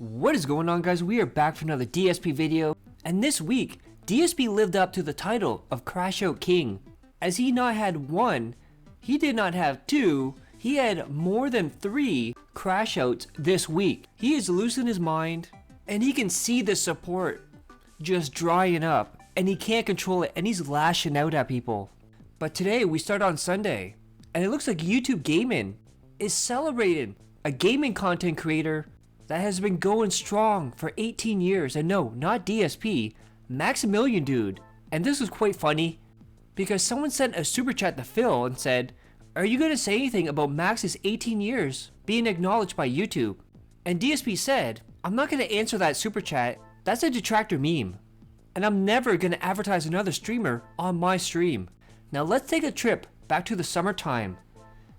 What is going on, guys? We are back for another DSP video, and this week DSP lived up to the title of Crash Out King. As he not had one, he did not have two, he had more than 3 crash outs this week. He is losing his mind, and he can see the support just drying up, and he can't control it, and he's lashing out at people. But today we start on Sunday, and it looks like YouTube Gaming is celebrating a gaming content creator that has been going strong for 18 years. And no, not DSP, Maximilian dude. And this was quite funny because someone sent a super chat to Phil and said, "Are you going to say anything about Max's 18 years being acknowledged by YouTube?" And DSP said, "I'm not going to answer that super chat. That's a detractor meme. And I'm never going to advertise another streamer on my stream." Now let's take a trip back to the summertime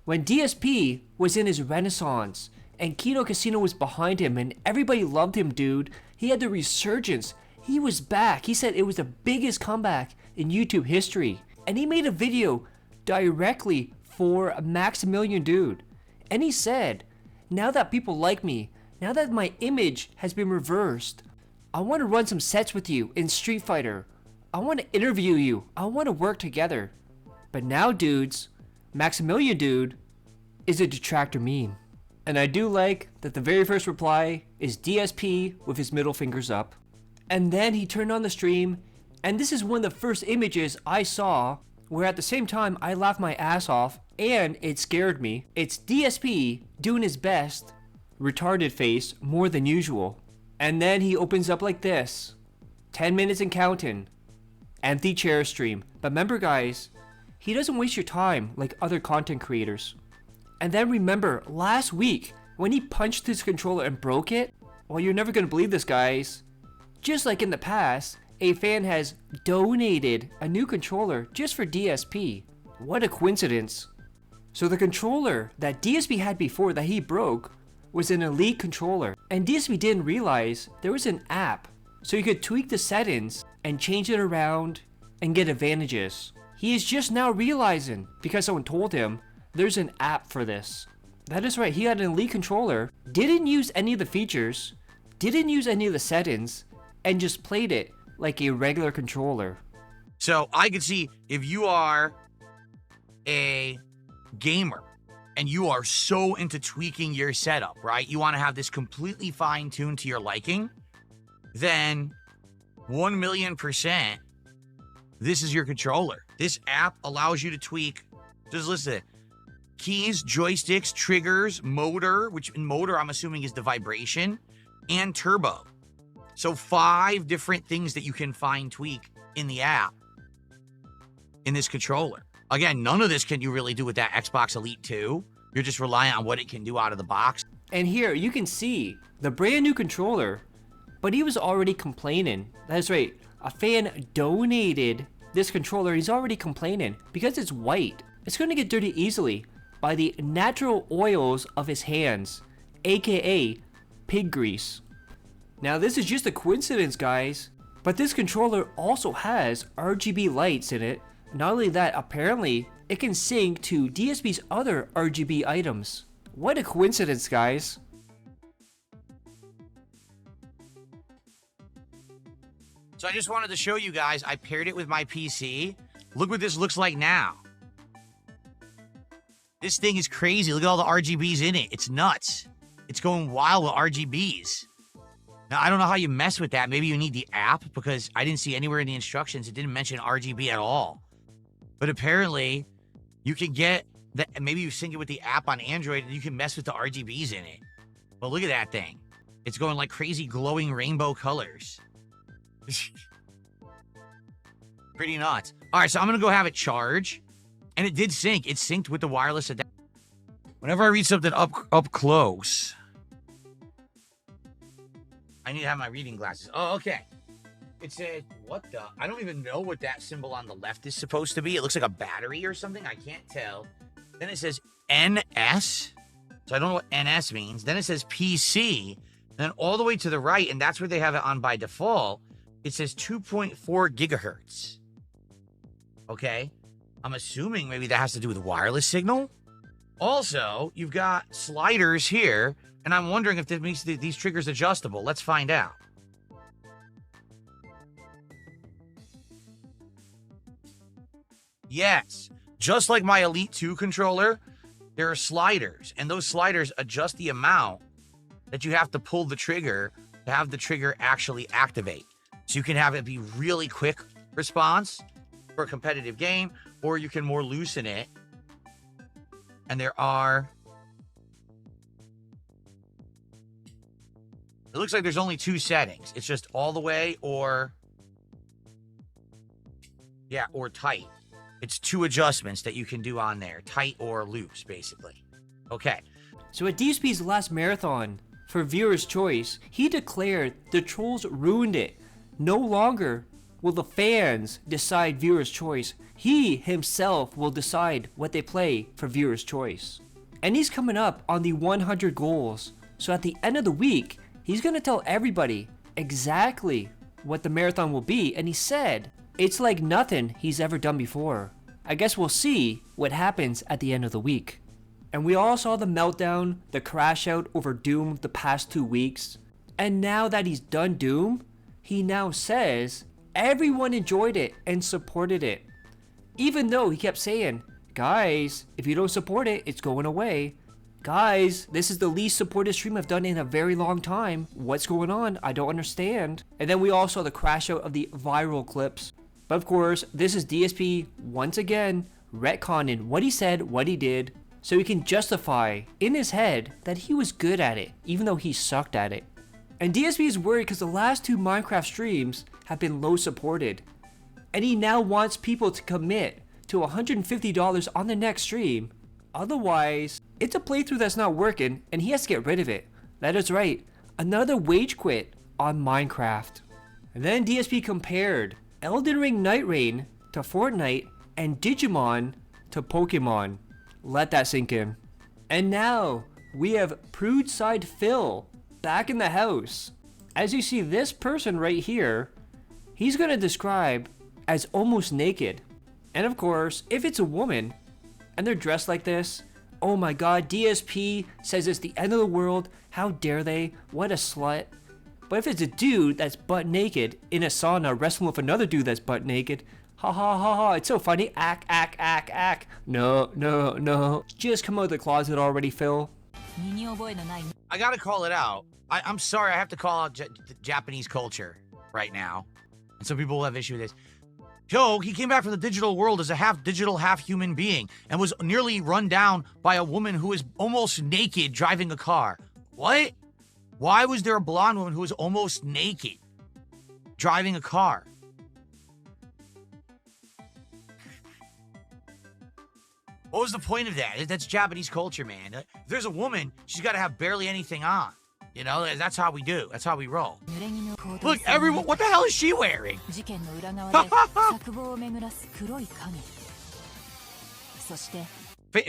when DSP was in his renaissance and Keto Casino was behind him and everybody loved him, dude. He had the resurgence. He was back. He said it was the biggest comeback in YouTube history. And he made a video directly for Maximilian dude. And he said, "Now that people like me, now that my image has been reversed, I want to run some sets with you in Street Fighter. I want to interview you. I want to work together." But now, dudes, Maximilian dude is a detractor meme. And I do like that the very first reply is DSP with his middle fingers up. And then he turned on the stream, and this is one of the first images I saw where at the same time I laughed my ass off and it scared me. It's DSP doing his best retarded face more than usual. And then he opens up like this. 10 minutes and counting. Empty chair stream. But remember, guys, he doesn't waste your time like other content creators. And then remember, last week, when he punched his controller and broke it, well, you're never gonna believe this, guys. Just like in the past, a fan has donated a new controller just for DSP. What a coincidence. So the controller that DSP had before that he broke was an elite controller. And DSP didn't realize there was an app, so you could tweak the settings and change it around and get advantages. He is just now realizing, because someone told him, there's an app for this. That is right, he had an elite controller, didn't use any of the features, didn't use any of the settings, and just played it like a regular controller. So I could see if you are a gamer and you are so into tweaking your setup, right? You want to have this completely fine-tuned to your liking, then 1,000,000%, this is your controller. This app allows you to tweak, just listen, keys, joysticks, triggers, motor, which in motor I'm assuming is the vibration, and turbo. So 5 different things that you can fine tweak in the app in this controller. Again, none of this can you really do with that Xbox Elite 2. You're just relying on what it can do out of the box. And here you can see the brand new controller, but he was already complaining. That's right, a fan donated this controller. He's already complaining because it's white. It's going to get dirty easily by the natural oils of his hands, aka pig grease. Now this is just a coincidence, guys, but this controller also has RGB lights in it. Not only that, apparently it can sync to DSP's other RGB items. What a coincidence, guys. So I just wanted to show you guys, I paired it with my PC. Look what this looks like now. This thing is crazy. Look at all the RGBs in it. It's nuts. It's going wild with RGBs. Now, I don't know how you mess with that. Maybe you need the app, because I didn't see anywhere in the instructions, it didn't mention RGB at all. But apparently, you can get that. Maybe you sync it with the app on Android and you can mess with the RGBs in it. But look at that thing. It's going like crazy glowing rainbow colors. Pretty nuts. All right, so I'm going to go have it charge. And it did sync. It synced with the wireless adapter. Whenever I read something up close, I need to have my reading glasses. Oh, okay. It said, what the? I don't even know what that symbol on the left is supposed to be. It looks like a battery or something. I can't tell. Then it says NS. So I don't know what NS means. Then it says PC. And then all the way to the right, and that's where they have it on by default, it says 2.4 gigahertz. Okay. I'm assuming maybe that has to do with wireless signal. Also, you've got sliders here, and I'm wondering if this makes these triggers adjustable. Let's find out. Yes, just like my Elite 2 controller, there are sliders, and those sliders adjust the amount that you have to pull the trigger to have the trigger actually activate. So you can have it be really quick response for a competitive game, or you can more loosen it. And there are... It looks like there's only 2 settings. It's just all the way or... Yeah, or tight. It's 2 adjustments that you can do on there. Tight or loose, basically. Okay. So at DSP's last marathon, for viewer's choice, he declared the trolls ruined it. No longer will the fans decide viewer's choice. He himself will decide what they play for viewer's choice. And he's coming up on the 100 goals. So at the end of the week, he's going to tell everybody exactly what the marathon will be. And he said it's like nothing he's ever done before. I guess we'll see what happens at the end of the week. And we all saw the meltdown, the crash out over Doom the past 2 weeks. And now that he's done Doom, he now says everyone enjoyed it and supported it. Even though he kept saying, guys, if you don't support it, it's going away. Guys, this is the least supported stream I've done in a very long time. What's going on? I don't understand. And then we all saw the crash out of the viral clips. But of course, this is DSP once again retconning what he said, what he did, so he can justify in his head that he was good at it, even though he sucked at it. And DSP is worried because the last 2 Minecraft streams have been low supported. And he now wants people to commit to $150 on the next stream. Otherwise, it's a playthrough that's not working and he has to get rid of it. That is right, another wage quit on Minecraft. And then DSP compared Elden Ring Night Rain to Fortnite and Digimon to Pokemon. Let that sink in. And now we have Prude Side Phil back in the house. As you see this person right here, he's gonna describe as almost naked. And of course, if it's a woman and they're dressed like this, oh my god, DSP says it's the end of the world. How dare they? What a slut. But if it's a dude that's butt naked in a sauna wrestling with another dude that's butt naked, ha ha ha ha, it's so funny. Ack. No. Just come out of the closet already, Phil. I gotta call it out. I'm sorry, I have to call out the Japanese culture right now. And some people will have issue with this. Yo, he came back from the digital world as a half digital, half human being and was nearly run down by a woman who was almost naked driving a car. What? Why was there a blonde woman who was almost naked driving a car? What was the point of that? That's Japanese culture, man. If there's a woman, she's got to have barely anything on. You know, that's how we do. That's how we roll. Look, everyone, what the hell is she wearing?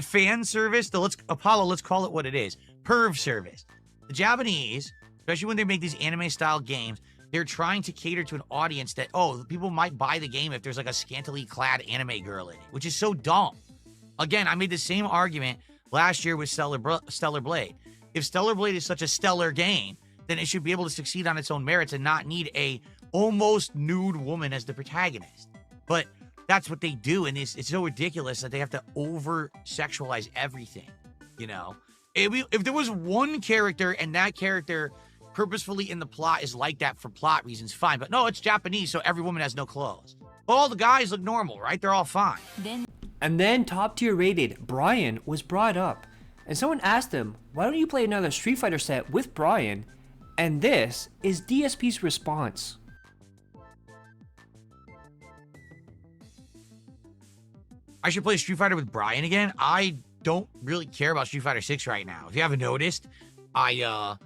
Fan service? Apollo, let's call it what it is. Perv service. The Japanese, especially when they make these anime-style games, they're trying to cater to an audience that, people might buy the game if there's like a scantily clad anime girl in it, which is so dumb. Again, I made the same argument last year with Stellar Blade. If Stellar Blade is such a stellar game, then it should be able to succeed on its own merits and not need a almost nude woman as the protagonist. But that's what they do, and it's so ridiculous that they have to over-sexualize everything, you know? If there was one character and that character purposefully in the plot is like that for plot reasons, fine. But no, it's Japanese, so every woman has no clothes. All the guys look normal, right? They're all fine. And then top tier rated Brian was brought up. And someone asked him, why don't you play another Street Fighter set with Brian? And this is DSP's response. I should play Street Fighter with Brian again? I don't really care about Street Fighter 6 right now. If you haven't noticed, I'm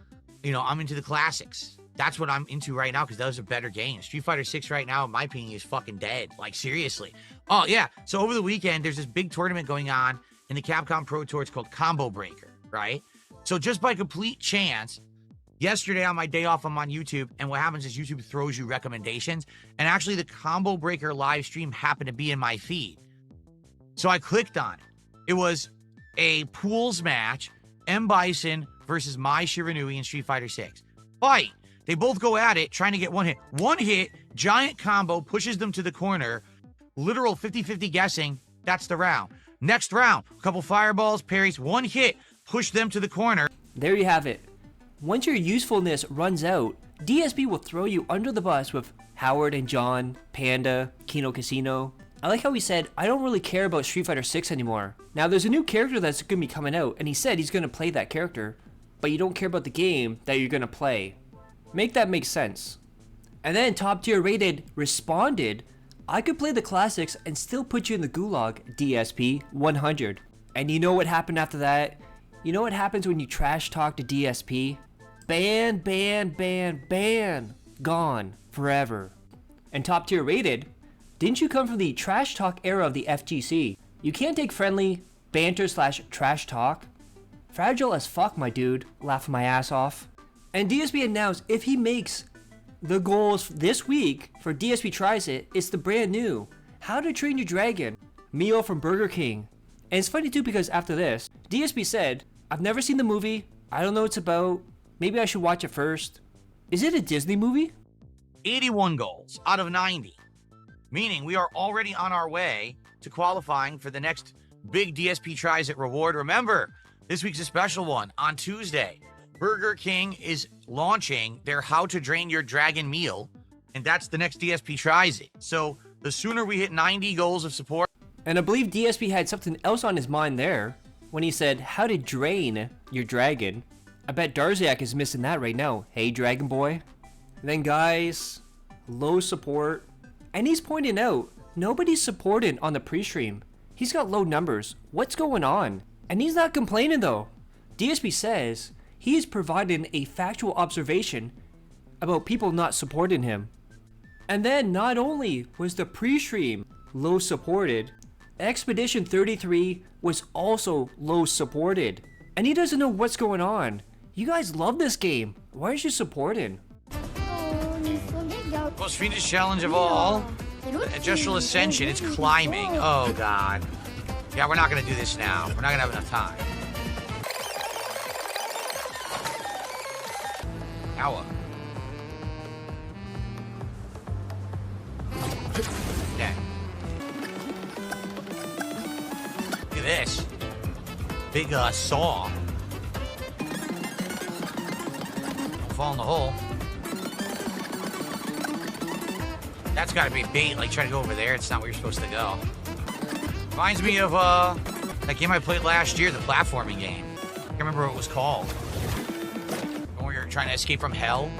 into the classics. That's what I'm into right now because those are better games. Street Fighter 6 right now, in my opinion, is fucking dead. Like, seriously. Oh, yeah. So over the weekend, there's this big tournament going on in the Capcom Pro Tour. It's called Combo Breaker, right? So just by complete chance, yesterday on my day off, I'm on YouTube, and what happens is YouTube throws you recommendations, and actually the Combo Breaker live stream happened to be in my feed. So I clicked on it. It was a pools match, M. Bison versus Mai Shiranui in Street Fighter 6. Fight! They both go at it, trying to get one hit. One hit, giant combo, pushes them to the corner. Literal 50-50 guessing, that's the round. Next round, a couple fireballs, parries, one hit, push them to the corner. There you have it. Once your usefulness runs out, DSP will throw you under the bus with Howard and John, Panda, Kino Casino. I like how he said, I don't really care about Street Fighter 6 anymore. Now there's a new character that's going to be coming out, and he said he's going to play that character, but you don't care about the game that you're going to play. Make that make sense. And then Top Tier Rated responded, I could play the classics and still put you in the gulag, DSP 100. And you know what happened after that? You know what happens when you trash talk to DSP? Ban, ban, ban, ban. Gone. Forever. And Top Tier Rated, didn't you come from the trash talk era of the FGC? You can't take friendly banter / trash talk. Fragile as fuck, my dude. Laughing my ass off. And DSP announced if he makes the goals this week for DSP Tries It, it's the brand new How to Train Your Dragon meal from Burger King. And it's funny too because after this, DSP said, I've never seen the movie. I don't know what it's about. Maybe I should watch it first. Is it a Disney movie? 81 goals out of 90. Meaning we are already on our way to qualifying for the next big DSP Tries It reward. Remember, this week's a special one. On Tuesday, Burger King is launching their How to Drain Your Dragon meal, and that's the next DSP Tries It. So the sooner we hit 90 goals of support. And I believe DSP had something else on his mind there when he said how to drain your dragon. I bet Darziak is missing that right now. Hey, Dragon Boy. And then guys, low support. And he's pointing out, nobody's supported on the pre-stream. He's got low numbers. What's going on? And he's not complaining though. DSP says he is providing a factual observation about people not supporting him. And then not only was the pre-stream low supported, Expedition 33 was also low supported. And he doesn't know what's going on. You guys love this game. Why aren't you supporting? Most fiendish challenge of all. Gestural Ascension, it's climbing. Oh god. Yeah, we're not gonna do this now. We're not gonna have enough time. Ow. Okay. Look at this. Big saw. Don't fall in the hole. That's gotta be bait, like trying to go over there. It's not where you're supposed to go. Reminds me of that game I played last year, the platforming game. I can't remember what it was called. Where you're trying to escape from hell.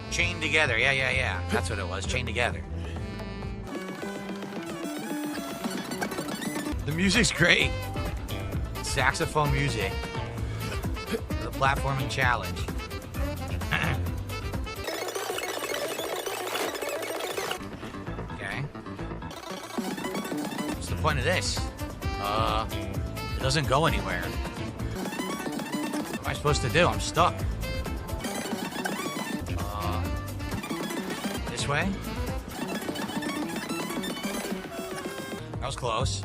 Chained Together, yeah. That's what it was, Chained Together. The music's great. Saxophone music. The platforming challenge. Okay. What's the point of this? It doesn't go anywhere. What am I supposed to do? I'm stuck. This way? That was close.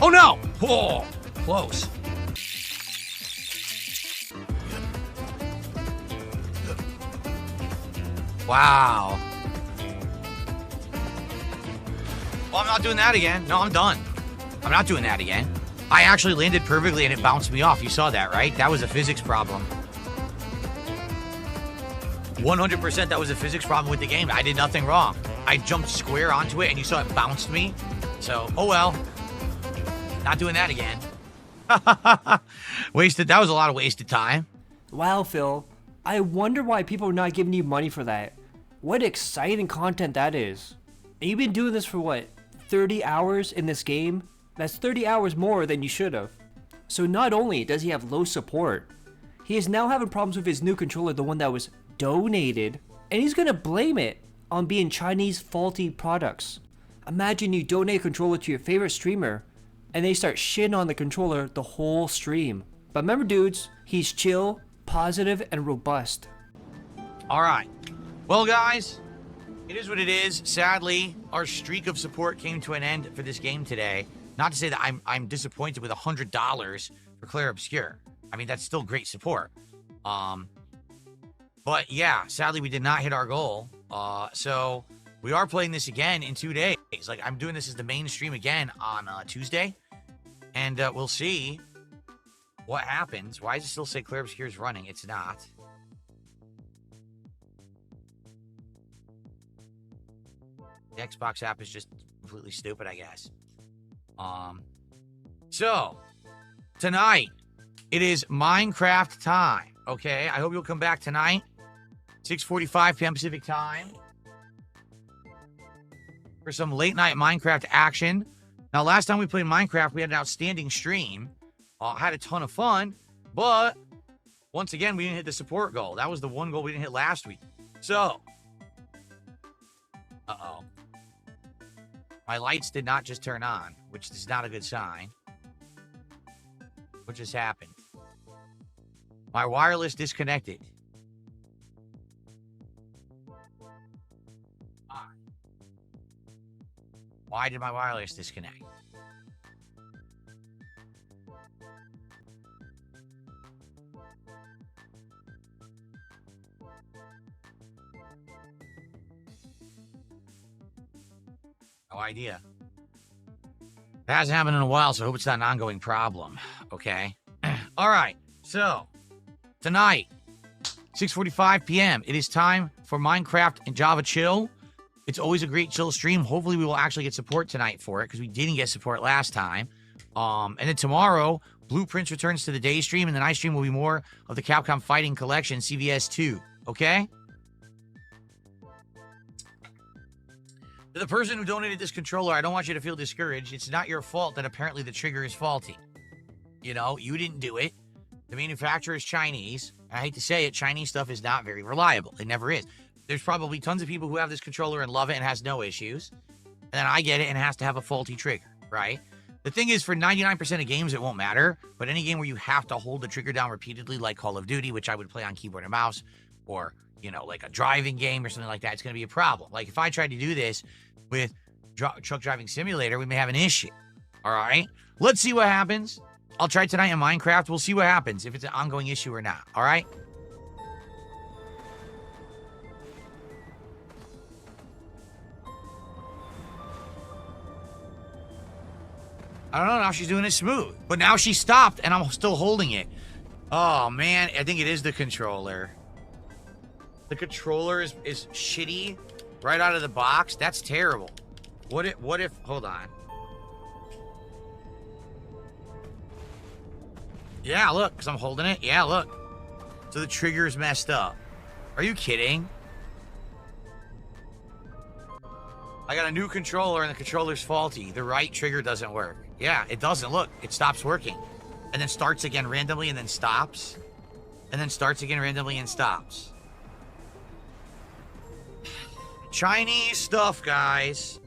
Oh no! Oh, close. Wow. Well, I'm not doing that again. No, I'm done. I'm not doing that again. I actually landed perfectly and it bounced me off. You saw that, right? That was a physics problem. 100% that was a physics problem with the game. I did nothing wrong. I jumped square onto it and you saw it bounced me. So, oh well. Not doing that again. Wasted. That was a lot of wasted time. Wow, Phil. I wonder why people are not giving you money for that. What exciting content that is. And you've been doing this for what? 30 hours in this game? That's 30 hours more than you should have. So not only does he have low support, he is now having problems with his new controller, the one that was donated, and he's gonna blame it on being Chinese faulty products. Imagine you donate a controller to your favorite streamer, and they start shitting on the controller the whole stream. But remember dudes, he's chill, positive, and robust. All right. Well, guys, it is what it is. Sadly, our streak of support came to an end for this game today. Not to say that I'm disappointed with $100 for Claire Obscure. I mean, that's still great support. But yeah, sadly, we did not hit our goal. So we are playing this again in 2 days. Like, I'm doing this as the main stream again on Tuesday. And we'll see what happens. Why does it still say Claire Obscure is running? It's not. The Xbox app is just completely stupid, I guess. So, tonight, it is Minecraft time, okay? I hope you'll come back tonight, 6:45 p.m. Pacific time, for some late-night Minecraft action. Now, last time we played Minecraft, we had an outstanding stream. Had a ton of fun, but once again, we didn't hit the support goal. That was the one goal we didn't hit last week. So, uh-oh. My lights did not just turn on, which is not a good sign. What just happened? My wireless disconnected. Why did my wireless disconnect? No idea. It hasn't happened in a while, so I hope it's not an ongoing problem. Okay. All right. So, tonight, 6:45 p.m., it is time for Minecraft and Java Chill. It's always a great chill stream. Hopefully, we will actually get support tonight for it, because we didn't get support last time. And then tomorrow, Blueprints returns to the day stream, and the night stream will be more of the Capcom Fighting Collection, CVS 2. Okay? To the person who donated this controller, I don't want you to feel discouraged. It's not your fault that apparently the trigger is faulty. You know, you didn't do it. The manufacturer is Chinese. I hate to say it, Chinese stuff is not very reliable. It never is. There's probably tons of people who have this controller and love it and has no issues. And then I get it and it has to have a faulty trigger, right? The thing is, for 99% of games, it won't matter. But any game where you have to hold the trigger down repeatedly, like Call of Duty, which I would play on keyboard and mouse, or, you know, like a driving game or something like that, it's going to be a problem. Like, if I tried to do this with Truck Driving Simulator, we may have an issue. All right? Let's see what happens. I'll try tonight in Minecraft. We'll see what happens, if it's an ongoing issue or not. All right? I don't know. Now she's doing it smooth. But now she stopped, and I'm still holding it. Oh, man. I think it is the controller. The controller is shitty right out of the box. That's terrible. What if... Hold on. Yeah, look. Because I'm holding it. Yeah, look. So the trigger is messed up. Are you kidding? I got a new controller, and the controller's faulty. The right trigger doesn't work. Yeah, it doesn't. Look, it stops working. And then starts again randomly and then stops. And then starts again randomly and stops. Chinese stuff, guys.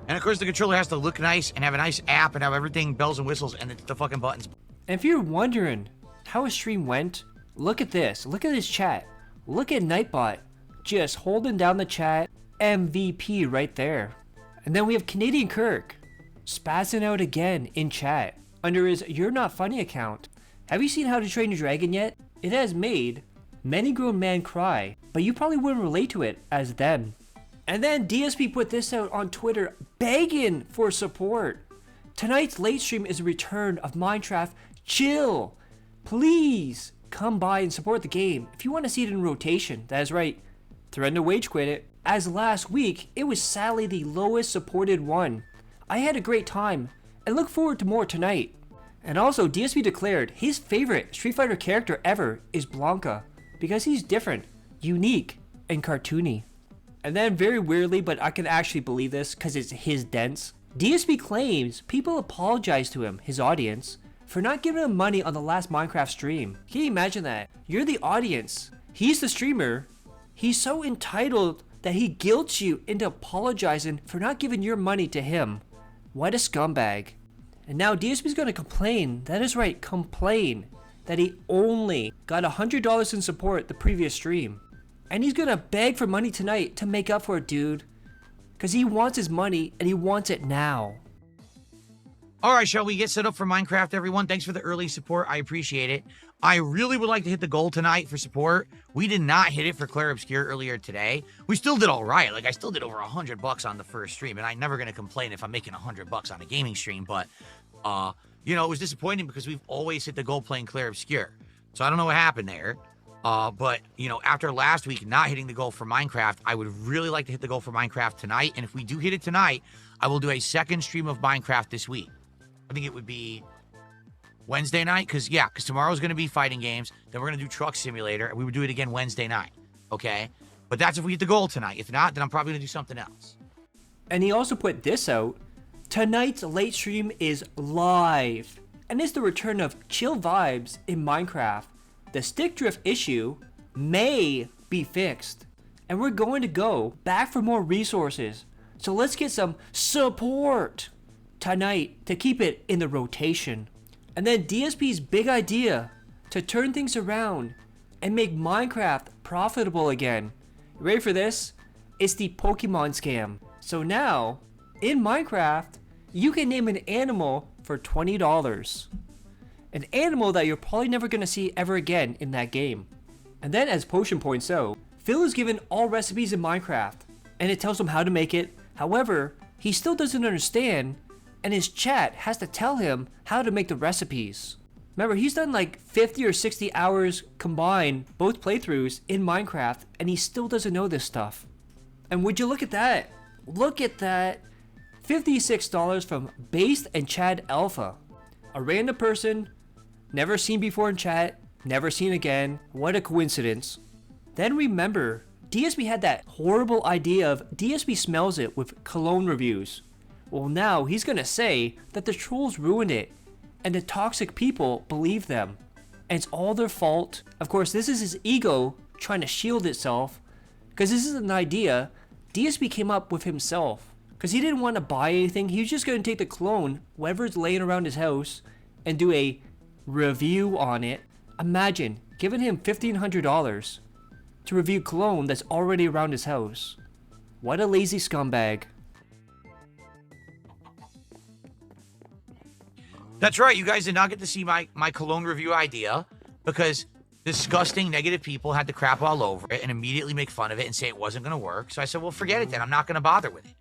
And of course, the controller has to look nice and have a nice app and have everything bells and whistles and the fucking buttons. And if you're wondering how a stream went, look at this. Look at this chat. Look at Nightbot just holding down the chat. MVP right there. And then we have Canadian Kirk spazzing out again in chat under his You're Not Funny account. Have you seen How to Train Your Dragon yet? It has made many grown men cry, but you probably wouldn't relate to it as them. And then DSP put this out on Twitter begging for support. Tonight's late stream is a return of Minecraft Chill. Please come by and support the game if you want to see it in rotation. That is right. Threaten to wage quit it. As last week, it was sadly the lowest supported one. I had a great time and look forward to more tonight. And also, DSP declared his favorite Street Fighter character ever is Blanca because he's different, unique, and cartoony. And then very weirdly, but I can actually believe this because it's his dents, DSP claims people apologized to him, his audience, for not giving him money on the last Minecraft stream. Can you imagine that? You're the audience. He's the streamer. He's so entitled that he guilts you into apologizing for not giving your money to him. What a scumbag. And now DSP's gonna complain, that is right, complain, that he only got $100 in support the previous stream. And he's gonna beg for money tonight to make up for it, dude. Cause he wants his money and he wants it now. All right, shall we get set up for Minecraft, everyone? Thanks for the early support. I appreciate it. I really would like to hit the goal tonight for support. We did not hit it for Claire Obscure earlier today. We still did all right. Like, I still did over $100 on the first stream, and I'm never going to complain if I'm making $100 on a gaming stream, but, you know, it was disappointing because we've always hit the goal playing Claire Obscure. So I don't know what happened there. But, you know, after last week not hitting the goal for Minecraft, I would really like to hit the goal for Minecraft tonight. And if we do hit it tonight, I will do a second stream of Minecraft this week. I think it would be Wednesday night, because tomorrow's going to be fighting games. Then we're going to do Truck Simulator, and we would do it again Wednesday night, okay? But that's if we hit the goal tonight. If not, then I'm probably going to do something else. And he also put this out. Tonight's late stream is live, and it's the return of chill vibes in Minecraft. The stick drift issue may be fixed, and we're going to go back for more resources. So let's get some support tonight to keep it in the rotation. And then DSP's big idea to turn things around and make Minecraft profitable again. You ready for this? It's the Pokemon scam. So now, in Minecraft, you can name an animal for $20. An animal that you're probably never going to see ever again in that game. And then, as Potion points out, Phil is given all recipes in Minecraft, and it tells him how to make it. However, he still doesn't understand, and his chat has to tell him how to make the recipes. Remember, he's done like 50 or 60 hours combined, both playthroughs, in Minecraft, and he still doesn't know this stuff. And would you look at that? Look at that. $56 from Based and Chad Alpha. A random person, never seen before in chat, never seen again. What a coincidence. Then remember, DSP had that horrible idea of DSP smells it with Cologne reviews. Well, now he's gonna say that the trolls ruined it, and the toxic people believe them, and it's all their fault. Of course, this is his ego trying to shield itself, because this is an idea DSP came up with himself, because he didn't want to buy anything. He was just gonna take the clone, whatever's laying around his house, and do a review on it. Imagine giving him $1,500 to review clone that's already around his house. What a lazy scumbag. That's right. You guys did not get to see my Cologne review idea because disgusting negative people had to crap all over it and immediately make fun of it and say it wasn't going to work. So I said, well, forget it then. I'm not going to bother with it.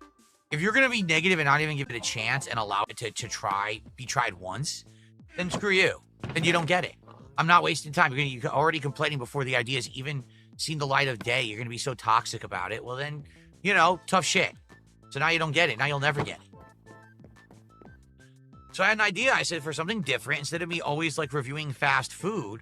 If you're going to be negative and not even give it a chance and allow it to be tried once, then screw you. Then you don't get it. I'm not wasting time. You're already complaining before the idea's even seen the light of day. You're going to be so toxic about it. Well, then, you know, tough shit. So now you don't get it. Now you'll never get it. So I had an idea. I said, for something different, instead of me always like reviewing fast food,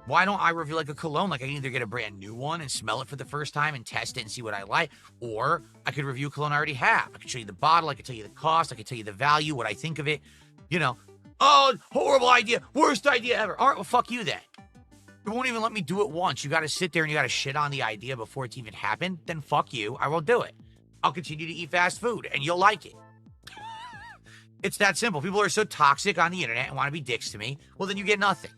why don't I review like a cologne? Like I can either get a brand new one and smell it for the first time and test it and see what I like, or I could review a cologne I already have. I could show you the bottle. I could tell you the cost. I could tell you the value, what I think of it. You know, oh, horrible idea. Worst idea ever. All right, well, fuck you then. You won't even let me do it once. You got to sit there and you got to shit on the idea before it's even happened. Then fuck you. I won't do it. I'll continue to eat fast food and you'll like it. It's that simple. People are so toxic on the internet and want to be dicks to me. Well, then you get nothing.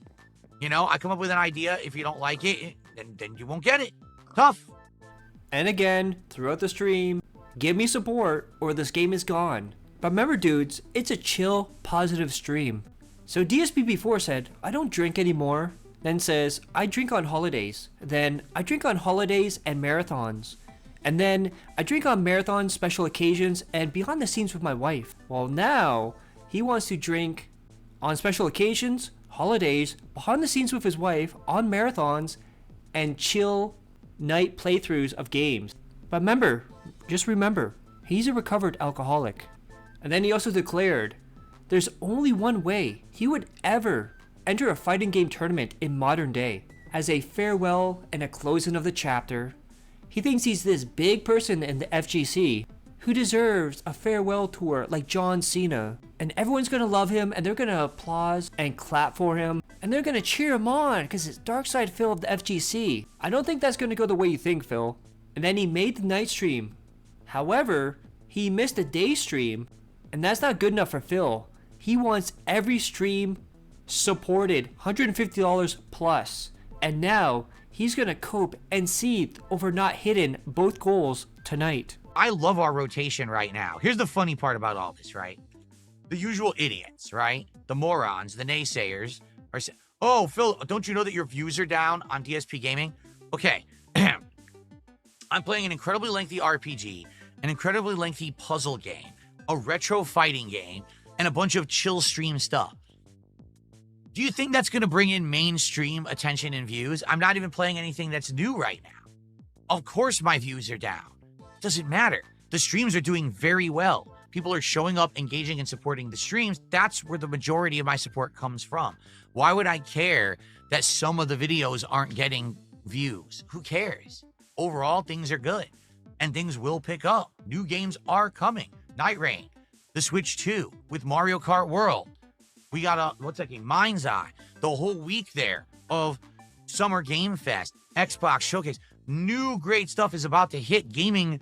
You know, I come up with an idea. If you don't like it, then you won't get it. Tough. And again, throughout the stream, give me support or this game is gone. But remember, dudes, it's a chill, positive stream. So DSP before said, I don't drink anymore. Then says, I drink on holidays. Then I drink on holidays and marathons. And then I drink on marathons, special occasions, and behind the scenes with my wife. Well, now he wants to drink on special occasions, holidays, behind the scenes with his wife, on marathons, and chill night playthroughs of games. But remember, just remember, he's a recovered alcoholic. And then he also declared, there's only one way he would ever enter a fighting game tournament in modern day. As a farewell and a closing of the chapter, he thinks he's this big person in the FGC who deserves a farewell tour like John Cena. And everyone's gonna love him and they're gonna applaud and clap for him. And they're gonna cheer him on because it's Dark Side Phil of the FGC. I don't think that's gonna go the way you think, Phil. and then he made the night stream. However, he missed a day stream, and that's not good enough for Phil. He wants every stream supported, $150 plus, and now he's gonna cope and seethe over not hitting both goals tonight. I love our rotation right now. Here's the funny part about all this, right? The usual idiots, right? The morons, the naysayers are saying, oh, Phil, don't you know that your views are down on DSP Gaming? Okay. I'm playing an incredibly lengthy RPG, an incredibly lengthy puzzle game, a retro fighting game, and a bunch of chill stream stuff. Do you think that's going to bring in mainstream attention and views? I'm not even playing anything that's new right now. Of course my views are down. Doesn't matter. The streams are doing very well. People are showing up, engaging, and supporting the streams. That's where the majority of my support comes from. Why would I care that some of the videos aren't getting views? Who cares? Overall, things are good. And things will pick up. New games are coming. Night Rain, the Switch 2, with Mario Kart World. We got a, what's that game? Mind's Eye. The whole week there of Summer Game Fest, Xbox Showcase. New great stuff is about to hit. Gaming,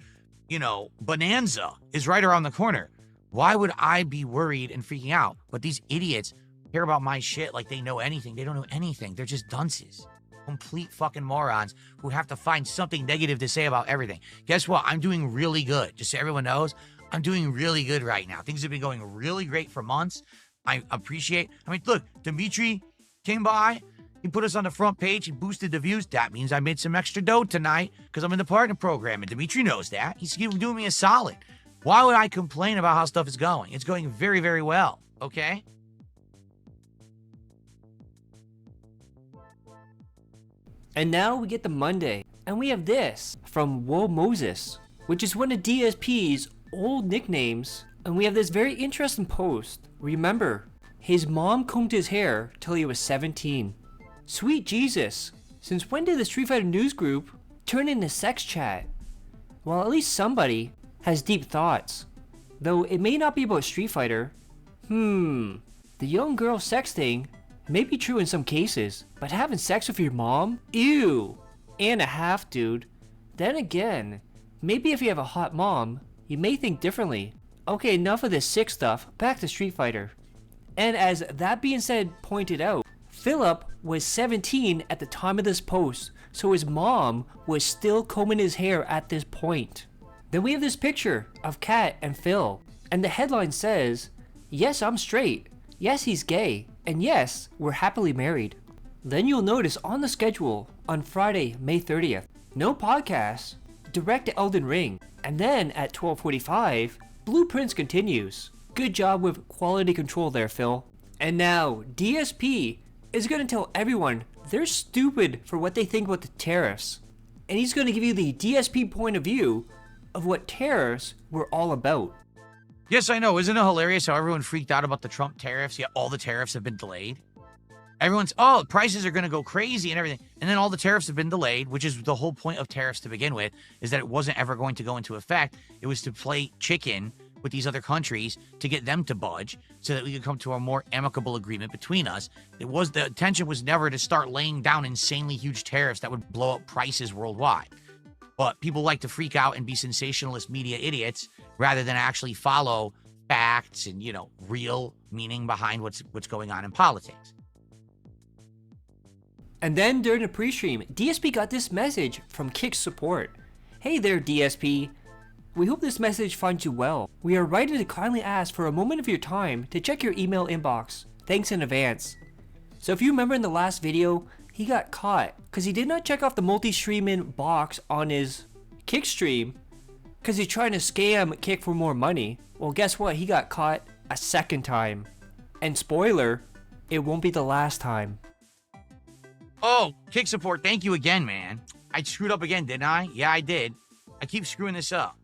bonanza is right around the corner. Why would I be worried and freaking out? But these idiots care about my shit like they know anything. They don't know anything. They're just dunces. Complete fucking morons who have to find something negative to say about everything. Guess what? I'm doing really good. Just so everyone knows, I'm doing really good right now. Things have been going really great for months. I appreciate. Look, Dimitri came by. He put us on the front page. He boosted the views. That means I made some extra dough tonight because I'm in the partner program, and Dimitri knows that. He's doing me a solid. Why would I complain about how stuff is going? It's going very, very well, okay? And now we get the Monday, and we have this from Whoa Moses, which is one of DSP's old nicknames, and we have this very interesting post. Remember, his mom combed his hair till he was 17. Sweet Jesus, since when did the Street Fighter news group turn into sex chat? Well, at least somebody has deep thoughts. Though it may not be about Street Fighter. The young girl sex thing may be true in some cases, but having sex with your mom? Ew! And a half, dude. Then again, maybe if you have a hot mom, you may think differently. Okay, enough of this sick stuff, back to Street Fighter. And as that being said pointed out, Philip was 17 at the time of this post, so his mom was still combing his hair at this point. Then we have this picture of Kat and Phil, and the headline says, yes, I'm straight, yes, he's gay, and yes, we're happily married. Then you'll notice on the schedule, on Friday, May 30th, no podcast, direct to Elden Ring, and then at 12:45, Blueprints continues. Good job with quality control there, Phil. And now, DSP is going to tell everyone they're stupid for what they think about the tariffs. And he's going to give you the DSP point of view of what tariffs were all about. Yes, I know. Isn't it hilarious how everyone freaked out about the Trump tariffs, yet all the tariffs have been delayed? Everyone's, oh, prices are going to go crazy and everything. And then all the tariffs have been delayed, which is the whole point of tariffs to begin with, is that it wasn't ever going to go into effect. It was to play chicken with these other countries to get them to budge so that we could come to a more amicable agreement between us. The intention was never to start laying down insanely huge tariffs that would blow up prices worldwide. But people like to freak out and be sensationalist media idiots rather than actually follow facts and, real meaning behind what's going on in politics. And then during the pre-stream, DSP got this message from Kick Support. Hey there, DSP. We hope this message finds you well. We are writing to kindly ask for a moment of your time to check your email inbox. Thanks in advance. So if you remember in the last video, he got caught because he did not check off the multi-streaming box on his Kick stream because he's trying to scam Kick for more money. Well, guess what? He got caught a second time. And spoiler, it won't be the last time. Oh, Kick Support, thank you again, man. I screwed up again, didn't I? Yeah, I did. I keep screwing this up.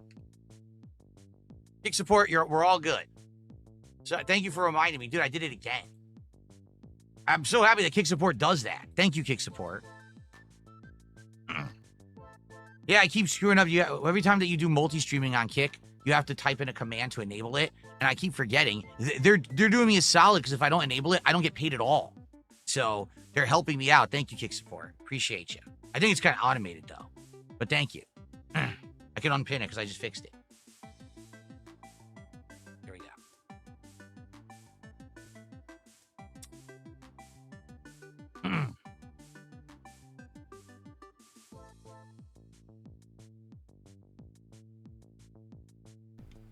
Kick Support, we're all good. So thank you for reminding me. Dude, I did it again. I'm so happy that Kick Support does that. Thank you, Kick Support. Yeah, I keep screwing up. Every time that you do multi-streaming on Kick, you have to type in a command to enable it. And I keep forgetting. They're doing me a solid because if I don't enable it, I don't get paid at all. So they're helping me out. Thank you, Kick Support. Appreciate you. I think it's kind of automated, though. But thank you. can unpin it because I just fixed it. There we go.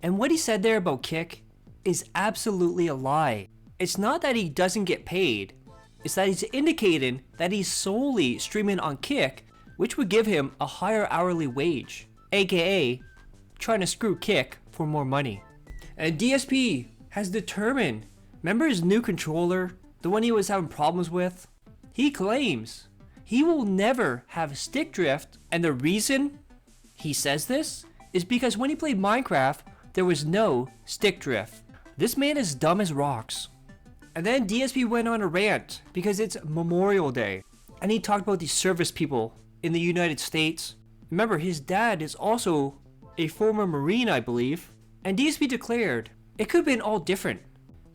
And what he said there about Kick is absolutely a lie. It's not that he doesn't get paid, it's that he's indicating that he's solely streaming on Kick, which would give him a higher hourly wage, aka trying to screw Kick for more money. And DSP has determined, remember his new controller, the one he was having problems with? He claims he will never have stick drift, and the reason he says this is because when he played Minecraft, there was no stick drift. This man is dumb as rocks. And then DSP went on a rant because it's Memorial Day, and he talked about the service people in the United States. Remember, his dad is also a former Marine, I believe, and DSP declared it could have been all different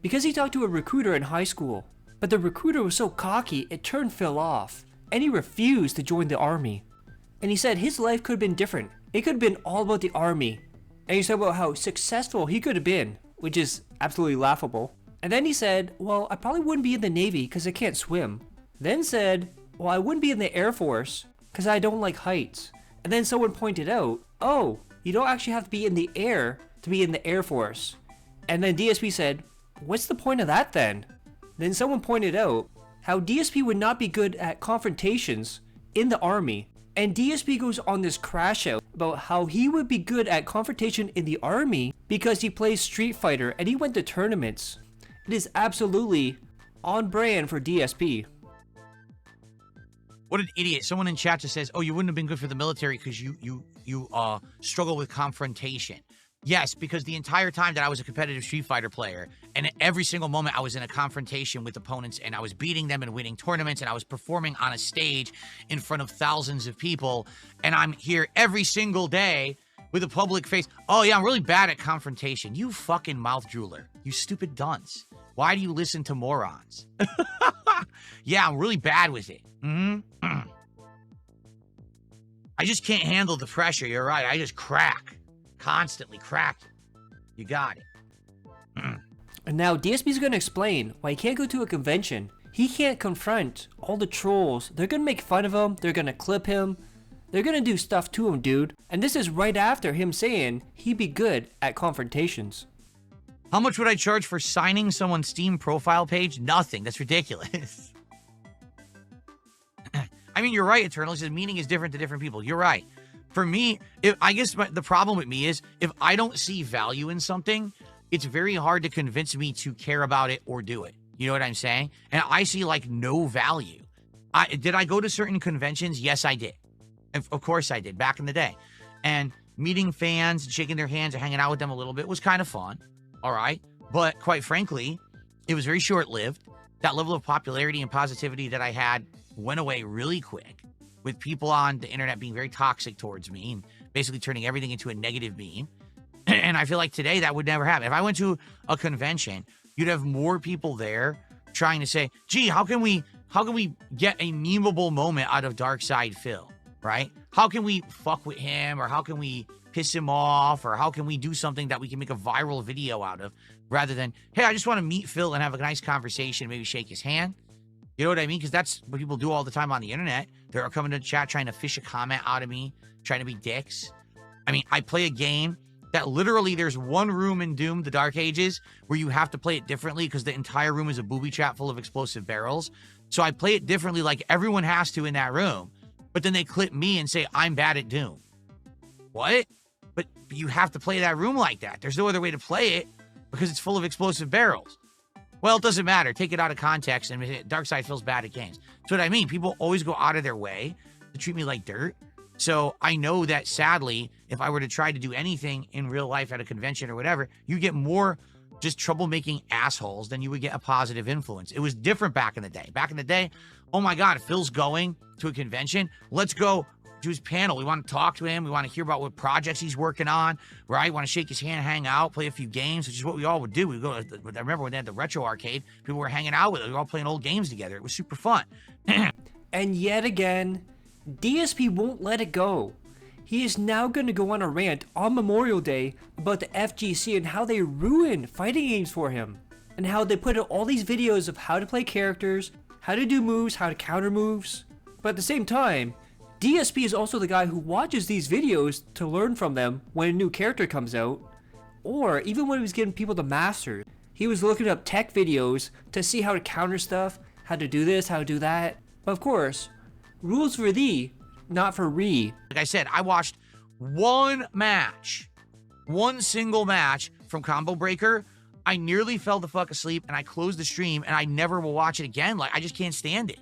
because he talked to a recruiter in high school, but the recruiter was so cocky it turned Phil off, and he refused to join the army. And he said his life could have been different. It could have been all about the army. And he said about how successful he could have been, which is absolutely laughable. And then he said, well, I probably wouldn't be in the Navy because I can't swim. Then said, well, I wouldn't be in the Air Force because I don't like heights. And then someone pointed out, oh, you don't actually have to be in the air to be in the Air Force. And then DSP said, what's the point of that then? Then someone pointed out how DSP would not be good at confrontations in the army. And DSP goes on this crash out about how he would be good at confrontation in the army because he plays Street Fighter and he went to tournaments. It is absolutely on brand for DSP. What an idiot. Someone in chat just says, oh, you wouldn't have been good for the military because you struggle with confrontation. Yes, because the entire time that I was a competitive Street Fighter player, and at every single moment I was in a confrontation with opponents, and I was beating them and winning tournaments, and I was performing on a stage in front of thousands of people, and I'm here every single day with a public face. Oh yeah, I'm really bad at confrontation. You fucking mouth drooler. You stupid dunce. Why do you listen to morons? Yeah, I'm really bad with it. I just can't handle the pressure. You're right. I just crack. Constantly cracking. You got it. And now DSP's going to explain why he can't go to a convention. He can't confront all the trolls. They're going to make fun of him. They're going to clip him. They're going to do stuff to him, dude. And this is right after him saying he'd be good at confrontations. How much would I charge for signing someone's Steam profile page? Nothing. That's ridiculous. I mean, you're right, Eternal. The meaning is different to different people. You're right. For me, I guess the problem with me is if I don't see value in something, it's very hard to convince me to care about it or do it. You know what I'm saying? And I see like no value. Did I go to certain conventions? Yes, I did. Of course I did back in the day. And meeting fans and shaking their hands and hanging out with them a little bit was kind of fun. All right. But quite frankly, it was very short-lived. That level of popularity and positivity that I had went away really quick, with people on the internet being very toxic towards me and basically turning everything into a negative meme. And I feel like today that would never happen. If I went to a convention, you'd have more people there trying to say, gee, how can we get a memeable moment out of Darkside Phil, right? How can we fuck with him, or how can we piss him off, or how can we do something that we can make a viral video out of, rather than, hey, I just want to meet Phil and have a nice conversation, maybe shake his hand. You know what I mean? Because that's what people do all the time on the internet. They're coming to chat trying to fish a comment out of me, trying to be dicks. I mean, I play a game that literally there's one room in Doom, the Dark Ages, where you have to play it differently because the entire room is a booby trap full of explosive barrels. So I play it differently like everyone has to in that room. But then they clip me and say, I'm bad at Doom. What? But you have to play that room like that. There's no other way to play it because it's full of explosive barrels. Well, it doesn't matter. Take it out of context, and Darkside feels bad at games. That's what I mean. People always go out of their way to treat me like dirt. So I know that, sadly, if I were to try to do anything in real life at a convention or whatever, you get more just troublemaking assholes than you would get a positive influence. It was different back in the day. Back in the day, oh my God, Phil's going to a convention. Let's go to his panel. We want to talk to him. We want to hear about what projects he's working on, right? We want to shake his hand, hang out, play a few games, which is what we all would do. We go. I remember when they had the retro arcade, people were hanging out with it. We were all playing old games together. It was super fun. And yet again, DSP won't let it go. He is now going to go on a rant on Memorial Day about the FGC and how they ruin fighting games for him. And how they put out all these videos of how to play characters, how to do moves, how to counter moves. But at the same time, DSP is also the guy who watches these videos to learn from them when a new character comes out. Or even when he was getting people to master, he was looking up tech videos to see how to counter stuff, how to do this, how to do that. But of course, rules for thee, not for re. Like I said, I watched one single match from Combo Breaker. I nearly fell the fuck asleep and I closed the stream and I never will watch it again. Like, I just can't stand it.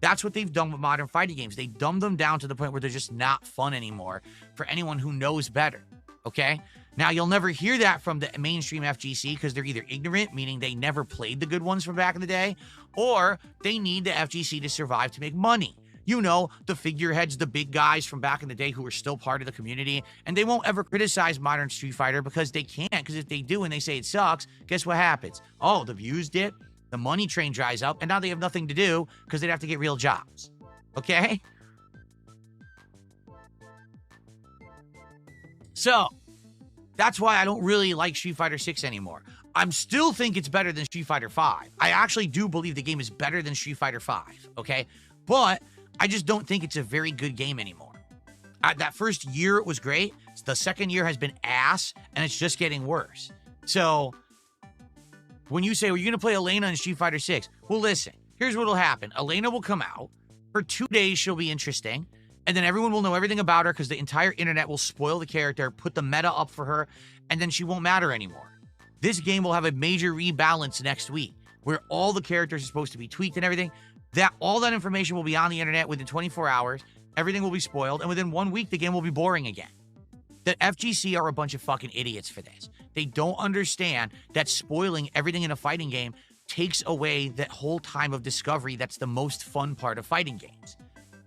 That's what they've done with modern fighting games. They dumb them down to the point where they're just not fun anymore for anyone who knows better, okay? Now, you'll never hear that from the mainstream FGC because they're either ignorant, meaning they never played the good ones from back in the day, or they need the FGC to survive to make money. You know, the figureheads, the big guys from back in the day who are still part of the community, and they won't ever criticize modern Street Fighter because they can't, because if they do and they say it sucks, guess what happens? Oh, the views dip, the money train dries up, and now they have nothing to do because they'd have to get real jobs, okay? So, that's why I don't really like Street Fighter 6 anymore. I still think it's better than Street Fighter 5. I actually do believe the game is better than Street Fighter 5, okay? But I just don't think it's a very good game anymore. That first year, it was great. The second year has been ass, and it's just getting worse. So, when you say, well, you're going to play Elena in Street Fighter 6, well, listen, here's what will happen. Elena will come out. For 2 days, she'll be interesting. And then everyone will know everything about her because the entire internet will spoil the character, put the meta up for her, and then she won't matter anymore. This game will have a major rebalance next week where all the characters are supposed to be tweaked and everything. All that information will be on the internet within 24 hours. Everything will be spoiled. And within 1 week, the game will be boring again. The FGC are a bunch of fucking idiots for this. They don't understand that spoiling everything in a fighting game takes away that whole time of discovery that's the most fun part of fighting games,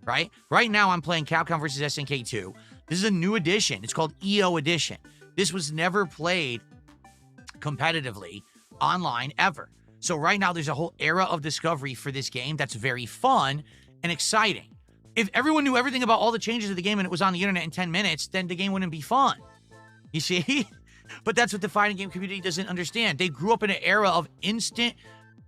right? Right now, I'm playing Capcom vs. SNK 2. This is a new edition. It's called EO Edition. This was never played competitively online ever. So right now, there's a whole era of discovery for this game that's very fun and exciting. If everyone knew everything about all the changes of the game and it was on the internet in 10 minutes, then the game wouldn't be fun. You see? But that's what the fighting game community doesn't understand. They grew up in an era of instant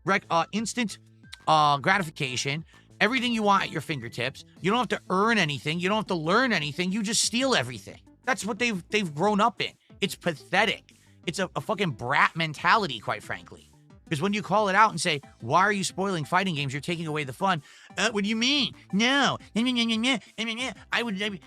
gratification. Everything you want at your fingertips. You don't have to earn anything. You don't have to learn anything. You just steal everything. That's what they've grown up in. It's pathetic. It's a fucking brat mentality, quite frankly. Because when you call it out and say, why are you spoiling fighting games? You're taking away the fun. What do you mean? No. I would.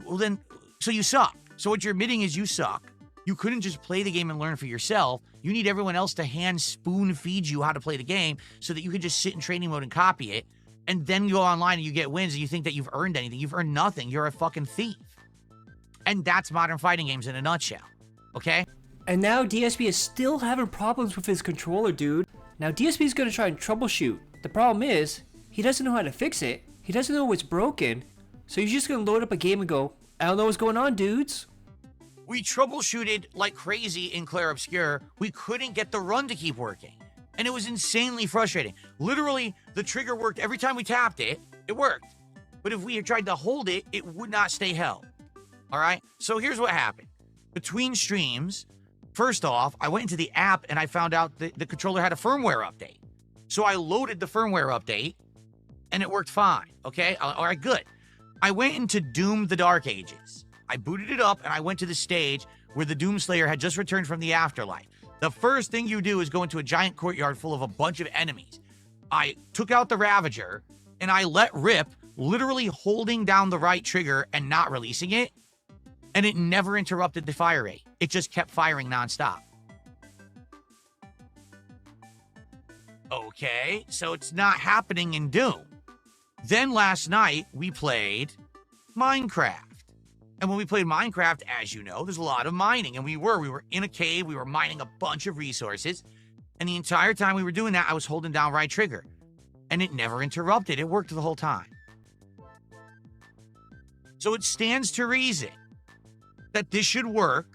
Well, then, so you suck. So what you're admitting is you suck. You couldn't just play the game and learn for yourself. You need everyone else to hand spoon feed you how to play the game so that you can just sit in training mode and copy it. And then go online and you get wins and you think that you've earned anything. You've earned nothing. You're a fucking thief. And that's modern fighting games in a nutshell. Okay? And now DSP is still having problems with his controller, dude. Now DSP is going to try and troubleshoot. The problem is, he doesn't know how to fix it. He doesn't know what's broken. So he's just going to load up a game and go, I don't know what's going on, dudes. We troubleshooted like crazy in Clair Obscur. We couldn't get the run to keep working. And it was insanely frustrating. Literally, the trigger worked every time we tapped it. It worked. But if we had tried to hold it, it would not stay held. All right? So here's what happened. Between streams, first off, I went into the app and I found out that the controller had a firmware update. So I loaded the firmware update and it worked fine. Okay? All right, good. I went into Doom the Dark Ages. I booted it up and I went to the stage where the Doomslayer had just returned from the afterlife. The first thing you do is go into a giant courtyard full of a bunch of enemies. I took out the Ravager and I let rip, literally holding down the right trigger and not releasing it. And it never interrupted the fire rate. It just kept firing nonstop. Okay, so it's not happening in Doom. Then last night, we played Minecraft. And when we played Minecraft, as you know, there's a lot of mining. And we were in a cave, we were mining a bunch of resources. And the entire time we were doing that, I was holding down right trigger. And it never interrupted. It worked the whole time. So it stands to reason that this should work.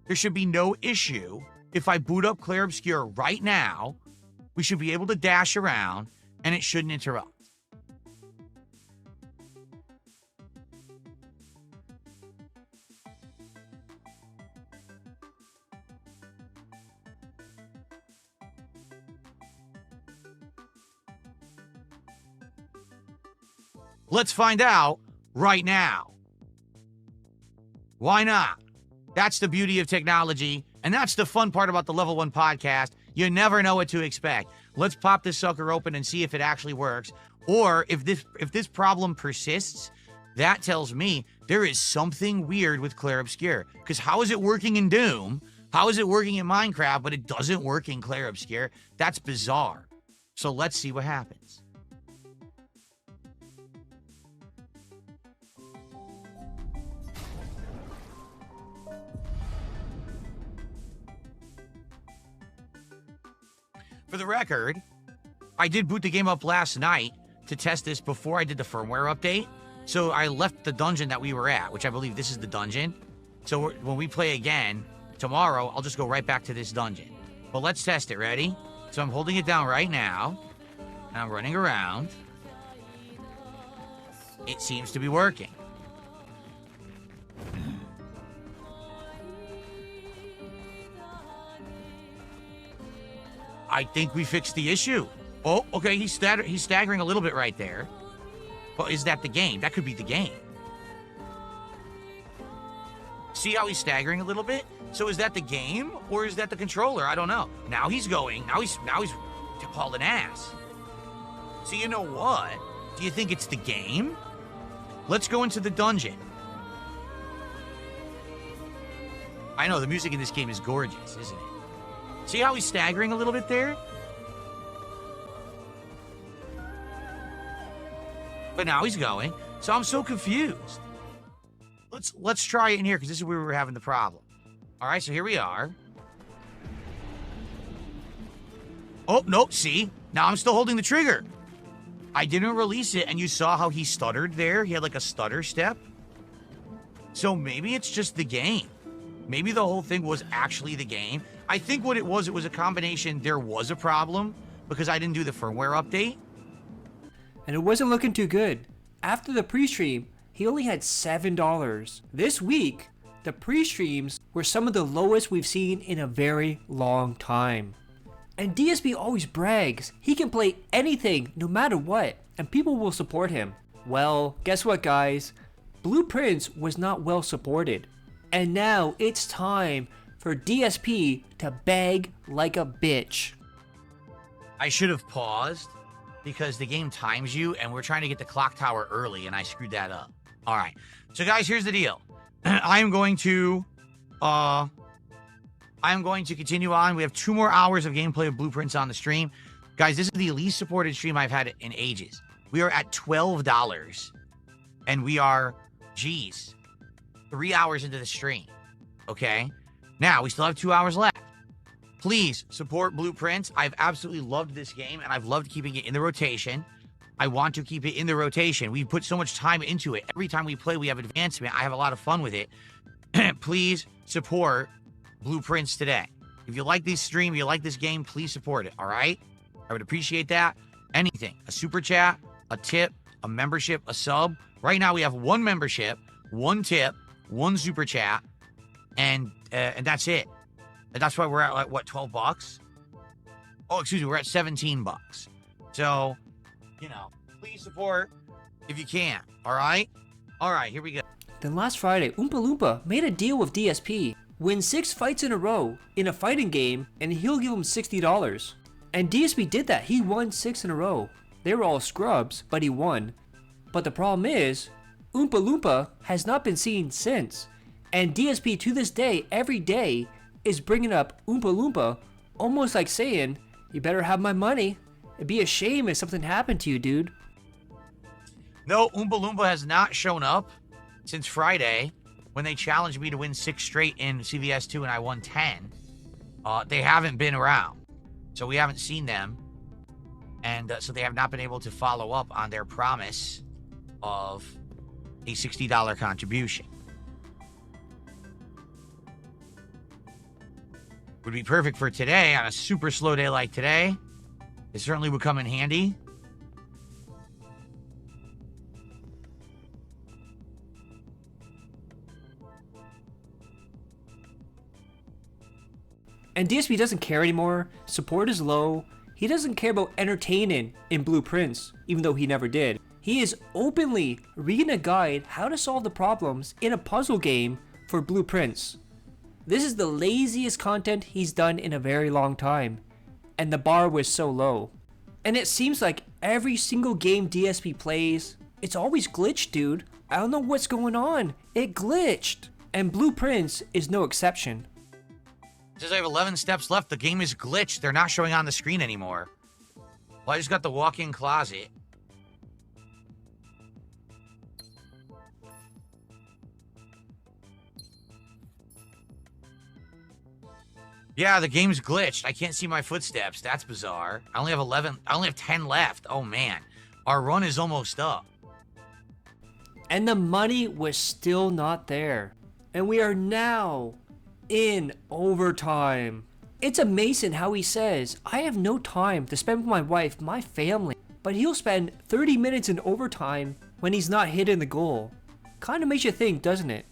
There should be no issue. If I boot up Clair Obscur right now, we should be able to dash around and it shouldn't interrupt. Let's find out right now. Why not? That's the beauty of technology, and that's the fun part about the Level 1 podcast. You never know what to expect. Let's pop this sucker open and see if it actually works. Or if this problem persists, that tells me there is something weird with Clair Obscur. Because how is it working in Doom? How is it working in Minecraft, but it doesn't work in Clair Obscur? That's bizarre. So let's see what happens. For the record, I did boot the game up last night to test this before I did the firmware update. So I left the dungeon that we were at, which I believe this is the dungeon. So when we play again tomorrow, I'll just go right back to this dungeon. But let's test it. Ready? So I'm holding it down right now, and I'm running around. It seems to be working. I think we fixed the issue. Oh, okay, he's staggering a little bit right there. But is that the game? That could be the game. See how he's staggering a little bit? So is that the game or is that the controller? I don't know. Now he's going. Now he's hauling ass. So you know what? Do you think it's the game? Let's go into the dungeon. I know the music in this game is gorgeous, isn't it? See how he's staggering a little bit there? But now he's going. So I'm so confused. Let's try it in here because this is where we were having the problem. All right, so here we are. Oh, nope, see? Now I'm still holding the trigger. I didn't release it, and you saw how he stuttered there? He had like a stutter step. So maybe it's just the game. Maybe the whole thing was actually the game. I think what it was a combination. There was a problem because I didn't do the firmware update. And it wasn't looking too good. After the pre-stream, he only had $7. This week, the pre-streams were some of the lowest we've seen in a very long time. And DSP always brags he can play anything no matter what, and people will support him. Well, guess what guys? Blueprints was not well supported. And now it's time for DSP to beg like a bitch. I should have paused because the game times you and we're trying to get the clock tower early and I screwed that up. All right. So guys, here's the deal. I'm going to continue on. We have 2 more hours of gameplay of Blueprints on the stream. Guys, this is the least supported stream I've had in ages. We are at $12 and we are, geez, 3 hours into the stream. Okay. Now we still have 2 hours left. Please support Blueprints. I've absolutely loved this game and I've loved keeping it in the rotation. I want to keep it in the rotation. We put so much time into it. Every time we play, we have advancement. I have a lot of fun with it. Please support Blueprints today. If you like this stream, you like this game, please support it, all right? I would appreciate that. Anything. A super chat, a tip, a membership, a sub. Right now we have 1 membership, 1 tip, 1 super chat, and that's it. And that's why we're at, like, what, 12 bucks? Oh, excuse me, we're at 17 bucks. So, you know, please support if you can, all right? All right, here we go. Then last Friday, Oompa Loompa made a deal with DSP. Win 6 fights in a row in a fighting game, and he'll give him $60. And DSP did that. He won 6 in a row. They were all scrubs, but he won. But the problem is, Oompa Loompa has not been seen since. And DSP to this day, every day, is bringing up Oompa Loompa, almost like saying, you better have my money. It'd be a shame if something happened to you, dude. No, Oompa Loompa has not shown up since Friday when they challenged me to win 6 straight in CVS 2 and I won 10. They haven't been around, so we haven't seen them. And so they have not been able to follow up on their promise of a $60 contribution. Would be perfect for today on a super slow day like today. It certainly would come in handy. And DSP doesn't care anymore. Support is low. He doesn't care about entertaining in Blueprints, even though he never did. He is openly reading a guide how to solve the problems in a puzzle game for blueprints. This is the laziest content he's done in a very long time, and the bar was so low. And it seems like every single game DSP plays, it's always glitched, dude. I don't know what's going on. It glitched. And Blueprints is no exception. It says I have 11 steps left. The game is glitched. They're not showing on the screen anymore. Well, I just got the walk-in closet. Yeah, the game's glitched. I can't see my footsteps. That's bizarre. I only have 10 left. Oh, man. Our run is almost up. And the money was still not there. And we are now in overtime. It's amazing how he says, I have no time to spend with my wife, my family. But he'll spend 30 minutes in overtime when he's not hitting the goal. Kinda makes you think, doesn't it?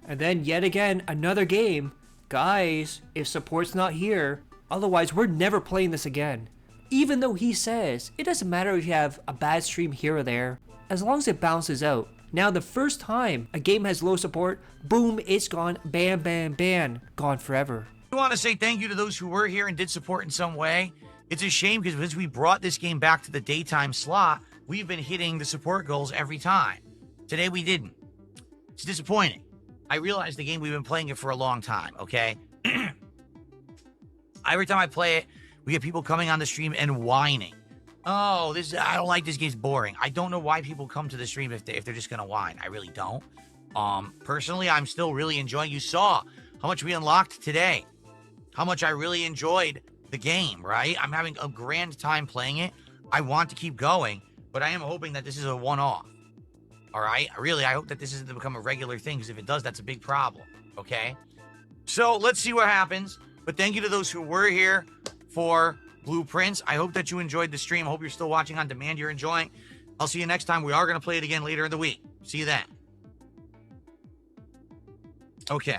And then yet again, another game. Guys, if support's not here, otherwise we're never playing this again. Even though he says, it doesn't matter if you have a bad stream here or there, as long as it bounces out. Now the first time a game has low support, boom, it's gone, bam, bam, bam, gone forever. I want to say thank you to those who were here and did support in some way. It's a shame because since we brought this game back to the daytime slot, we've been hitting the support goals every time. Today we didn't. It's disappointing. I realize the game, we've been playing it for a long time, okay? Every time I play it, we get people coming on the stream and whining. Oh, I don't like this game's boring. I don't know why people come to the stream if they're just gonna whine. I really don't. Personally, I'm still really enjoying. You saw how much we unlocked today. How much I really enjoyed the game, right? I'm having a grand time playing it. I want to keep going, but I am hoping that this is a one-off. All right? Really, I hope that this isn't to become a regular thing, because if it does, that's a big problem, okay? So let's see what happens. But thank you to those who were here for Blueprints. I hope that you enjoyed the stream. I hope you're still watching on demand. You're enjoying. I'll see you next time. We are going to play it again later in the week. See you then. Okay.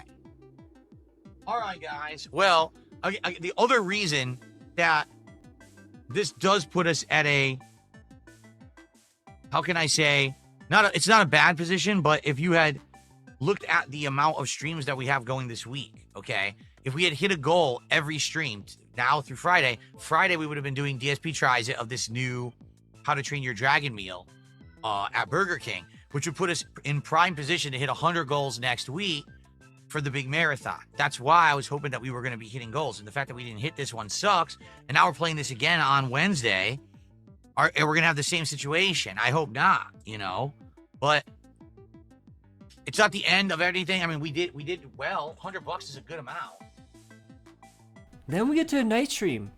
All right, guys. Well, the other reason that this does put us at a, how can I say, it's not a bad position, but if you had looked at the amount of streams that we have going this week, okay, if we had hit a goal every stream now through Friday we would have been doing DSP tries of this new How to Train Your Dragon meal at Burger King, which would put us in prime position to hit 100 goals next week for the big marathon. That's why I was hoping that we were going to be hitting goals, and the fact that we didn't hit this one sucks. And now we're playing this again on Wednesday, and we're going to have the same situation. I hope not, you know, but it's not the end of everything. I mean, we did well. $100 is a good amount. Then we get to a night stream,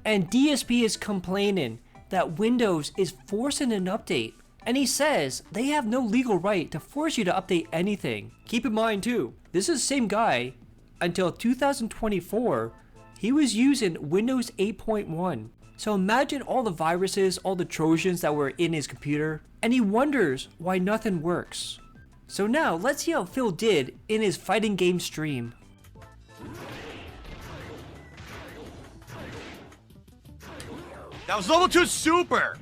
and DSP is complaining that Windows is forcing an update, and he says they have no legal right to force you to update anything. Keep in mind too, this is the same guy until 2024, he was using Windows 8.1. So imagine all the viruses, all the Trojans that were in his computer, and he wonders why nothing works. So now let's see how Phil did in his fighting game stream. That was level 2 super.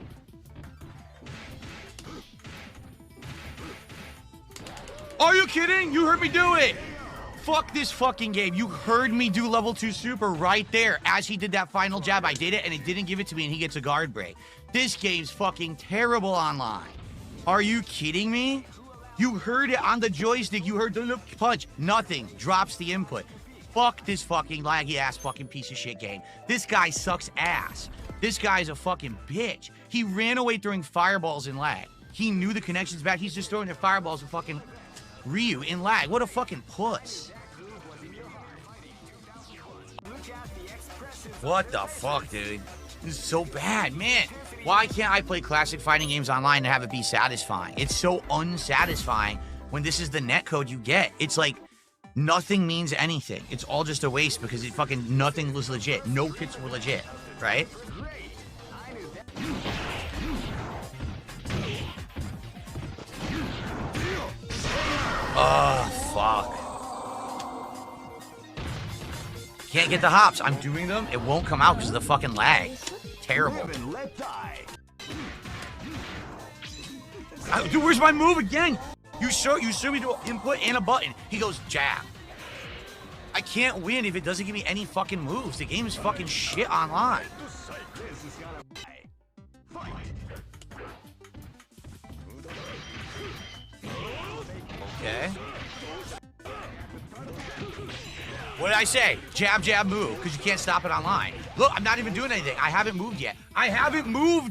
Are you kidding? You heard me do it. Fuck this fucking game. You heard me do level 2 super right there. As he did that final jab, I did it, and it didn't give it to me, and he gets a guard break. This game's fucking terrible online. Are you kidding me? You heard it on the joystick. You heard the punch. Nothing. Drops the input. Fuck this fucking laggy ass fucking piece of shit game. This guy sucks ass. This guy's a fucking bitch. He ran away throwing fireballs in lag. He knew the connection's back. He's just throwing the fireballs with fucking Ryu in lag. What a fucking puss. What the fuck, dude? This is so bad, man. Why can't I play classic fighting games online and have it be satisfying? It's so unsatisfying when this is the netcode you get. It's like nothing means anything. It's all just a waste because it fucking nothing was legit. No hits were legit, right? Oh, fuck. Can't get the hops. I'm doing them. It won't come out because of the fucking lag. Terrible. Dude, where's my move again? You show me to input and a button. He goes jab. I can't win if it doesn't give me any fucking moves. The game is fucking shit online. Okay. What did I say? Jab, jab, move, because you can't stop it online. Look, I'm not even doing anything. I haven't moved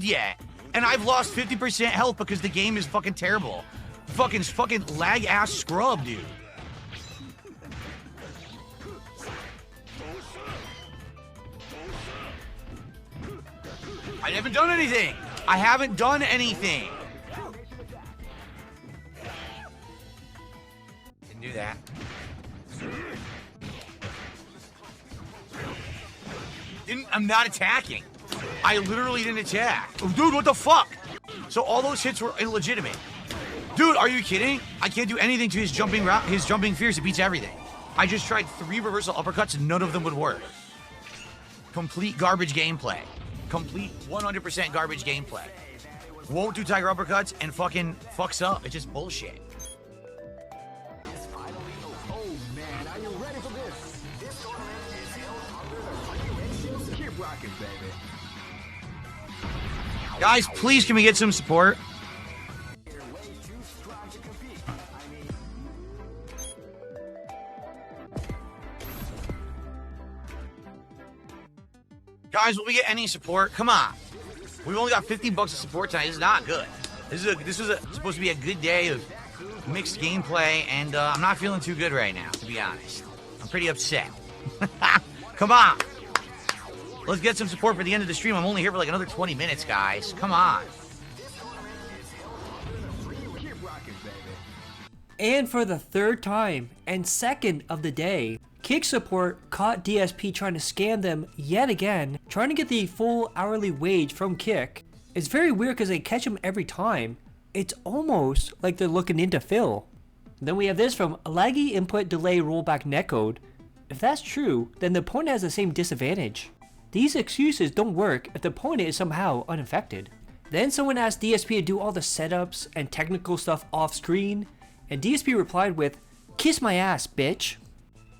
yet. And I've lost 50% health because the game is fucking terrible. Fucking lag ass scrub, dude. I haven't done anything. Didn't do that. I'm not attacking. I literally didn't attack. Dude, what the fuck? So all those hits were illegitimate. Dude, are you kidding? I can't do anything to his jumping fierce. It beats everything. I just tried 3 reversal uppercuts and none of them would work. Complete garbage gameplay. Complete 100% garbage gameplay. Won't do tiger uppercuts and fucking fucks up. It's just bullshit. Oh man, are you ready for this? This tournament is held under the regulations. Keep rocking, baby. Guys, please can we get some support? You're way too strong to compete. Guys, will we get any support? Come on. We've only got 50 bucks of support tonight. This is not good. This is supposed to be a good day of mixed gameplay, and I'm not feeling too good right now, to be honest. I'm pretty upset. Come on. Let's get some support for the end of the stream. I'm only here for like another 20 minutes, guys. Come on. And for the 3rd time and 2nd of the day, Kick support caught DSP trying to scam them yet again, trying to get the full hourly wage from Kick. It's very weird because they catch him every time. It's almost like they're looking into Phil. Then we have this from laggy input delay rollback netcode. If that's true, then the opponent has the same disadvantage. These excuses don't work if the opponent is somehow unaffected. Then someone asked DSP to do all the setups and technical stuff off screen, and DSP replied with, "Kiss my ass, bitch."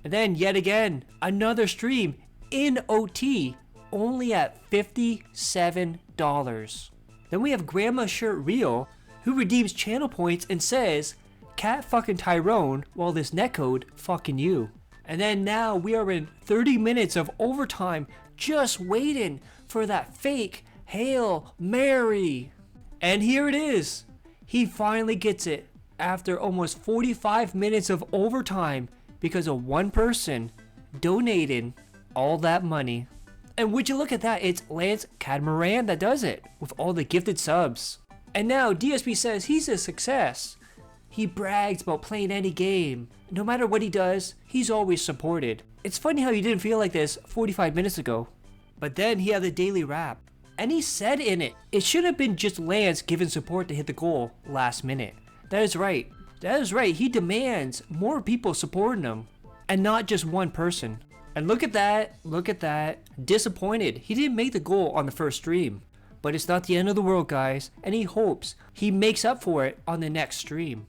And then yet again, another stream in OT, only at $57. Then we have Grandma Shirt Real, who redeems channel points and says, "Cat fucking Tyrone, while this netcode fucking you." And then now we are in 30 minutes of overtime, just waiting for that fake Hail Mary. And here it is. He finally gets it after almost 45 minutes of overtime because of one person donating all that money. And would you look at that, it's Lance Cadmoran that does it with all the gifted subs. And now DSP says he's a success. He brags about playing any game. No matter what he does, he's always supported. It's funny how he didn't feel like this 45 minutes ago. But then he had the daily wrap. And he said in it, it should have been just Lance giving support to hit the goal last minute. That is right. That is right. He demands more people supporting him. And not just one person. And look at that. Look at that. Disappointed. He didn't make the goal on the first stream. But it's not the end of the world, guys. And he hopes he makes up for it on the next stream.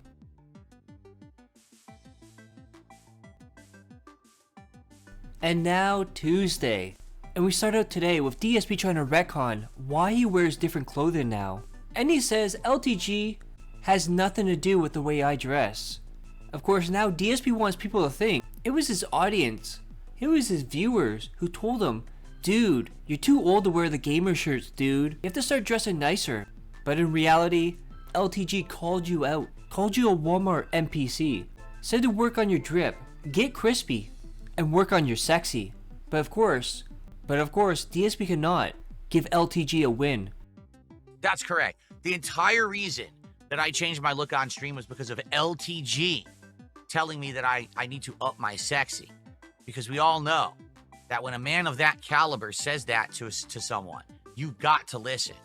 And now Tuesday. And we start out today with DSP trying to retcon why he wears different clothing now. And he says LTG has nothing to do with the way I dress. Of course, now DSP wants people to think it was his audience, it was his viewers who told him, "Dude, you're too old to wear the gamer shirts, dude. You have to start dressing nicer." But in reality, LTG called you out, called you a Walmart NPC, said to work on your drip, get crispy, and work on your sexy. But of course, DSP cannot give LTG a win. That's correct. The entire reason that I changed my look on stream was because of LTG telling me that I need to up my sexy. Because we all know that when a man of that caliber says that to someone, you've got to listen.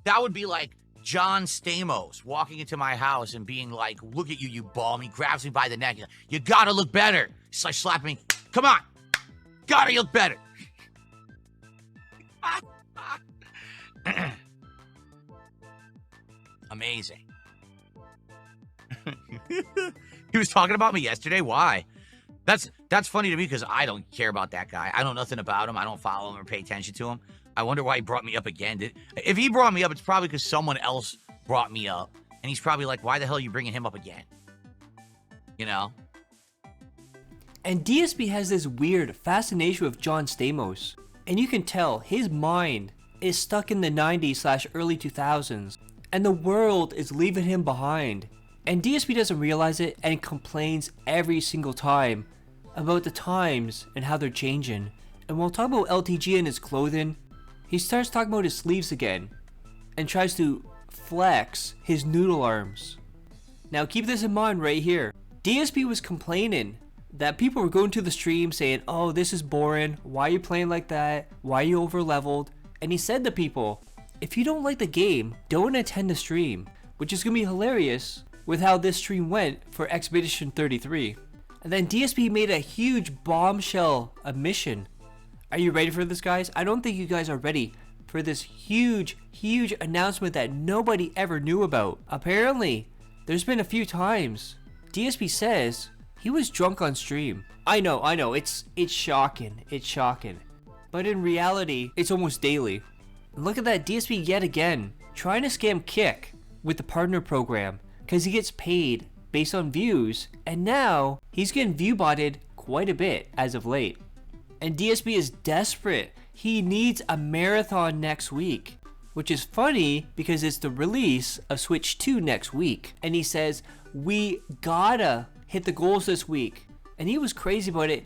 That would be like John Stamos walking into my house and being like, "Look at you, you bum." He grabs me by the neck. "You gotta look better." He's like slapping me. "Come on. Gotta look better." Amazing. He was talking about me yesterday. Why? That's funny to me because I don't care about that guy. I know nothing about him. I don't follow him or pay attention to him. I wonder why he brought me up again. If he brought me up, it's probably because someone else brought me up. And he's probably like, why the hell are you bringing him up again? You know? And DSP has this weird fascination with John Stamos. And you can tell his mind is stuck in the 90s / early 2000s. And the world is leaving him behind. And DSP doesn't realize it and complains every single time about the times and how they're changing. And while talking about LTG and his clothing, he starts talking about his sleeves again and tries to flex his noodle arms. Now keep this in mind right here. DSP was complaining that people were going to the stream saying, oh, this is boring, why are you playing like that, why are you over leveled? And he said to people, if you don't like the game, don't attend the stream, which is going to be hilarious with how this stream went for Expedition 33. And then DSP made a huge bombshell admission. Are you ready for this, guys? I don't think you guys are ready for this huge announcement that nobody ever knew about. Apparently, there's been a few times DSP says he was drunk on stream. I know, it's shocking, But in reality, it's almost daily. Look at that, DSP yet again, trying to scam Kick with the partner program, because he gets paid based on views, and now he's getting view botted quite a bit as of late. And DSP is desperate. He needs a marathon next week, which is funny because it's the release of Switch 2 next week. And he says, we gotta hit the goals this week. And he was crazy about it.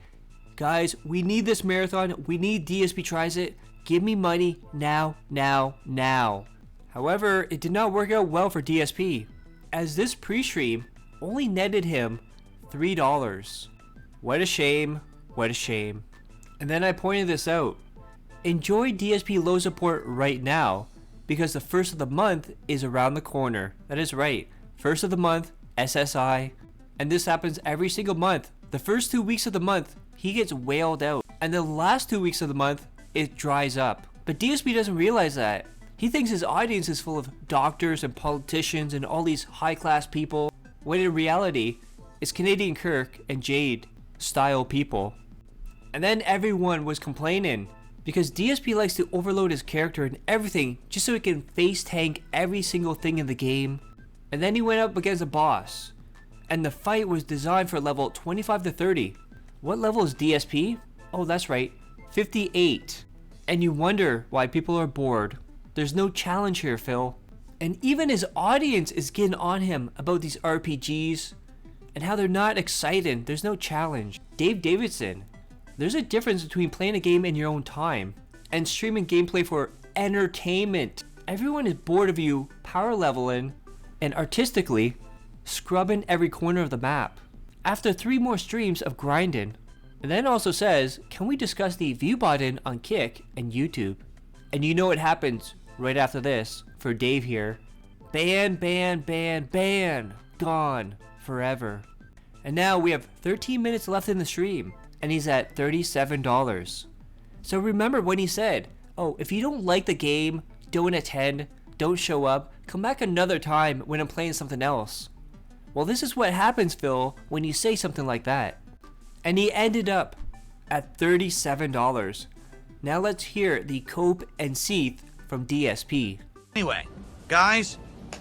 Guys, we need this marathon. We need DSP tries it. Give me money now. However, it did not work out well for DSP, as this pre-stream only netted him $3. What a shame. And then I pointed this out. Enjoy DSP low support right now, because the first of the month is around the corner. That is right. First of the month, SSI. And this happens every single month. The first 2 weeks of the month, he gets whaled out. And the last 2 weeks of the month, it dries up. But DSP doesn't realize that. He thinks his audience is full of doctors and politicians and all these high-class people, when in reality, it's Canadian Kirk and Jade style people. And then everyone was complaining because DSP likes to overload his character and everything just so he can face tank every single thing in the game. And then he went up against a boss, and the fight was designed for level 25 to 30. What level is DSP? Oh, that's right, 58. And you wonder why people are bored. There's no challenge here, Phil. And even his audience is getting on him about these RPGs and how they're not exciting. There's no challenge. Dave Davidson, there's a difference between playing a game in your own time and streaming gameplay for entertainment. Everyone is bored of you power leveling and artistically scrubbing every corner of the map. After 3 more streams of grinding, and then also says, can we discuss the view button on Kick and YouTube? And you know what happens right after this for Dave here. Ban. Gone forever. And now we have 13 minutes left in the stream, and he's at $37. So remember when he said, oh, if you don't like the game, don't attend, don't show up, come back another time when I'm playing something else. Well, this is what happens, Phil, when you say something like that. And he ended up at $37. Now let's hear the cope and seeth from DSP. Anyway, guys,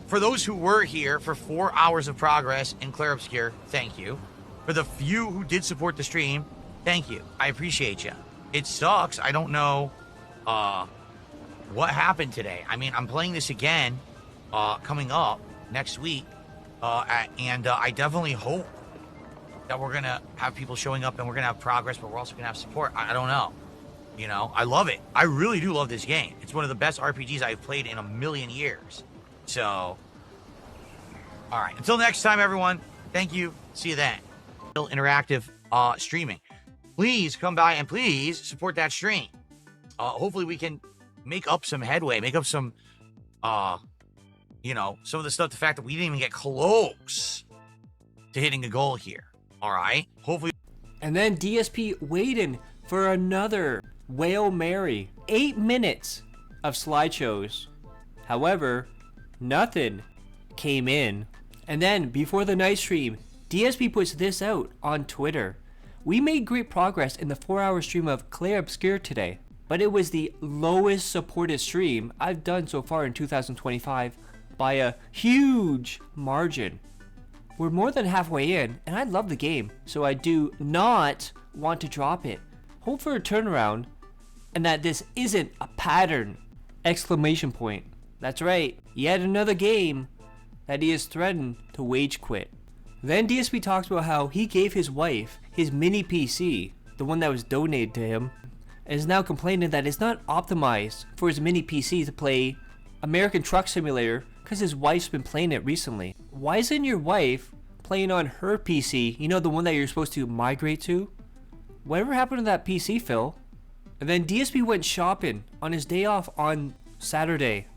for those who were here for 4 hours of progress in Clair Obscure, thank you. For the few who did support the stream, thank you. I appreciate you. It sucks. I don't know what happened today. I mean, I'm playing this again coming up next week, and I definitely hope that we're going to have people showing up and we're going to have progress, but we're also going to have support. I don't know. You know, I love it. I really do love this game. It's one of the best RPGs I've played in a million years. So, all right. Until next time, everyone. Thank you. See you then. Interactive streaming. Please come by and please support that stream. Hopefully we can make up some headway, make up some, you know, some of the stuff, the fact that we didn't even get close to hitting a goal here. All right. Hopefully. And then DSP waiting for another Whale Mary. 8 minutes of slideshows. However, nothing came in. And then, before the night stream, DSP puts this out on Twitter. We made great progress in the 4-hour stream of Claire Obscure today, but it was the lowest supported stream I've done so far in 2025 by a huge margin. We're more than halfway in, and I love the game, so I do not want to drop it. Hope for a turnaround, and that this isn't a pattern! Exclamation point. That's right, yet another game that he has threatened to wage quit. Then DSP talks about how he gave his wife his mini PC, the one that was donated to him, and is now complaining that it's not optimized for his mini PC to play American Truck Simulator because his wife's been playing it recently. Why isn't your wife playing on her PC, you know, the one that you're supposed to migrate to? Whatever happened to that PC, Phil? And then DSP went shopping on his day off on Saturday.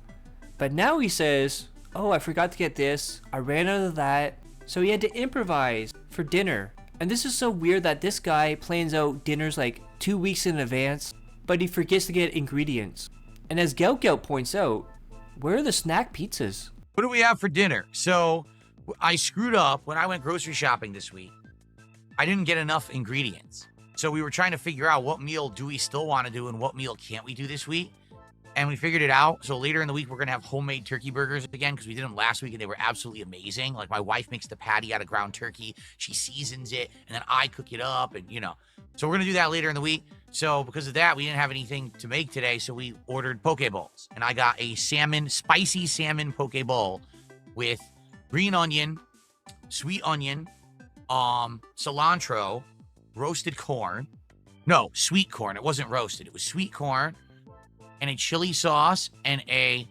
But now he says, oh, I forgot to get this, I ran out of that, so he had to improvise for dinner. And this is so weird that this guy plans out dinners like 2 weeks in advance, but he forgets to get ingredients. And as Gout points out, where are the snack pizzas? What do we have for dinner? So I screwed up when I went grocery shopping this week. I didn't get enough ingredients. So we were trying to figure out what meal do we still want to do and what meal can't we do this week. And we figured it out. So later in the week, we're going to have homemade turkey burgers again because we did them last week and they were absolutely amazing. Like my wife makes the patty out of ground turkey. She seasons it and then I cook it up and, you know. So we're going to do that later in the week. So because of that, we didn't have anything to make today. So we ordered poke bowls. And I got a spicy salmon poke bowl with green onion, sweet onion, cilantro, roasted corn. No, sweet corn. It wasn't roasted. It was sweet corn. And a chili sauce and a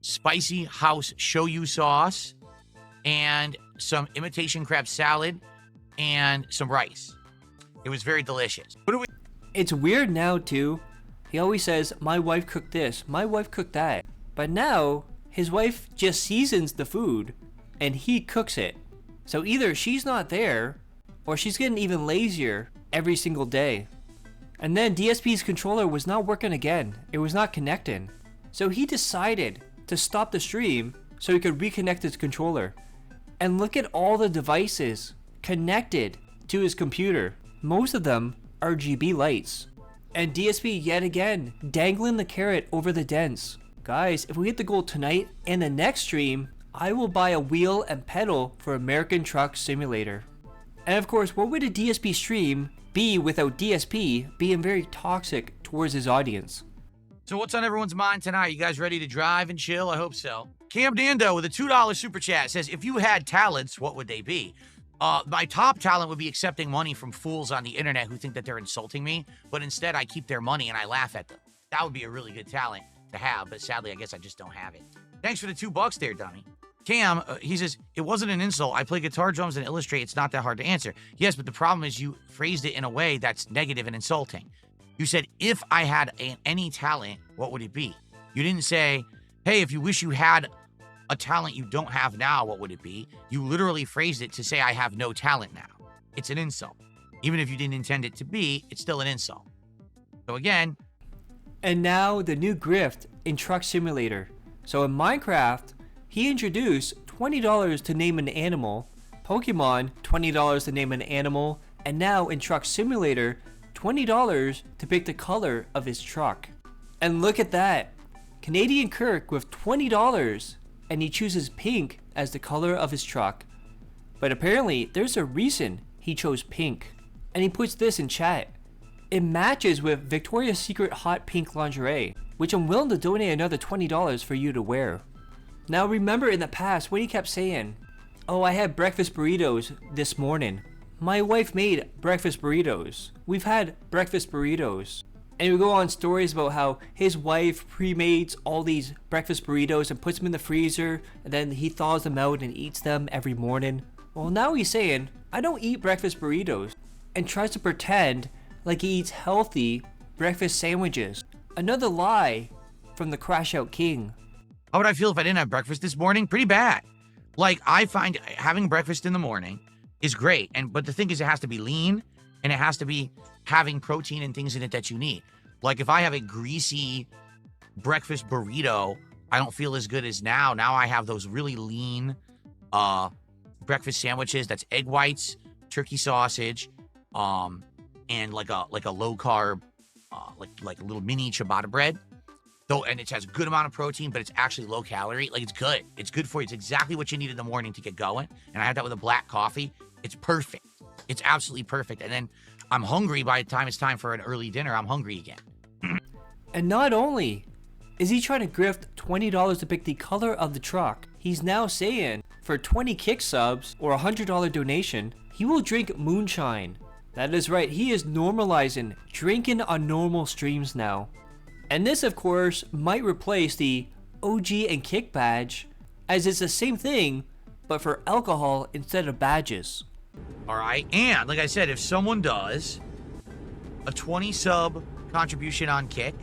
spicy house shoyu sauce and some imitation crab salad and some rice. It was very delicious. It's weird now too. He always says, my wife cooked this, my wife cooked that. But now, his wife just seasons the food and he cooks it. So either she's not there or she's getting even lazier every single day. And then DSP's controller was not working again. It was not connecting. So he decided to stop the stream so he could reconnect his controller. And look at all the devices connected to his computer. Most of them are RGB lights. And DSP yet again dangling the carrot over the dents. Guys, if we hit the goal tonight and the next stream, I will buy a wheel and pedal for American Truck Simulator. And of course, what would a DSP stream be without DSP being very toxic towards his audience? So what's on everyone's mind tonight? You guys ready to drive and chill? I hope so. Cam Dando with a $2 super chat says, if you had talents, what would they be? My top talent would be accepting money from fools on the internet who think that they're insulting me, but instead I keep their money and I laugh at them. That would be a really good talent to have, but sadly, I guess I just don't have it. Thanks for the $2 there, dummy. Cam, he says, it wasn't an insult. I play guitar, drums, and illustrate. It's not that hard to answer. Yes, but the problem is you phrased it in a way that's negative and insulting. You said, if I had any talent, what would it be? You didn't say, hey, if you wish you had a talent you don't have now, what would it be? You literally phrased it to say, I have no talent now. It's an insult. Even if you didn't intend it to be, it's still an insult. So again. And now the new grift in Truck Simulator. So in Minecraft, he introduced $20 to name an animal, Pokemon $20 to name an animal, and now in Truck Simulator, $20 to pick the color of his truck. And look at that, Canadian Kirk with $20, and he chooses pink as the color of his truck. But apparently, there's a reason he chose pink. And he puts this in chat. It matches with Victoria's Secret hot pink lingerie, which I'm willing to donate another $20 for you to wear. Now remember in the past when he kept saying, oh, I had breakfast burritos this morning. My wife made breakfast burritos. We've had breakfast burritos. And he would go on stories about how his wife pre-mades all these breakfast burritos and puts them in the freezer, and then he thaws them out and eats them every morning. Well, now he's saying, I don't eat breakfast burritos, and tries to pretend like he eats healthy breakfast sandwiches. Another lie from the Crash Out King. How would I feel if I didn't have breakfast this morning? Pretty bad. Like, I find having breakfast in the morning is great. But the thing is, it has to be lean and it has to be having protein and things in it that you need. Like, if I have a greasy breakfast burrito, I don't feel as good as now. Now I have those really lean breakfast sandwiches. That's egg whites, turkey sausage, and like a low carb, like a little mini ciabatta bread. Though, and it has a good amount of protein, but it's actually low calorie. Like, it's good. It's good for you. It's exactly what you need in the morning to get going. And I had that with a black coffee. It's perfect. It's absolutely perfect. And then I'm hungry by the time it's time for an early dinner. I'm hungry again. And not only is he trying to grift $20 to pick the color of the truck, he's now saying for 20 kick subs or a $100 donation, he will drink Moonshine. That is right, he is normalizing drinking on normal streams now. And this, of course, might replace the OG and kick badge, as it's the same thing, but for alcohol instead of badges. All right, and like I said, if someone does a 20 sub contribution on kick,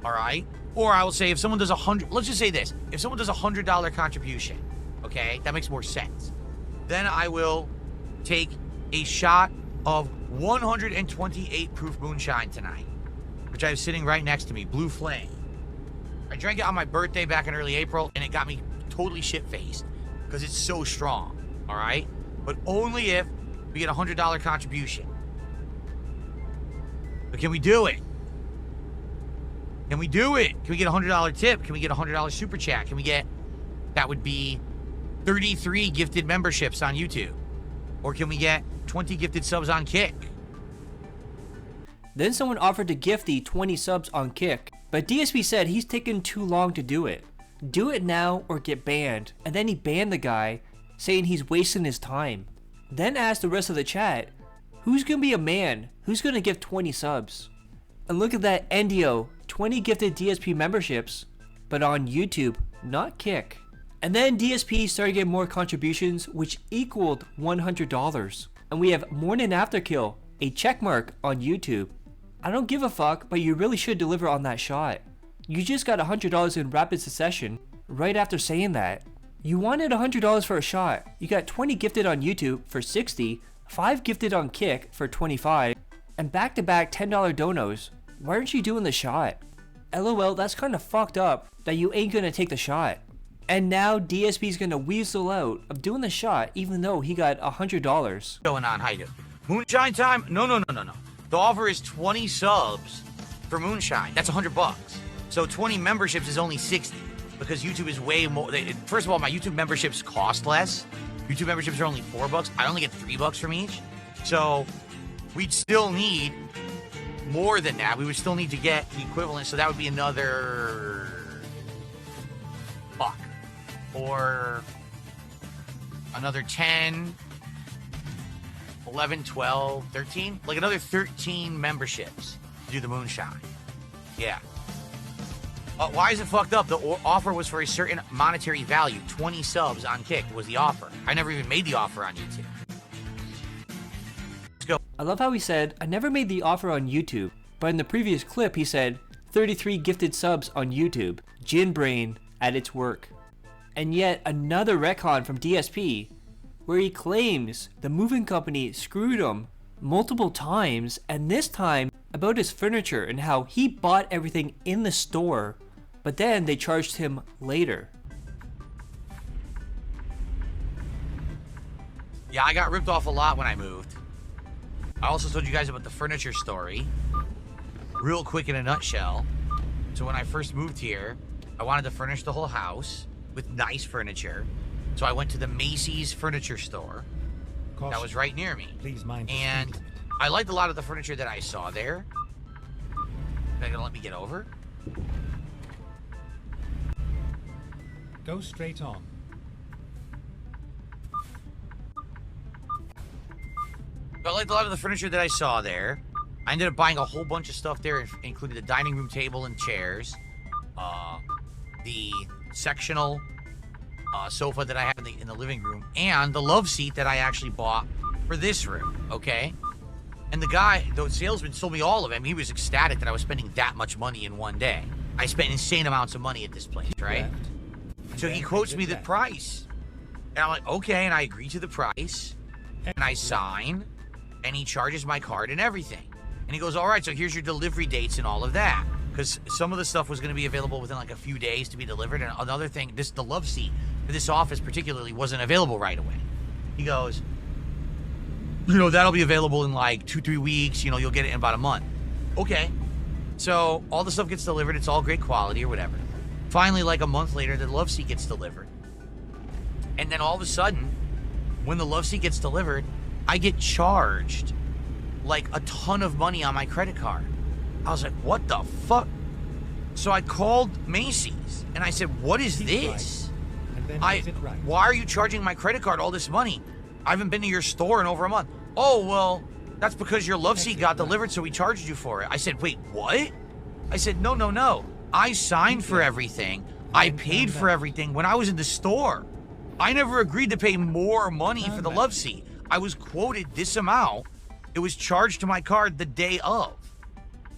all right, or I will say if someone does let's just say this, if someone does a $100 contribution, okay, that makes more sense. Then I will take a shot of 128 proof moonshine tonight, which I have sitting right next to me, Blue Flame. I drank it on my birthday back in early April, and it got me totally shit-faced because it's so strong, all right? But only if we get a $100 contribution. But can we do it? Can we do it? Can we get a $100 tip? Can we get a $100 super chat? Can we get, that would be 33 gifted memberships on YouTube. Or can we get 20 gifted subs on Kick? Then someone offered to gift the 20 subs on Kick, but DSP said he's taken too long to do it. Do it now or get banned. And then he banned the guy, saying he's wasting his time. Then asked the rest of the chat, who's gonna be a man? Who's gonna give 20 subs? And look at that Endio, 20 gifted DSP memberships, but on YouTube, not Kick. And then DSP started getting more contributions, which equaled $100. And we have Morning After Kill, a checkmark on YouTube. I don't give a fuck, but you really should deliver on that shot. You just got $100 in rapid succession right after saying that. You wanted $100 for a shot. You got 20 gifted on YouTube for 60, 5 gifted on Kick for 25, and back-to-back $10 donos. Why aren't you doing the shot? LOL, that's kind of fucked up that you ain't gonna take the shot. And now DSP's gonna weasel out of doing the shot even though he got $100. Going on, how you doing? Moonshine time? No. The offer is 20 subs for Moonshine. That's $100. So 20 memberships is only 60 because YouTube is way more. First of all, my YouTube memberships cost less. YouTube memberships are only $4. I only get $3 from each. So we'd still need more than that. We would still need to get the equivalent. So that would be another $1 or another 10, 11, 12, 13, like another 13 memberships to do the Moonshine. Yeah. Why is it fucked up? The offer was for a certain monetary value. 20 subs on Kick was the offer. I never even made the offer on YouTube. Let's go. I love how he said, I never made the offer on YouTube, but in the previous clip he said, 33 gifted subs on YouTube. Gin brain at its work. And yet another retcon from DSP, where he claims the moving company screwed him multiple times, and this time about his furniture and how he bought everything in the store, but then they charged him later. Yeah, I got ripped off a lot when I moved. I also told you guys about the furniture story. Real quick in a nutshell. So when I first moved here, I wanted to furnish the whole house with nice furniture. So I went to the Macy's furniture store. Caution. That was right near me. Please mind. And I liked a lot of the furniture that I saw there. Are they gonna let me get over? Go straight on. I liked a lot of the furniture that I saw there. I ended up buying a whole bunch of stuff there, including the dining room table and chairs, the sectional sofa that I have in the living room, and the love seat that I actually bought for this room, okay? And the salesman sold me all of it. He was ecstatic that I was spending that much money in one day. I spent insane amounts of money at this place, right? So he quotes me the price. And I'm like, okay, and I agree to the price. And I sign, and he charges my card and everything. And he goes, all right, so here's your delivery dates and all of that. Because some of the stuff was going to be available within like a few days to be delivered. And another thing, the love seat for this office particularly wasn't available right away. He goes, that'll be available in like 2-3 weeks. You'll get it in about a month. Okay. So all the stuff gets delivered. It's all great quality or whatever. Finally, like a month later, the love seat gets delivered. And then all of a sudden, when the love seat gets delivered, I get charged like a ton of money on my credit card. I was like, what the fuck? So I called Macy's and I said, what is this? Why are you charging my credit card all this money? I haven't been to your store in over a month. Oh, well, that's because your love seat got delivered, so we charged you for it. I said, wait, what? I said, no. I signed for everything. I paid for everything when I was in the store. I never agreed to pay more money for the love seat. I was quoted this amount. It was charged to my card the day of.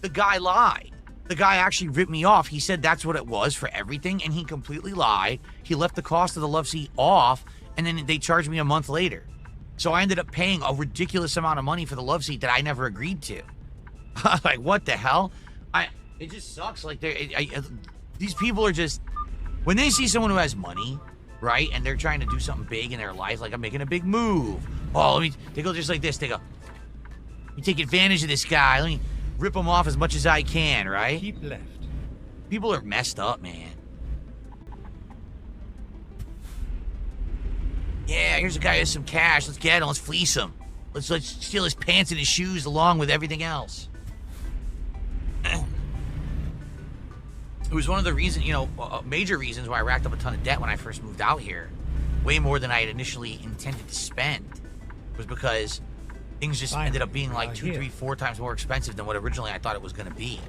The guy lied. The guy actually ripped me off. He said that's what it was for everything, and he completely lied. He left the cost of the love seat off, and then they charged me a month later. So I ended up paying a ridiculous amount of money for the love seat that I never agreed to. Like, what the hell? It just sucks. Like, these people are just, when they see someone who has money, right, and they're trying to do something big in their life, like I'm making a big move. Oh, they go just like this. They go, you take advantage of this guy. Let me rip him off as much as I can, right? Keep left. People are messed up, man. Yeah, here's a guy who has some cash. Let's get him. Let's fleece him. Let's steal his pants and his shoes along with everything else. It was one of the reasons, major reasons why I racked up a ton of debt when I first moved out here. Way more than I had initially intended to spend. Was because things just ended up being like 2, 3, 4 times more expensive than what originally I thought it was going to be.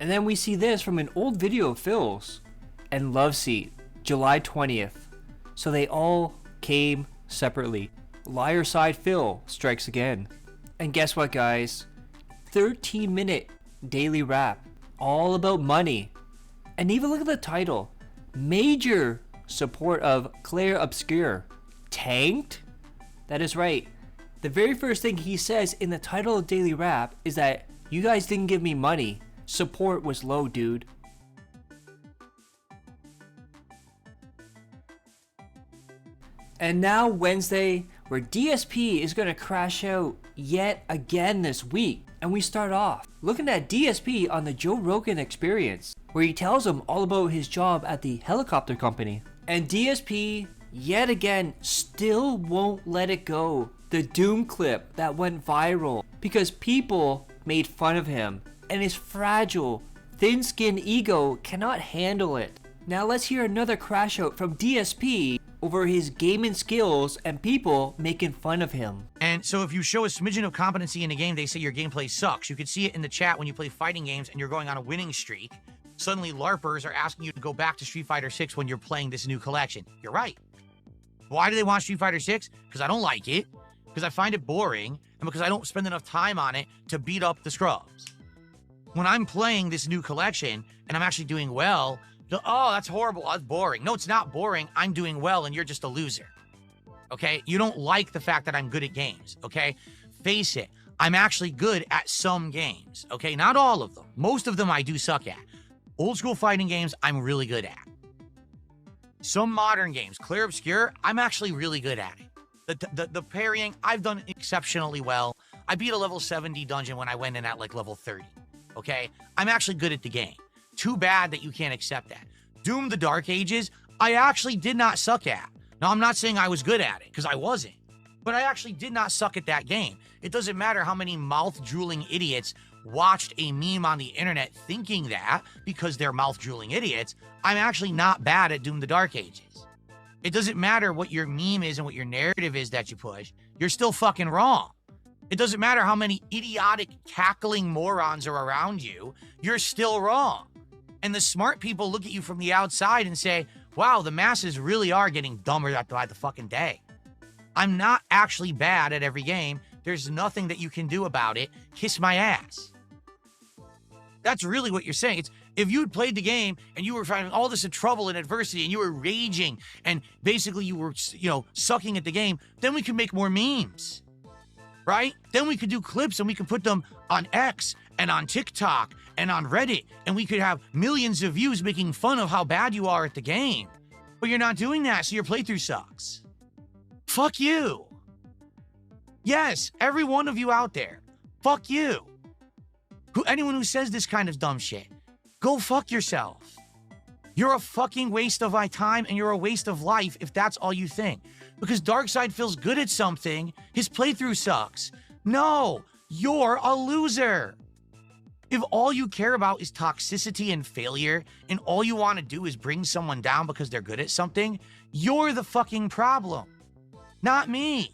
And then we see this from an old video of Phil's and Love Seat, July 20th. So they all came separately. Liar side Phil strikes again. And guess what, guys? 13-minute daily rap, all about money. And even look at the title. Major support of Claire Obscure. Tanked? That is right. The very first thing he says in the title of Daily Rap is that you guys didn't give me money. Support was low, dude. And now Wednesday, where DSP is going to crash out yet again this week. And we start off looking at DSP on the Joe Rogan Experience, where he tells him all about his job at the helicopter company. And DSP, yet again, still won't let it go. The Doom clip that went viral because people made fun of him, and his fragile, thin-skinned ego cannot handle it. Now let's hear another crash out from DSP over his gaming skills and people making fun of him. And so if you show a smidgen of competency in a game, they say your gameplay sucks. You can see it in the chat when you play fighting games and you're going on a winning streak. Suddenly LARPers are asking you to go back to Street Fighter 6 when you're playing this new collection. You're right. Why do they want Street Fighter 6? Because I don't like it, because I find it boring, and because I don't spend enough time on it to beat up the scrubs. When I'm playing this new collection and I'm actually doing well, oh, that's horrible, that's boring. No, it's not boring. I'm doing well and you're just a loser. Okay? You don't like the fact that I'm good at games, okay? Face it, I'm actually good at some games, okay? Not all of them. Most of them I do suck at. Old school fighting games, I'm really good at. Some modern games, Clear Obscure, I'm actually really good at it. The parrying, I've done exceptionally well. I beat a level 70 dungeon when I went in at like level 30, okay? I'm actually good at the game. Too bad that you can't accept that. Doom the Dark Ages, I actually did not suck at. Now, I'm not saying I was good at it, because I wasn't. But I actually did not suck at that game. It doesn't matter how many mouth-drooling idiots watched a meme on the internet thinking that, because they're mouth-drooling idiots, I'm actually not bad at Doom the Dark Ages. It doesn't matter what your meme is and what your narrative is that you push. You're still fucking wrong. It doesn't matter how many idiotic, cackling morons are around you. You're still wrong. And the smart people look at you from the outside and say, wow, the masses really are getting dumber by the fucking day. I'm not actually bad at every game. There's nothing that you can do about it. Kiss my ass. That's really what you're saying. It's if you had played the game and you were finding all this trouble and adversity and you were raging and basically you were, sucking at the game, then we could make more memes, right? Then we could do clips and we could put them on X and on TikTok and on Reddit, and we could have millions of views making fun of how bad you are at the game. But you're not doing that, so your playthrough sucks. Fuck you. Yes, every one of you out there. Fuck you. Anyone who says this kind of dumb shit, go fuck yourself. You're a fucking waste of my time and you're a waste of life if that's all you think. Because Darkseid feels good at something, his playthrough sucks. No, you're a loser. If all you care about is toxicity and failure, and all you want to do is bring someone down because they're good at something, you're the fucking problem. Not me.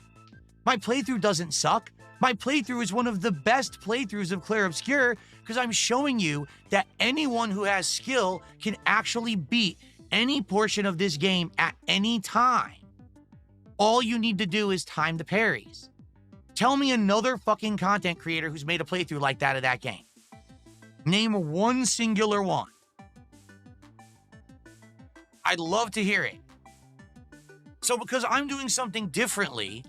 My playthrough doesn't suck. My playthrough is one of the best playthroughs of Clair Obscur because I'm showing you that anyone who has skill can actually beat any portion of this game at any time. All you need to do is time the parries. Tell me another fucking content creator who's made a playthrough like that of that game. Name one singular one. I'd love to hear it. So because I'm doing something differently,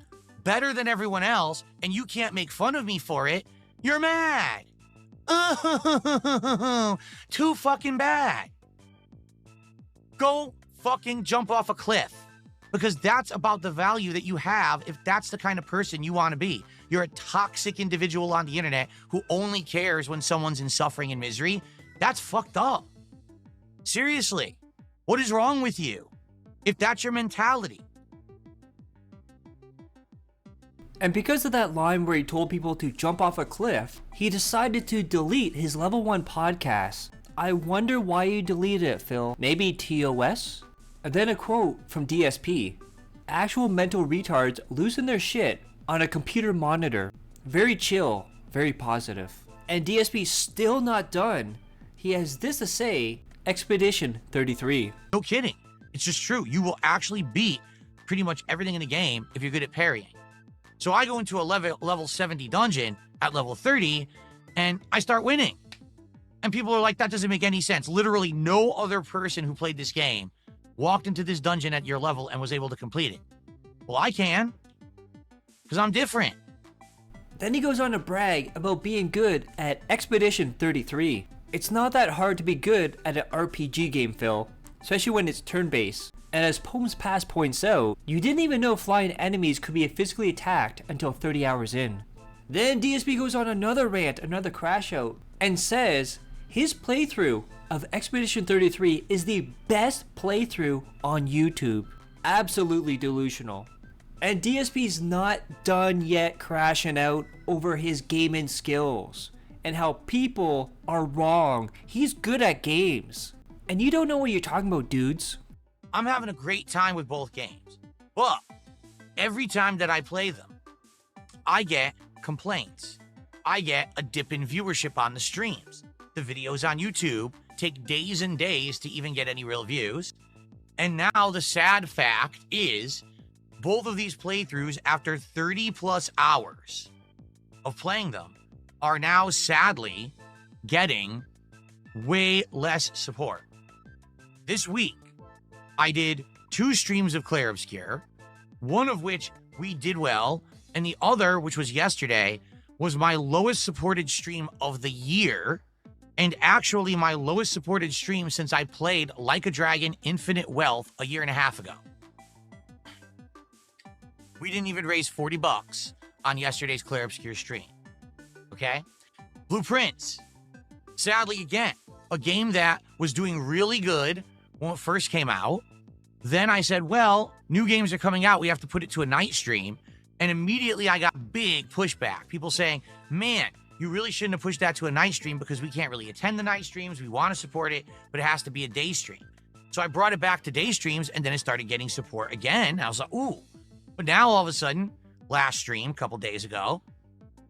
better than everyone else, and you can't make fun of me for it, you're mad. Too fucking bad. Go fucking jump off a cliff. Because that's about the value that you have if that's the kind of person you want to be. You're a toxic individual on the internet who only cares when someone's in suffering and misery. That's fucked up. Seriously, what is wrong with you? If that's your mentality. And because of that line where he told people to jump off a cliff, he decided to delete his level 1 podcast. I wonder why you deleted it, Phil. Maybe TOS? And then a quote from DSP. Actual mental retards losing their shit on a computer monitor. Very chill, very positive. And DSP's still not done. He has this to say, Expedition 33. No kidding. It's just true. You will actually beat pretty much everything in the game if you're good at parrying. So I go into a level 70 dungeon at level 30 and I start winning. And people are like, that doesn't make any sense. Literally no other person who played this game walked into this dungeon at your level and was able to complete it. Well, I can, because I'm different. Then he goes on to brag about being good at Expedition 33. It's not that hard to be good at an RPG game, Phil, especially when it's turn-based. And as Poems Past points out, you didn't even know flying enemies could be physically attacked until 30 hours in. Then DSP goes on another rant, another crash out, and says his playthrough of Expedition 33 is the best playthrough on YouTube. Absolutely delusional. And DSP's not done yet crashing out over his gaming skills and how people are wrong. He's good at games. And you don't know what you're talking about, dudes. I'm having a great time with both games. But every time that I play them, I get complaints. I get a dip in viewership on the streams. The videos on YouTube take days and days to even get any real views. And now the sad fact is both of these playthroughs, after 30 plus hours of playing them, are now sadly getting way less support. This week, I did 2 streams of Clair Obscur, one of which we did well, and the other, which was yesterday, was my lowest supported stream of the year, and actually my lowest supported stream since I played Like a Dragon Infinite Wealth a year and a half ago. We didn't even raise 40 bucks on yesterday's Clair Obscur stream. Okay? Blueprints. Sadly, again, a game that was doing really good when it first came out. Then I said, well, new games are coming out. We have to put it to a night stream. And immediately I got big pushback. People saying, man, you really shouldn't have pushed that to a night stream because we can't really attend the night streams. We want to support it, but it has to be a day stream. So I brought it back to day streams, and then it started getting support again. I was like, ooh. But now all of a sudden, last stream, a couple days ago,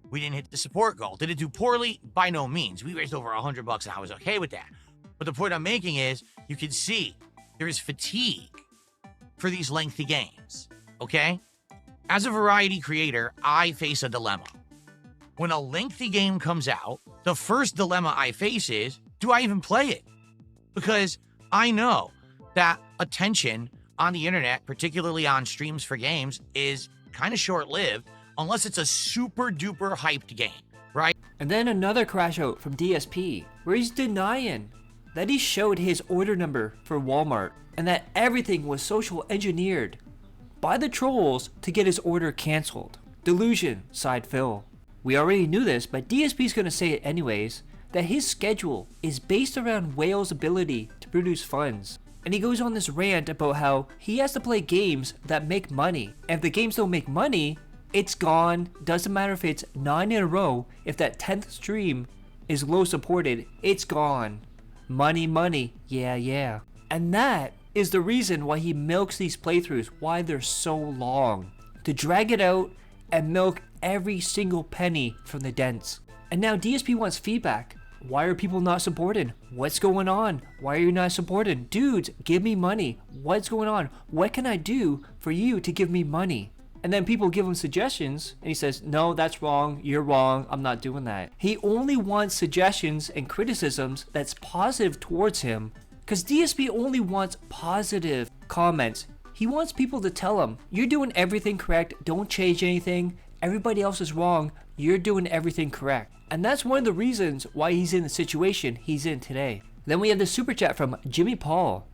we didn't hit the support goal. Did it do poorly? By no means. We raised over 100 bucks, and I was okay with that. But the point I'm making is, you can see there is fatigue for these lengthy games, okay? As a variety creator, I face a dilemma. When a lengthy game comes out, the first dilemma I face is, do I even play it? Because I know that attention on the internet, particularly on streams for games, is kind of short-lived unless it's a super-duper hyped game, right? And then another crash out from DSP, where he's denying that he showed his order number for Walmart and that everything was social engineered by the trolls to get his order cancelled. Delusion, sighed Phil. We already knew this, but DSP's gonna say it anyways, that his schedule is based around Whale's ability to produce funds. And he goes on this rant about how he has to play games that make money. And if the games don't make money, it's gone. Doesn't matter if it's 9 in a row, if that 10th stream is low supported, it's gone. Money, money, yeah. And that is the reason why he milks these playthroughs, why they're so long. To drag it out and milk every single penny from the dents. And now DSP wants feedback. Why are people not supported? What's going on? Why are you not supported? Dudes, give me money. What's going on? What can I do for you to give me money? And then people give him suggestions and he says, no, that's wrong. You're wrong. I'm not doing that. He only wants suggestions and criticisms that's positive towards him because DSP only wants positive comments. He wants people to tell him, you're doing everything correct. Don't change anything. Everybody else is wrong. You're doing everything correct. And that's one of the reasons why he's in the situation he's in today. Then we have the super chat from Jimmy Paul.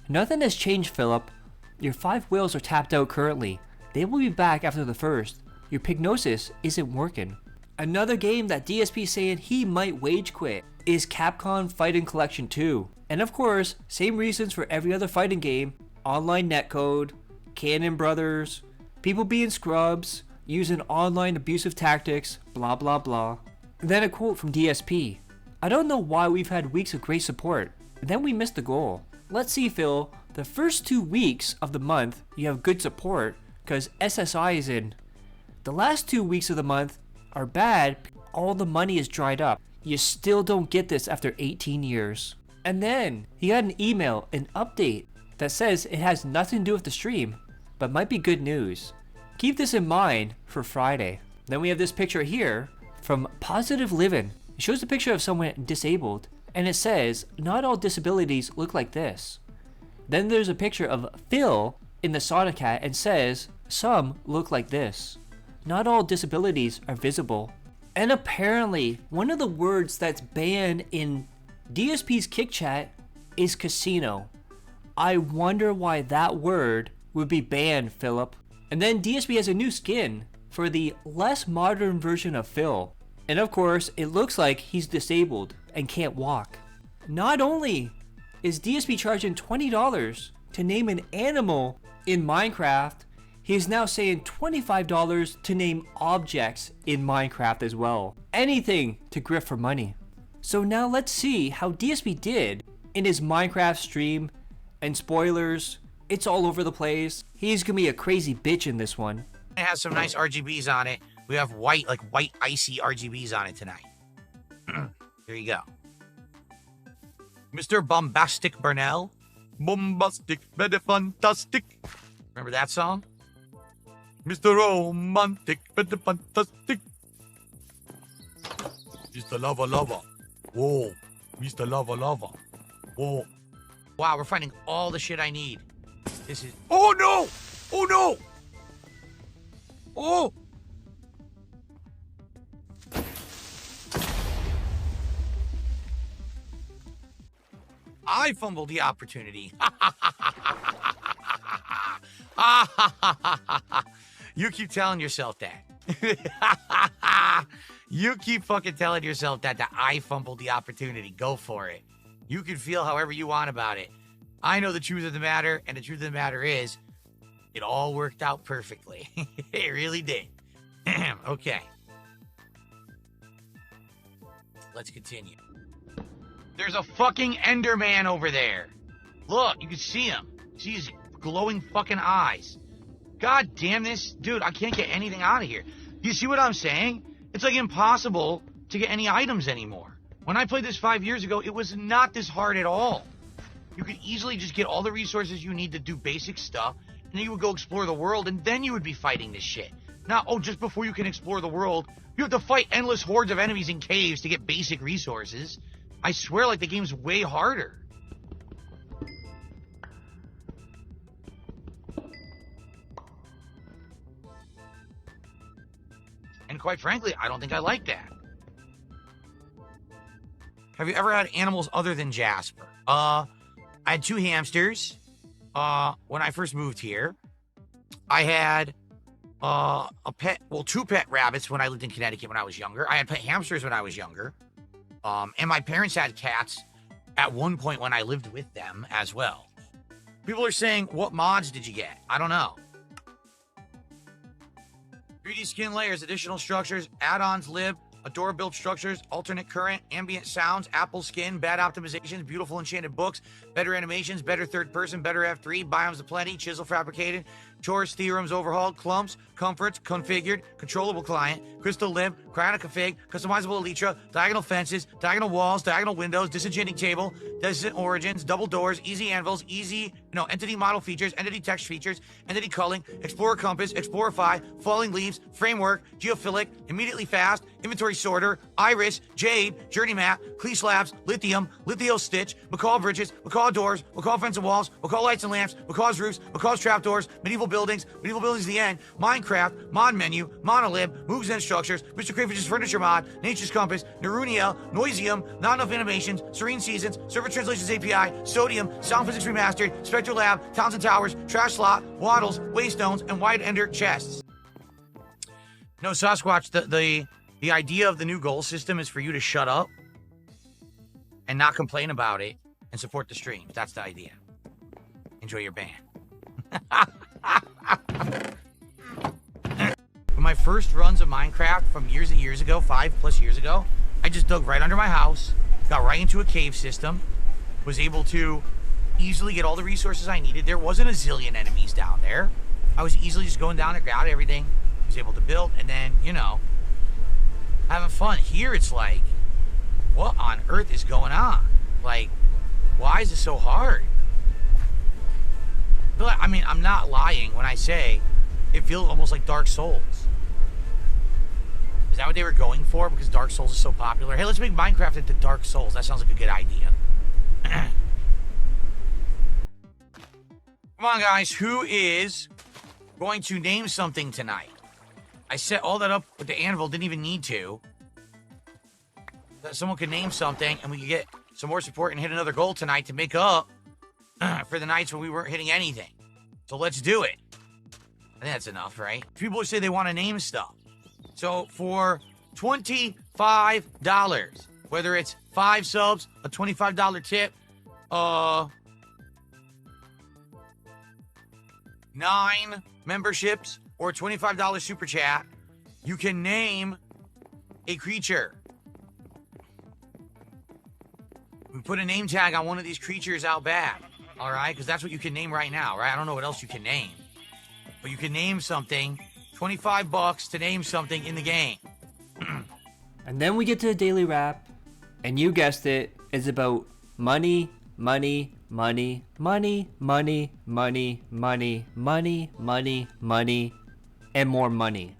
Nothing has changed, Philip. Your 5 whales are tapped out currently. They will be back after the first. Your Pignosis isn't working. Another game that DSP is saying he might wage quit is Capcom Fighting Collection 2. And of course, same reasons for every other fighting game. Online netcode, Cannon Brothers, people being scrubs, using online abusive tactics, blah blah blah. Then a quote from DSP. I don't know why we've had weeks of great support, then we missed the goal. Let's see, Phil, the first 2 weeks of the month you have good support because SSI is in. The last 2 weeks of the month are bad, all the money is dried up. You still don't get this after 18 years. And then he got an email, an update that says it has nothing to do with the stream, but might be good news. Keep this in mind for Friday. Then we have this picture here from Positive Living. It shows a picture of someone disabled and it says, not all disabilities look like this. Then there's a picture of Phil in the Sonic hat and says, some look like this. Not all disabilities are visible. And apparently, one of the words that's banned in DSP's Kick Chat is casino. I wonder why that word would be banned, Philip. And then DSP has a new skin for the less modern version of Phil. And of course, it looks like he's disabled and can't walk. Not only is DSP charging $20 to name an animal in Minecraft, he is now saying $25 to name objects in Minecraft as well. Anything to grift for money. So now let's see how DSP did in his Minecraft stream. And spoilers, it's all over the place. He's gonna be a crazy bitch in this one. It has some nice RGBs on it. We have white, like white icy RGBs on it tonight. Here you go. Mr. Bombastic Burnell. Bombastic, very fantastic. Remember that song? Mr. Romantic, very fantastic. Mr. Lava Lava. Whoa. Mr. Lava Lava. Whoa. Wow, we're finding all the shit I need. This is... Oh, no! Oh, no! Oh! I fumbled the opportunity. You keep telling yourself that. You keep fucking telling yourself that I fumbled the opportunity. Go for it. You can feel however you want about it. I know the truth of the matter, and the truth of the matter is, it all worked out perfectly. It really did. Okay. Let's continue. There's a fucking Enderman over there. Look, you can see him. See his glowing fucking eyes. God damn this. Dude, I can't get anything out of here. You see what I'm saying? It's like impossible to get any items anymore. When I played this 5 years ago, it was not this hard at all. You could easily just get all the resources you need to do basic stuff, and then you would go explore the world, and then you would be fighting this shit. Now, oh, just before you can explore the world, you have to fight endless hordes of enemies in caves to get basic resources. I swear, like, the game's way harder. And quite frankly, I don't think I like that. Have you ever had animals other than Jasper? I had 2 hamsters when I first moved here. I had a pet, well, 2 pet rabbits when I lived in Connecticut when I was younger. I had pet hamsters when I was younger. And my parents had cats at one point when I lived with them as well. People are saying, what mods did you get? I don't know. 3D skin layers, additional structures, add-ons, lib, Adora built structures, alternate current, ambient sounds, Apple skin, bad optimizations, beautiful enchanted books, better animations, better third person, better F3, biomes aplenty, chisel fabricated, chores, theorems overhauled, clumps, comforts, configured, controllable client, crystal lib, cryonic config, customizable elytra, diagonal fences, diagonal walls, diagonal windows, disenchanting table, distant origins, double doors, easy anvils, entity model features, entity text features, entity culling, explorer compass, explorify, falling leaves, framework, geophilic, immediately fast, inventory sorter, iris, jade, journey map, clee slabs, lithium, lithio stitch, macaw bridges, macaw doors, macaw fence and walls, macaw lights and lamps, macaw's roofs, macaw's trapdoors, medieval buildings the end, Minecraft, mod menu, monolib, moves and structures, Mr. Crayfish's furniture mod, nature's compass, Neruniel, Noisium, not enough animations, serene seasons, server translations API, sodium, sound physics remastered, spectral lab, towns and towers, trash slot, waddles, waystones, and wide ender chests. No, Sasquatch, the idea of the new goal system is for you to shut up and not complain about it and support the stream. That's the idea. Enjoy your band. For my first runs of Minecraft from years and years ago, 5+ years ago, I just dug right under my house, got right into a cave system, was able to easily get all the resources I needed. There wasn't a zillion enemies down there. I was easily just going down there, got everything, was able to build, and then, having fun. Here it's like, what on earth is going on? Like, why is it so hard? I mean, I'm not lying when I say it feels almost like Dark Souls. Is that what they were going for? Because Dark Souls is so popular? Hey, let's make Minecraft into Dark Souls. That sounds like a good idea. Come on, guys. Who is going to name something tonight? I set all that up with the anvil. Didn't even need to. That someone could name something, and we could get some more support and hit another goal tonight to make up for the nights when we weren't hitting anything. So let's do it. I think that's enough, right? People say they want to name stuff. So for $25, whether it's 5 subs, a $25 tip, 9 memberships, or a $25 super chat, you can name a creature. We put a name tag on one of these creatures out back. All right, because that's what you can name right now, right? I don't know what else you can name. But you can name something, $25 to name something in the game. And then we get to the daily wrap, and you guessed it, it's about money, money, money, money, money, money, money, money, money, money, and more money.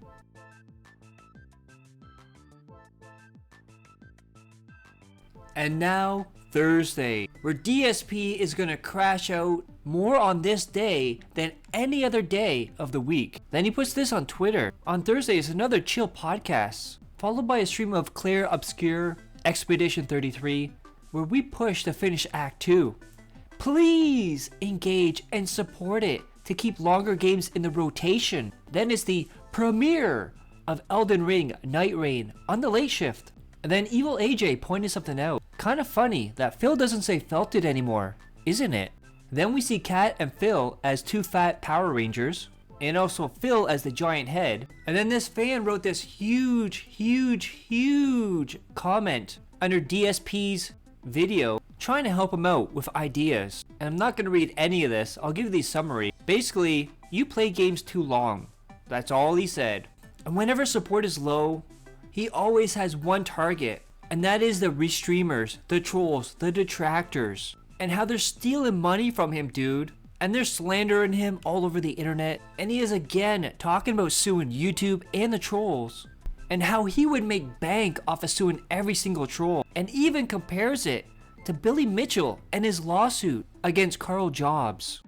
And now, Thursday, where DSP is gonna crash out more on this day than any other day of the week. Then he puts this on Twitter. On Thursday is another chill podcast, followed by a stream of Claire Obscure Expedition 33, where we push to finish Act 2. Please engage and support it to keep longer games in the rotation. Then is the premiere of Elden Ring Night Rain on the late shift. And then Evil AJ pointed something out. Kind of funny that Phil doesn't say felt it anymore, isn't it? Then we see Kat and Phil as 2 fat Power Rangers, and also Phil as the giant head. And then this fan wrote this huge comment under DSP's video, trying to help him out with ideas. And I'm not going to read any of this, I'll give you the summary. Basically, you play games too long. That's all he said. And whenever support is low, he always has one target, and that is the restreamers, the trolls, the detractors, and how they're stealing money from him, dude. And they're slandering him all over the internet, and he is again talking about suing YouTube and the trolls, and how he would make bank off of suing every single troll, and even compares it to Billy Mitchell and his lawsuit against Carl Jobs.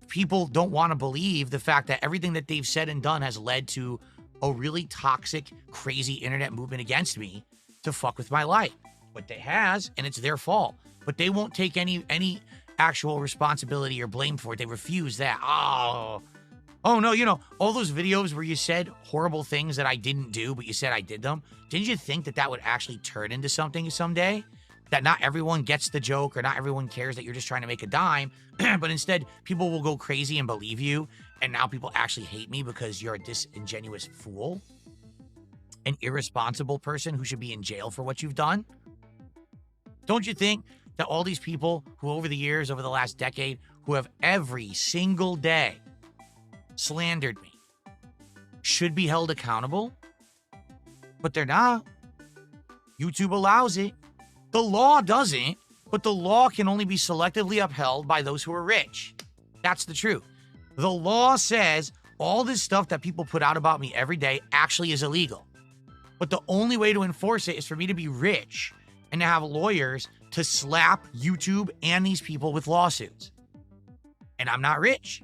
People don't want to believe the fact that everything that they've said and done has led to a really toxic, crazy internet movement against me to fuck with my life. But they has, and it's their fault. but they won't take any actual responsibility or blame for it. They refuse that. Oh no, you know, all those videos where you said horrible things that I didn't do, but you said I did them. Didn't you think that that would actually turn into something someday? That not everyone gets the joke or not everyone cares that you're just trying to make a dime, but instead people will go crazy and believe you, and now people actually hate me because you're a disingenuous fool, an irresponsible person who should be in jail for what you've done? Don't you think that all these people who over the years, over the last decade, who have every single day slandered me should be held accountable? But they're not. YouTube allows it. The law doesn't, but the law can only be selectively upheld by those who are rich. That's the truth. The law says all this stuff that people put out about me every day actually is illegal. But the only way to enforce it is for me to be rich and to have lawyers to slap YouTube and these people with lawsuits. And I'm not rich.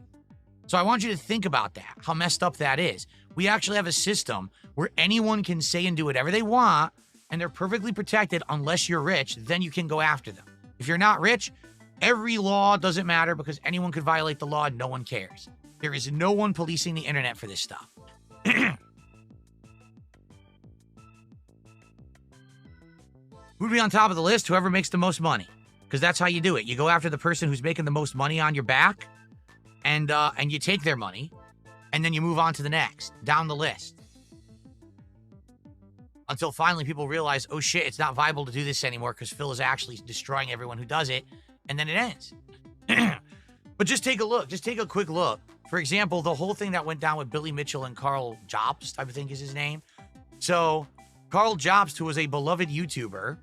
So I want you to think about that, how messed up that is. We actually have a system where anyone can say and do whatever they want, and they're perfectly protected unless you're rich, then you can go after them. If you're not rich, every law doesn't matter because anyone could violate the law and no one cares. There is no one policing the internet for this stuff. Who'd be on top of the list? Whoever makes the most money. Because that's how you do it. You go after the person who's making the most money on your back, and you take their money, and then you move on to the next, down the list. Until finally people realize, oh shit, it's not viable to do this anymore because Phil is actually destroying everyone who does it, and then it ends. But just take a look. Just take a quick look. For example, the whole thing that went down with Billy Mitchell and Carl Jobst, I think is his name. So Carl Jobst, who was a beloved YouTuber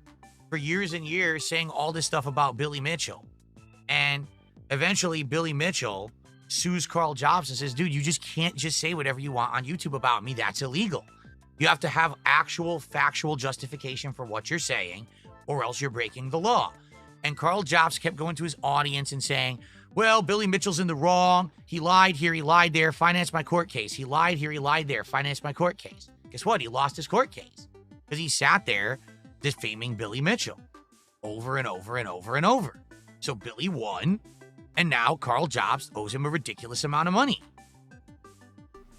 for years and years, saying all this stuff about Billy Mitchell. And eventually Billy Mitchell sues Carl Jobst and says, dude, you just can't just say whatever you want on YouTube about me. That's illegal. You have to have actual factual justification for what you're saying, or else you're breaking the law. And Carl Jobst kept going to his audience and saying, well, Billy Mitchell's in the wrong. He lied here, he lied there, finance my court case. He lied here, he lied there, finance my court case. Guess what? He lost his court case because he sat there defaming Billy Mitchell over and over and over and over. So Billy won, and now Carl Jobst owes him a ridiculous amount of money.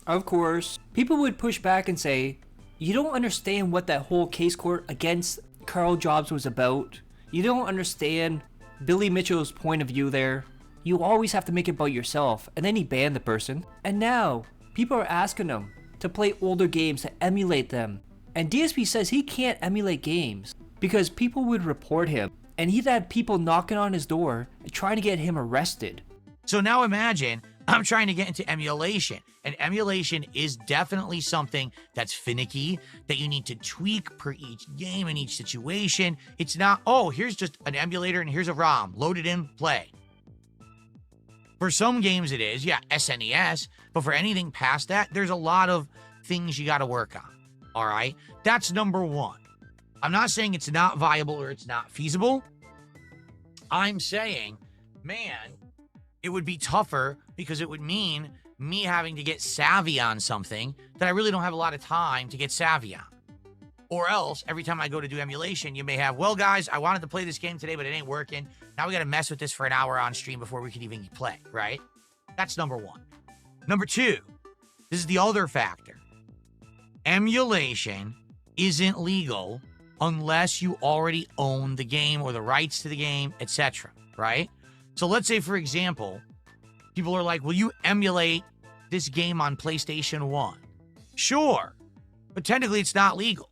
Of course, people would push back and say, you don't understand what that whole case court against Carl Jobst was about. You don't understand Billy Mitchell's point of view there. You always have to make it about yourself. And then he banned the person. And now, people are asking him to play older games, to emulate them. And DSP says he can't emulate games because people would report him. And he'd had people knocking on his door and trying to get him arrested. So now imagine I'm trying to get into emulation. And emulation is definitely something that's finicky, that you need to tweak per each game in each situation. It's not, oh, here's just an emulator and here's a ROM. Load it in, play. For some games it is, yeah, SNES. But for anything past that, there's a lot of things you got to work on. All right? That's number one. I'm not saying it's not viable or it's not feasible. I'm saying, man, it would be tougher because it would mean me having to get savvy on something that I really don't have a lot of time to get savvy on. Or else, every time I go to do emulation, you may have, well, guys, I wanted to play this game today, but it ain't working. Now we got to mess with this for an hour on stream before we can even play, right? That's number one. Number two, this is the other factor. Emulation isn't legal unless you already own the game or the rights to the game, etc., right? So let's say, for example, people are like, will you emulate this game on PlayStation 1? Sure, but technically it's not legal.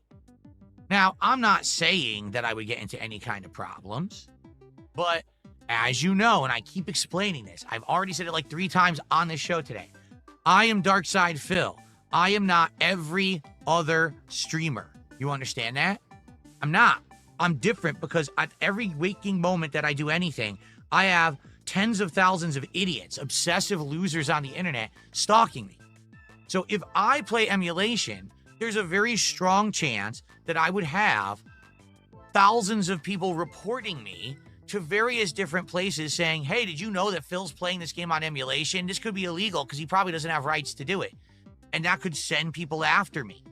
Now, I'm not saying that I would get into any kind of problems, but as you know, and I keep explaining this, I've already said it like 3 times on this show today, I am Darkside Phil. I am not every other streamer. You understand that? I'm not. I'm different because at every waking moment that I do anything, I have tens of thousands of idiots, obsessive losers on the internet stalking me. So if I play emulation, there's a very strong chance that I would have thousands of people reporting me to various different places saying, hey, did you know that Phil's playing this game on emulation? This could be illegal because he probably doesn't have rights to do it. And that could send people after me.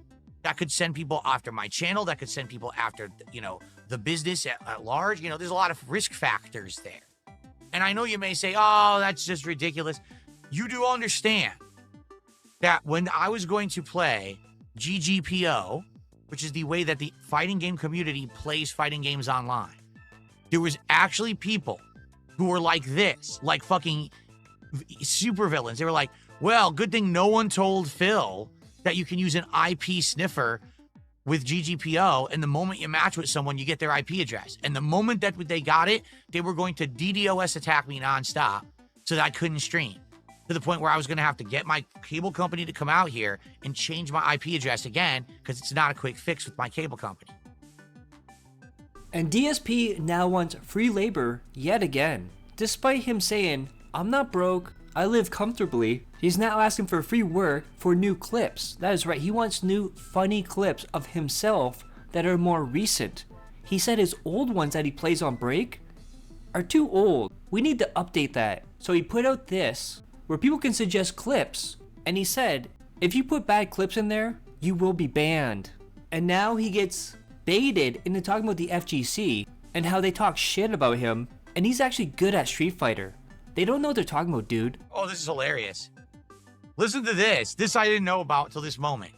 That could send people after my channel. That could send people after, the business at large, you know, there's a lot of risk factors there. And I know you may say, oh, that's just ridiculous. You do understand that when I was going to play GGPO, which is the way that the fighting game community plays fighting games online, there was actually people who were like this, like fucking super villains. They were like, well, good thing no one told Phil that you can use an IP sniffer with GGPO, and the moment you match with someone, you get their IP address. And the moment that they got it, they were going to DDoS attack me nonstop so that I couldn't stream. To the point where I was going to have to get my cable company to come out here and change my IP address again, because it's not a quick fix with my cable company. And DSP now wants free labor yet again. Despite him saying, I'm not broke, I live comfortably, he's now asking for free work for new clips. That is right, he wants new funny clips of himself that are more recent. He said his old ones that he plays on break are too old. We need to update that. So he put out this, where people can suggest clips, and he said, if you put bad clips in there, you will be banned. And now he gets baited into talking about the FGC and how they talk shit about him, and he's actually good at Street Fighter. They don't know what they're talking about, dude. Oh, this is hilarious. Listen to this. This I didn't know about till this moment.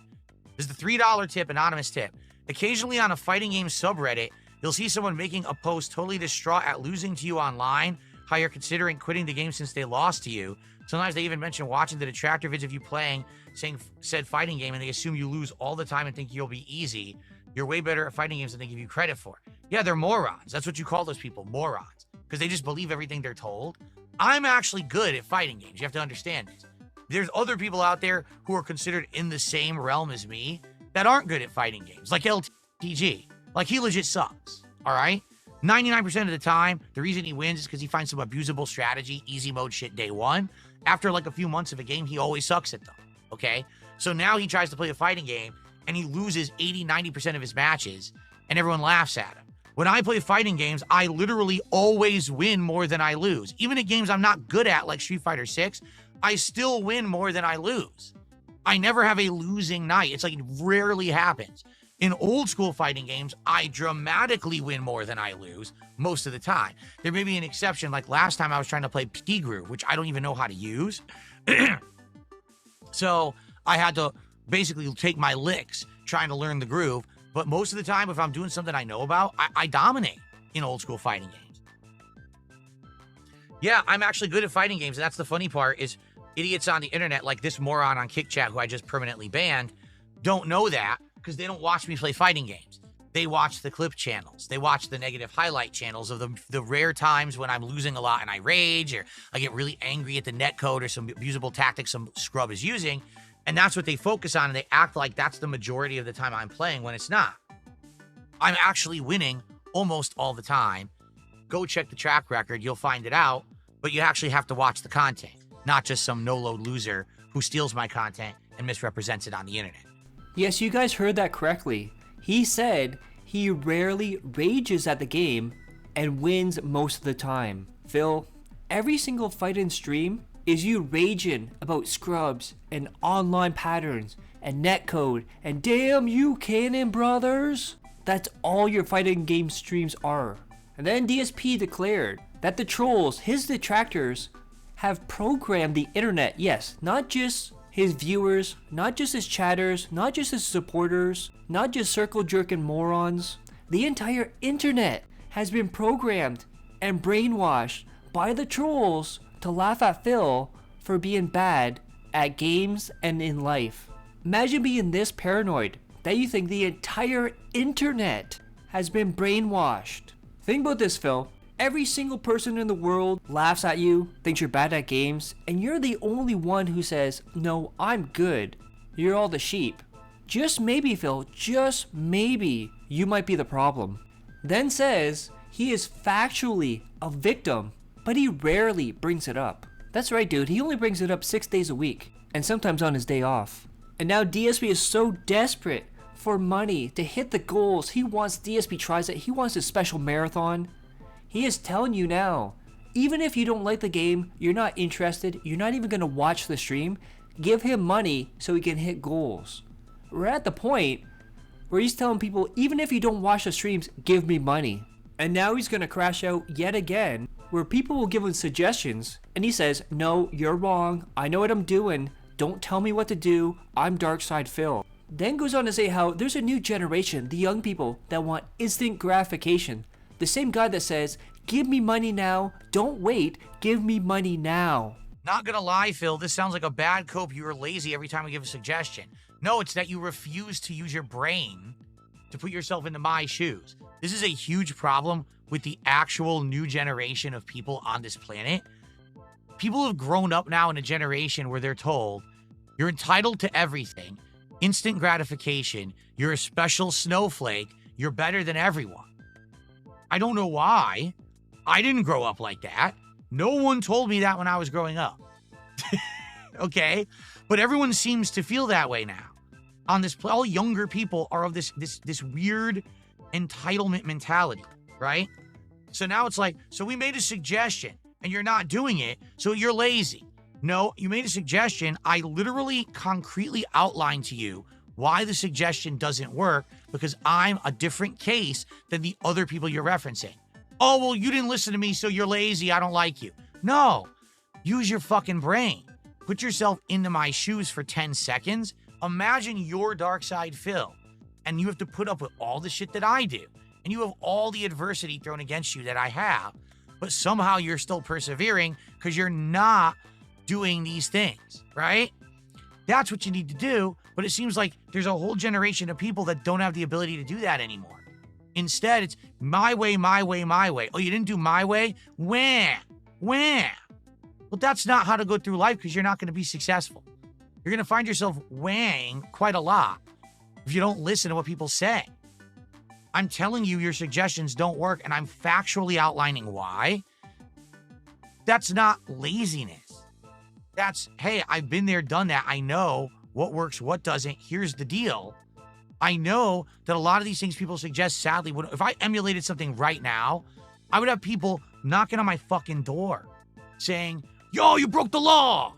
This is the $3 tip, anonymous tip. Occasionally on a fighting game subreddit, you'll see someone making a post totally distraught at losing to you online, how you're considering quitting the game since they lost to you. Sometimes they even mention watching the detractor vids of you playing, saying said fighting game, and they assume you lose all the time and think you'll be easy. You're way better at fighting games than they give you credit for. Yeah, they're morons. That's what you call those people, morons. Because they just believe everything they're told. I'm actually good at fighting games. You have to understand this. There's other people out there who are considered in the same realm as me that aren't good at fighting games, like LTG. Like, he legit sucks, all right? 99% of the time, the reason he wins is because he finds some abusable strategy, easy mode shit day one. After like a few months of a game, he always sucks at them, okay? So now he tries to play a fighting game, and he loses 80-90% of his matches, and everyone laughs at him. When I play fighting games, I literally always win more than I lose. Even at games I'm not good at, like Street Fighter 6, I still win more than I lose. I never have a losing night. It's like it rarely happens. In old school fighting games, I dramatically win more than I lose most of the time. There may be an exception, like last time I was trying to play P-Groove, which I don't even know how to use. So I had to basically take my licks trying to learn the groove. But most of the time, if I'm doing something I know about, I dominate in old school fighting games. Yeah, I'm actually good at fighting games. And that's the funny part is idiots on the internet like this moron on KickChat who I just permanently banned don't know that because they don't watch me play fighting games. They watch the clip channels. They watch the negative highlight channels of the rare times when I'm losing a lot and I rage or I get really angry at the netcode or some abusable tactics some scrub is using. And that's what they focus on, and they act like that's the majority of the time I'm playing when it's not. I'm actually winning almost all the time. Go check the track record, you'll find it out, but you actually have to watch the content, not just some no-load loser who steals my content and misrepresents it on the internet. Yes, you guys heard that correctly. He said he rarely rages at the game and wins most of the time. Phil, every single fight and stream is you raging about scrubs and online patterns and netcode and damn you Canon brothers. That's all your fighting game streams are. And then DSP declared that the trolls, his detractors, have programmed the internet. Yes, not just his viewers, not just his chatters, not just his supporters, not just circle jerking morons. The entire internet has been programmed and brainwashed by the trolls to laugh at Phil for being bad at games and in life. Imagine being this paranoid that you think the entire internet has been brainwashed. Think about this, Phil. Every single person in the world laughs at you, thinks you're bad at games, and you're the only one who says, no, I'm good. You're all the sheep. Just maybe, Phil, just maybe you might be the problem. Then says he is factually a victim, but he rarely brings it up. That's right, dude. He only brings it up 6 days a week, and sometimes on his day off. And now DSP is so desperate for money to hit the goals. He wants DSP tries it. He wants a special marathon. He is telling you now, even if you don't like the game, you're not interested, you're not even going to watch the stream, give him money so he can hit goals. We're at the point where he's telling people, even if you don't watch the streams, give me money. And now he's gonna crash out yet again, where people will give him suggestions, and he says, no, you're wrong, I know what I'm doing, don't tell me what to do, I'm Darkside Phil. Then goes on to say how there's a new generation, the young people, that want instant gratification. The same guy that says, give me money now, don't wait, give me money now. Not gonna lie, Phil, this sounds like a bad cope. You are lazy every time I give a suggestion. No, it's that you refuse to use your brain to put yourself into my shoes. This is a huge problem with the actual new generation of people on this planet. People have grown up now in a generation where they're told, you're entitled to everything, instant gratification, you're a special snowflake, you're better than everyone. I don't know why. I didn't grow up like that. No one told me that when I was growing up. Okay? But everyone seems to feel that way now. On this, all younger people are of this weird entitlement mentality, right? So now it's like, so we made a suggestion and you're not doing it, so you're lazy. No, you made a suggestion. I literally concretely outlined to you why the suggestion doesn't work because I'm a different case than the other people you're referencing. Oh, well, you didn't listen to me, so you're lazy. I don't like you. No, use your fucking brain. Put yourself into my shoes for 10 seconds. Imagine your Darkside Phil, and you have to put up with all the shit that I do, and you have all the adversity thrown against you that I have, but somehow you're still persevering because you're not doing these things, right? That's what you need to do, but it seems like there's a whole generation of people that don't have the ability to do that anymore. Instead, it's my way, my way, my way. Oh, you didn't do my way? Wah, wah. Well, that's not how to go through life because you're not going to be successful. You're going to find yourself weighing quite a lot if you don't listen to what people say. I'm telling you your suggestions don't work, and I'm factually outlining why. That's not laziness. That's, hey, I've been there, done that. I know what works, what doesn't. Here's the deal. I know that a lot of these things people suggest, sadly, if I emulated something right now, I would have people knocking on my fucking door saying, yo, you broke the law.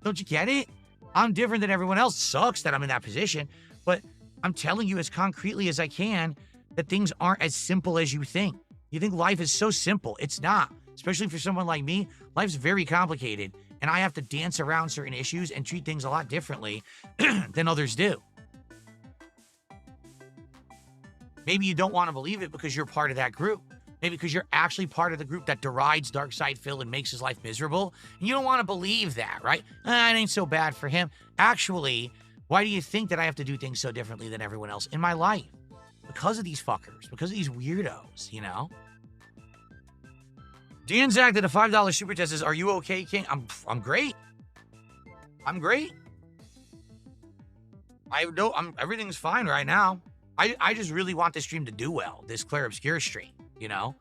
Don't you get it? I'm different than everyone else. Sucks that I'm in that position, but I'm telling you as concretely as I can that things aren't as simple as you think. You think life is so simple. It's not. Especially for someone like me, life's very complicated, and I have to dance around certain issues and treat things a lot differently than others do. Maybe you don't want to believe it because you're part of that group. Maybe because you're actually part of the group that derides Darkside Phil and makes his life miserable. And you don't want to believe that, right? It ain't so bad for him. Actually, why do you think that I have to do things so differently than everyone else in my life? Because of these fuckers. Because of these weirdos, you know? Dan Zach did a $5 super chat says, are you okay, King? I'm great. I'm great. Everything's fine right now. I just really want this stream to do well, this Claire Obscure stream, you know?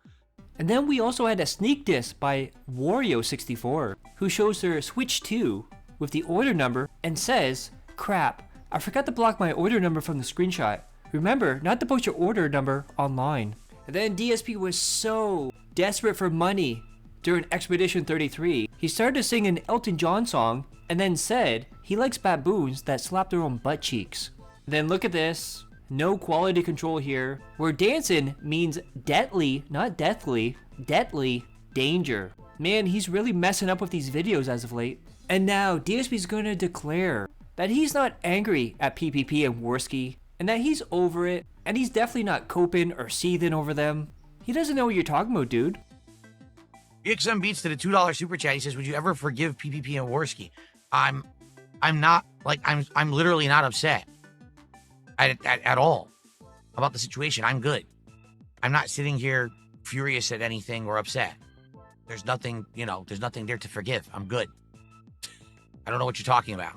And then we also had a sneak diss by Wario64, who shows their Switch 2 with the order number and says, crap, I forgot to block my order number from the screenshot. Remember, not to post your order number online. And then DSP was so desperate for money during Expedition 33. He started to sing an Elton John song and then said he likes baboons that slap their own butt cheeks. Then look at this. No quality control here, where dancing means deadly, not deathly, deadly danger. Man, he's really messing up with these videos as of late. And now DSP's gonna declare that he's not angry at PPP and Worski, and that he's over it, and he's definitely not coping or seething over them. He doesn't know what you're talking about, dude. EXM Beats did a $2 super chat. He says, would you ever forgive PPP and Worski? I'm not, like, I'm literally not upset. At all about the situation. I'm good. I'm not sitting here furious at anything or upset. There's nothing, there's nothing there to forgive. I'm good. I don't know what you're talking about.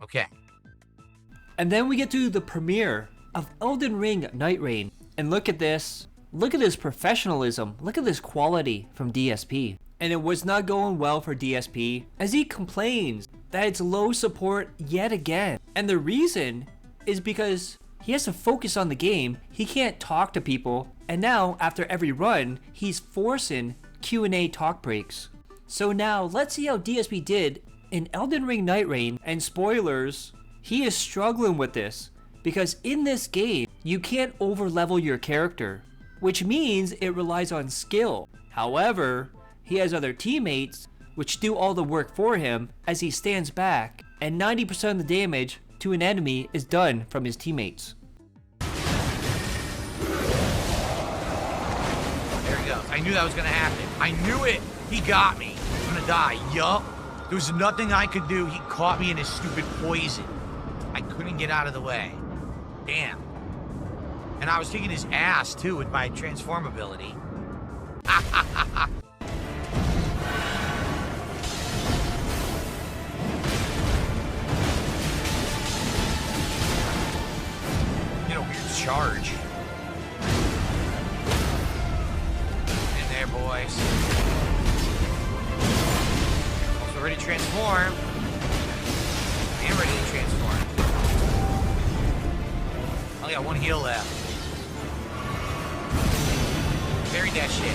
Okay. And then we get to the premiere of Elden Ring Night Rain. And look at this. Look at this professionalism. Look at this quality from DSP. And it was not going well for DSP as he complains that it's low support yet again. And the reason is because he has to focus on the game, he can't talk to people, and now after every run, he's forcing Q&A talk breaks. So now let's see how DSP did in Elden Ring Night Rain, and spoilers, he is struggling with this because in this game you can't over level your character, which means it relies on skill. However, he has other teammates which do all the work for him as he stands back, and 90% of the damage to an enemy is done from his teammates. There he goes. I knew that was gonna happen. I knew it. He got me. I'm gonna die. Yup. There was nothing I could do. He caught me in his stupid poison. I couldn't get out of the way. Damn. And I was kicking his ass too with my transform ability. Charge. In there, boys. Also ready to transform. And ready to transform. Only got one heal left. Bury that shit.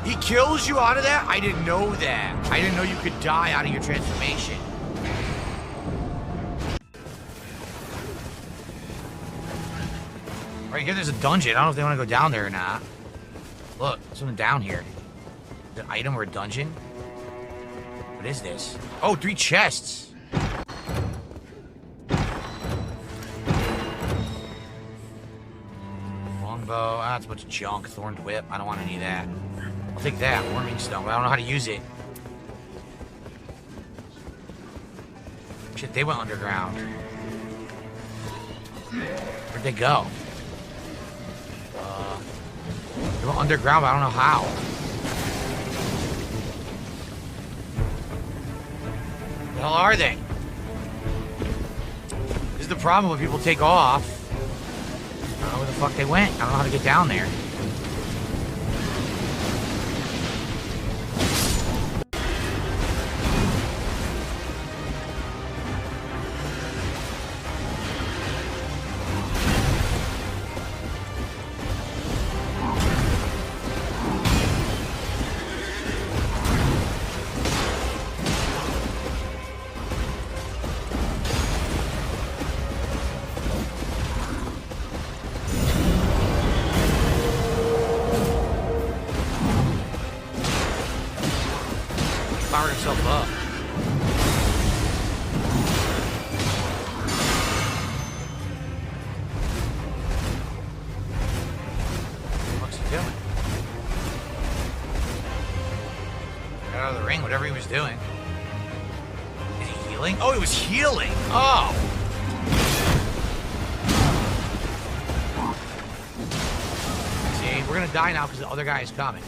He kills you out of that? I didn't know that. I didn't know you could die out of your transformation. Right here, there's a dungeon. I don't know if they want to go down there or not. Look, there's something down here. Is it an item or a dungeon? What is this? Oh, 3 chests. Longbow. Ah, it's a bunch of junk. Thorned whip. I don't want any of that. I'll take that. Warming stone, but I don't know how to use it. Shit, they went underground. Where'd they go? They went underground, but I don't know how. Where the hell are they? This is the problem when people take off. I don't know where the fuck they went. I don't know how to get down there. Powered himself up. What's he doing? Got out of the ring, whatever he was doing. Is he healing? Oh, he was healing! Oh! See, we're gonna die now because the other guy is coming.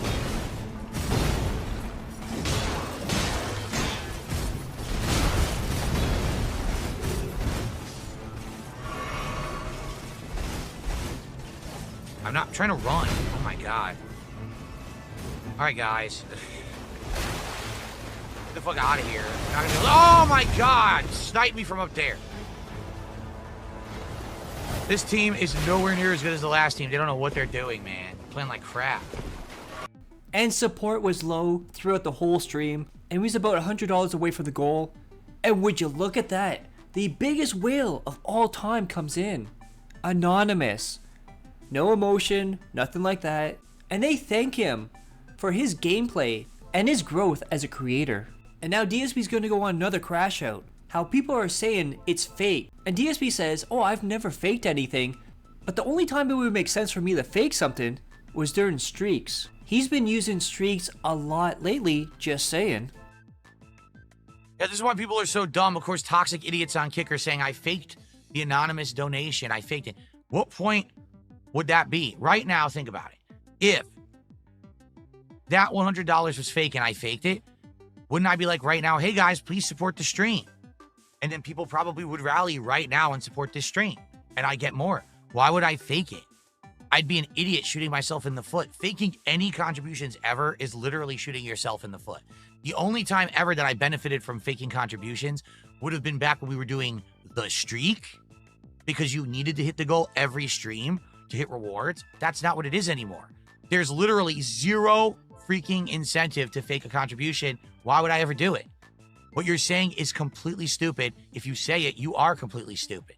I'm not trying to run. Oh my god. Alright, guys. Get the fuck out of here. Not gonna oh my god! Snipe me from up there. This team is nowhere near as good as the last team. They don't know what they're doing, man. They're playing like crap. And support was low throughout the whole stream, and we was about $100 away from the goal. And would you look at that? The biggest whale of all time comes in. Anonymous. No emotion, nothing like that. And they thank him for his gameplay and his growth as a creator. And now DSP's going to go on another crash out. How people are saying it's fake. And DSP says, oh, I've never faked anything. But the only time it would make sense for me to fake something was during streaks. He's been using streaks a lot lately, just saying. Yeah, this is why people are so dumb. Of course, toxic idiots on Kicker saying, I faked the anonymous donation. I faked it. What point would that be? Right now, think about it. If that $100 was fake and I faked it, wouldn't I be like right now, hey guys, please support the stream? And then people probably would rally right now and support this stream. And I get more. Why would I fake it? I'd be an idiot shooting myself in the foot. Faking any contributions ever is literally shooting yourself in the foot. The only time ever that I benefited from faking contributions would have been back when we were doing the streak, because you needed to hit the goal every stream to hit rewards. That's not what it is anymore. There's literally zero freaking incentive to fake a contribution. Why would I ever do it? What you're saying is completely stupid. If you say it, you are completely stupid.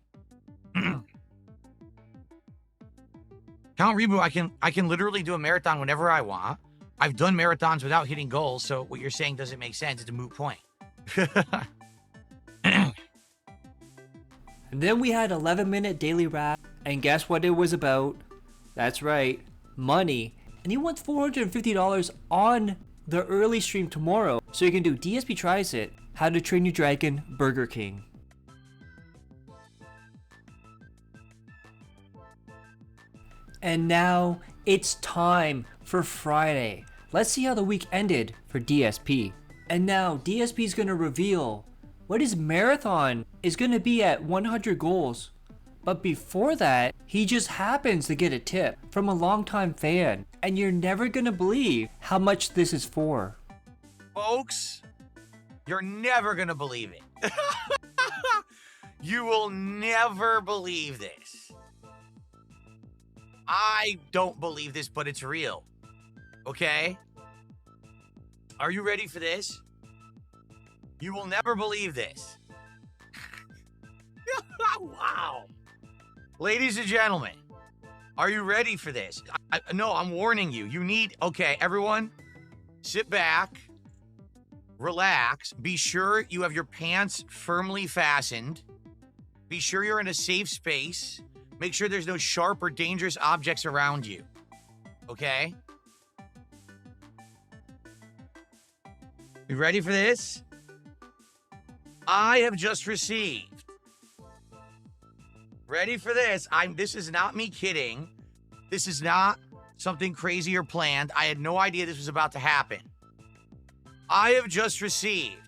Count Reboot, I can literally do a marathon whenever I want. I've done marathons without hitting goals, so what you're saying doesn't make sense. It's a moot point. And then we had 11-minute daily rap, and guess what it was about? That's right, money. And he wants $450 on the early stream tomorrow, so you can do DSP Tries It, How to Train Your Dragon, Burger King. And now it's time for Friday. Let's see how the week ended for DSP. And now DSP is going to reveal what his marathon is going to be at 100 goals. But before that, he just happens to get a tip from a longtime fan. And you're never going to believe how much this is for. Folks, you're never going to believe it. You will never believe this. I don't believe this, but it's real. Okay? Are you ready for this? You will never believe this. Wow. Ladies and gentlemen, are you ready for this? No, I'm warning you. You need... Okay, everyone, sit back, relax. Be sure you have your pants firmly fastened. Be sure you're in a safe space. Make sure there's no sharp or dangerous objects around you. Okay? You ready for this? I have just received. Ready for this? This is not me kidding. This is not something crazy or planned. I had no idea this was about to happen. I have just received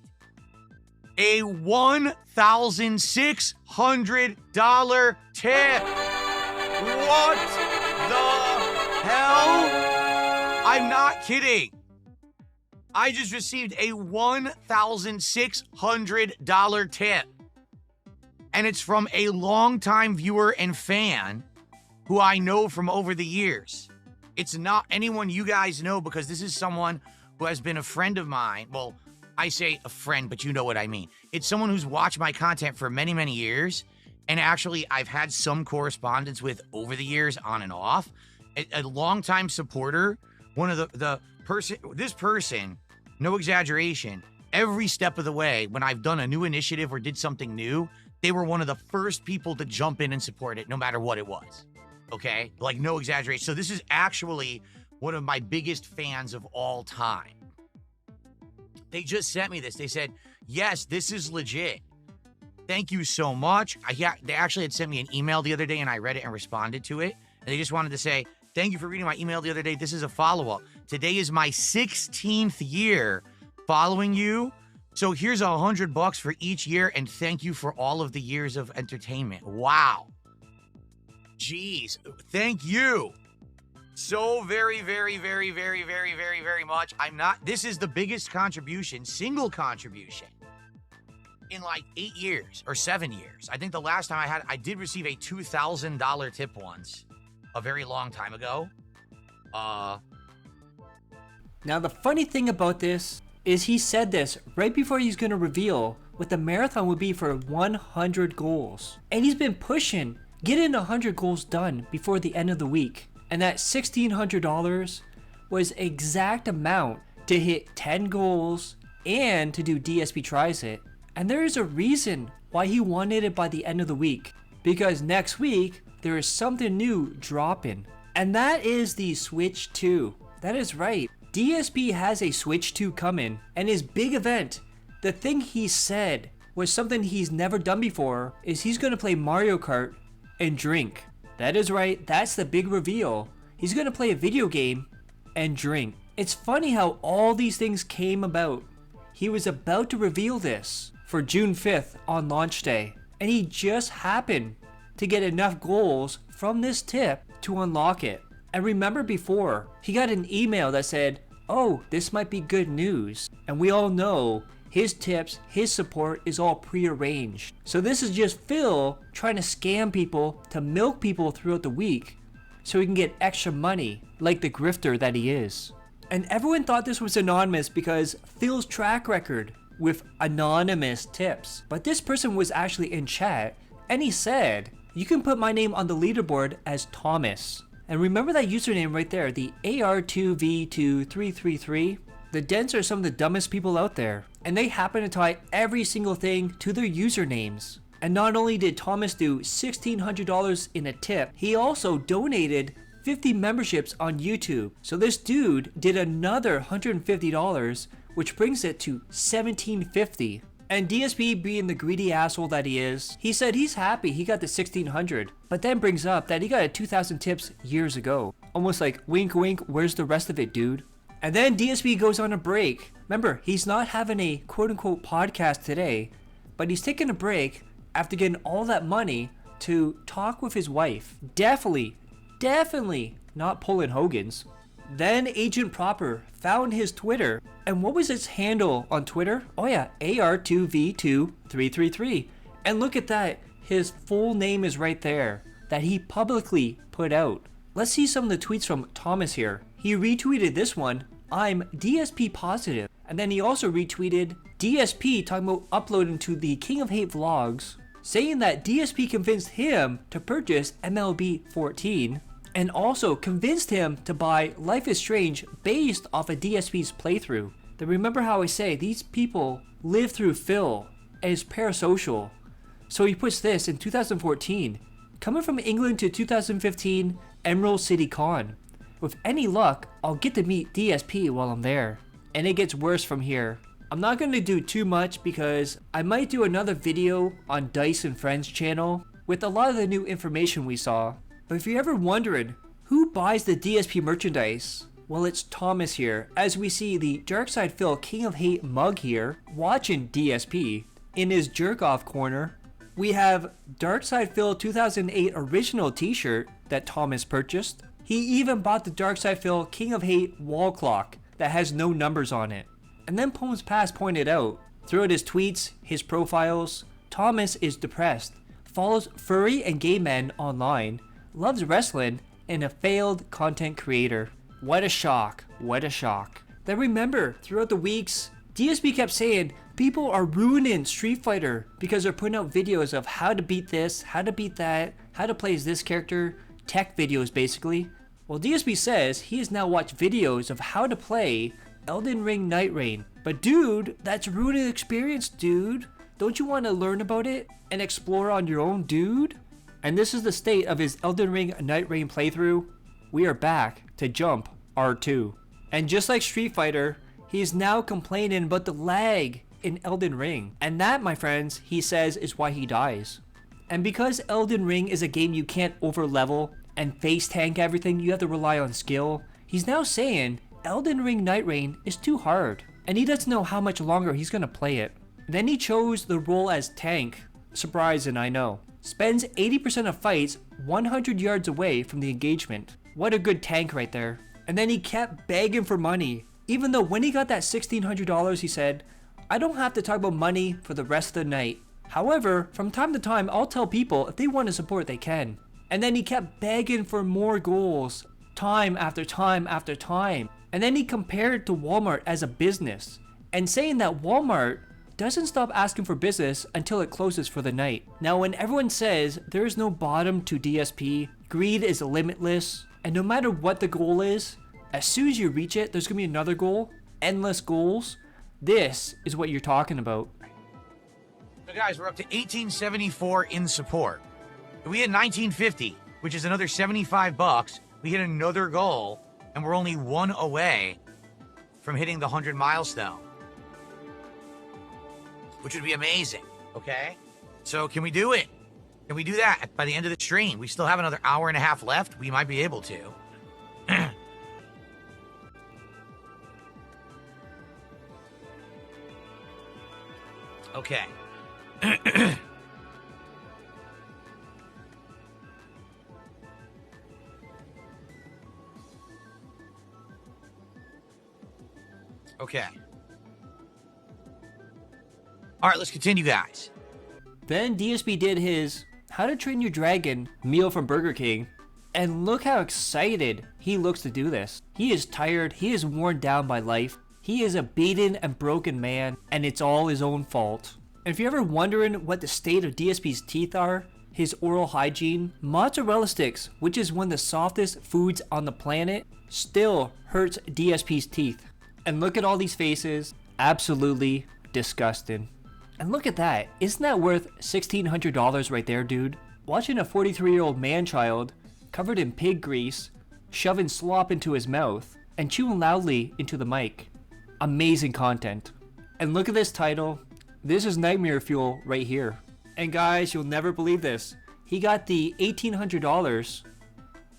a $1,600 tip. What the hell? I'm not kidding. I just received a $1,600 tip. And it's from a longtime viewer and fan who I know from over the years. It's not anyone you guys know, because this is someone who has been a friend of mine. Well, I say a friend, but you know what I mean. It's someone who's watched my content for many, many years. And actually, I've had some correspondence with over the years, on and off. A longtime supporter, one of this person, no exaggeration, every step of the way, when I've done a new initiative or did something new, they were one of the first people to jump in and support it, no matter what it was. Okay? Like, no exaggeration. So this is actually one of my biggest fans of all time. They just sent me this. They said, yes, this is legit. Thank you so much. They actually had sent me an email the other day, and I read it and responded to it. And they just wanted to say, thank you for reading my email the other day. This is a follow-up. Today is my 16th year following you. So here's $100 for each year, and thank you for all of the years of entertainment. Wow. Jeez. Thank you so very, very, very, very, very, very, very much. This is the biggest contribution, single contribution, in like 8 years or 7 years. I think the last time I did receive a $2,000 tip once, a very long time ago. Now the funny thing about this is he said this right before he's going to reveal what the marathon would be for 100 goals. And he's been pushing getting 100 goals done before the end of the week. And that $1,600 was exact amount to hit 10 goals and to do DSP Tries It. And there is a reason why he wanted it by the end of the week. Because next week, there is something new dropping. And that is the Switch 2. That is right. DSP has a Switch 2 coming, and his big event, the thing he said was something he's never done before, is he's going to play Mario Kart and drink. That is right, that's the big reveal. He's going to play a video game and drink. It's funny how all these things came about. He was about to reveal this for June 5th on launch day, and he just happened to get enough goals from this tip to unlock it. And remember before, he got an email that said, oh, this might be good news. And we all know his tips, his support is all prearranged. So this is just Phil trying to scam people to milk people throughout the week so he can get extra money, like the grifter that he is. And everyone thought this was anonymous because Phil's track record with anonymous tips. But this person was actually in chat and he said, you can put my name on the leaderboard as Thomas. And remember that username right there, the AR2V2333? The Dents are some of the dumbest people out there, and they happen to tie every single thing to their usernames. And not only did Thomas do $1,600 in a tip, he also donated 50 memberships on YouTube. So this dude did another $150, which brings it to $1,750. And DSP, being the greedy asshole that he is, he said he's happy he got the 1,600, but then brings up that he got a 2,000 tips years ago. Almost like, wink wink, where's the rest of it, dude? And then DSP goes on a break. Remember, he's not having a quote-unquote podcast today, but he's taking a break after getting all that money to talk with his wife. Definitely not pulling Hogan's. Then Agent Proper found his Twitter. And what was its handle on Twitter? Oh yeah, AR2V2333. And look at that, his full name is right there, that he publicly put out. Let's see some of the tweets from Thomas here. He retweeted this one, I'm DSP positive. And then he also retweeted DSP talking about uploading to the King of Hate vlogs, saying that DSP convinced him to purchase MLB 14 and also convinced him to buy Life is Strange based off of DSP's playthrough. Then remember how I say these people live through Phil and is parasocial. So he puts this in 2014, coming from England to 2015 Emerald City Con. With any luck, I'll get to meet DSP while I'm there. And it gets worse from here. I'm not going to do too much because I might do another video on Dice and Friends channel with a lot of the new information we saw. But if you're ever wondering who buys the DSP merchandise, well, it's Thomas here, as we see the Darkside Phil King of Hate mug here watching DSP. In his jerk-off corner, we have Darkside Phil 2008 original t-shirt that Thomas purchased. He even bought the Darkside Phil King of Hate wall clock that has no numbers on it. And then Poems Past pointed out, throughout his tweets, his profiles, Thomas is depressed, follows furry and gay men online, loves wrestling, and a failed content creator. What a shock, what a shock. Then remember, throughout the weeks, DSP kept saying people are ruining Street Fighter because they're putting out videos of how to beat this, how to beat that, how to play as this character, tech videos basically. Well, DSP says he has now watched videos of how to play Elden Ring Night Rain. But dude, that's ruining the experience, dude. Don't you want to learn about it and explore on your own, dude? And this is the state of his Elden Ring Night Rain playthrough. We are back to Jump R2. And just like Street Fighter, he is now complaining about the lag in Elden Ring. And that, my friends, he says is why he dies. And because Elden Ring is a game you can't over level and face tank everything, you have to rely on skill, he's now saying Elden Ring Night Rain is too hard. And he doesn't know how much longer he's gonna play it. Then he chose the role as tank. Surprising, I know. Spends 80% of fights 100 yards away from the engagement. What a good tank right there. And then he kept begging for money. Even though when he got that $1,600, he said, I don't have to talk about money for the rest of the night. However, from time to time, I'll tell people if they want to support, they can. And then he kept begging for more goals, time after time after time. And then he compared to Walmart as a business, and saying that Walmart doesn't stop asking for business until it closes for the night. Now, when everyone says there is no bottom to DSP, greed is limitless, and no matter what the goal is, as soon as you reach it, there's gonna be another goal, endless goals. This is what you're talking about. So guys, we're up to 1874 in support. We hit 1950, which is another 75 bucks. We hit another goal, and we're only one away from hitting the 100 milestone, which would be amazing, okay? So can we do it? Can we do that by the end of the stream? We still have another hour and a half left. We might be able to. Okay. Okay. All right, let's continue, guys. Then DSP did his How to Train Your Dragon meal from Burger King. And look how excited he looks to do this. He is tired, he is worn down by life. He is a beaten and broken man, and it's all his own fault. And if you're ever wondering what the state of DSP's teeth are, his oral hygiene, mozzarella sticks, which is one of the softest foods on the planet, still hurts DSP's teeth. And look at all these faces, absolutely disgusting. And look at that, isn't that worth $1,600 right there, dude? Watching a 43-year-old man-child covered in pig grease, shoving slop into his mouth, and chewing loudly into the mic. Amazing content. And look at this title. This is nightmare fuel right here. And guys, you'll never believe this. He got the $1,800,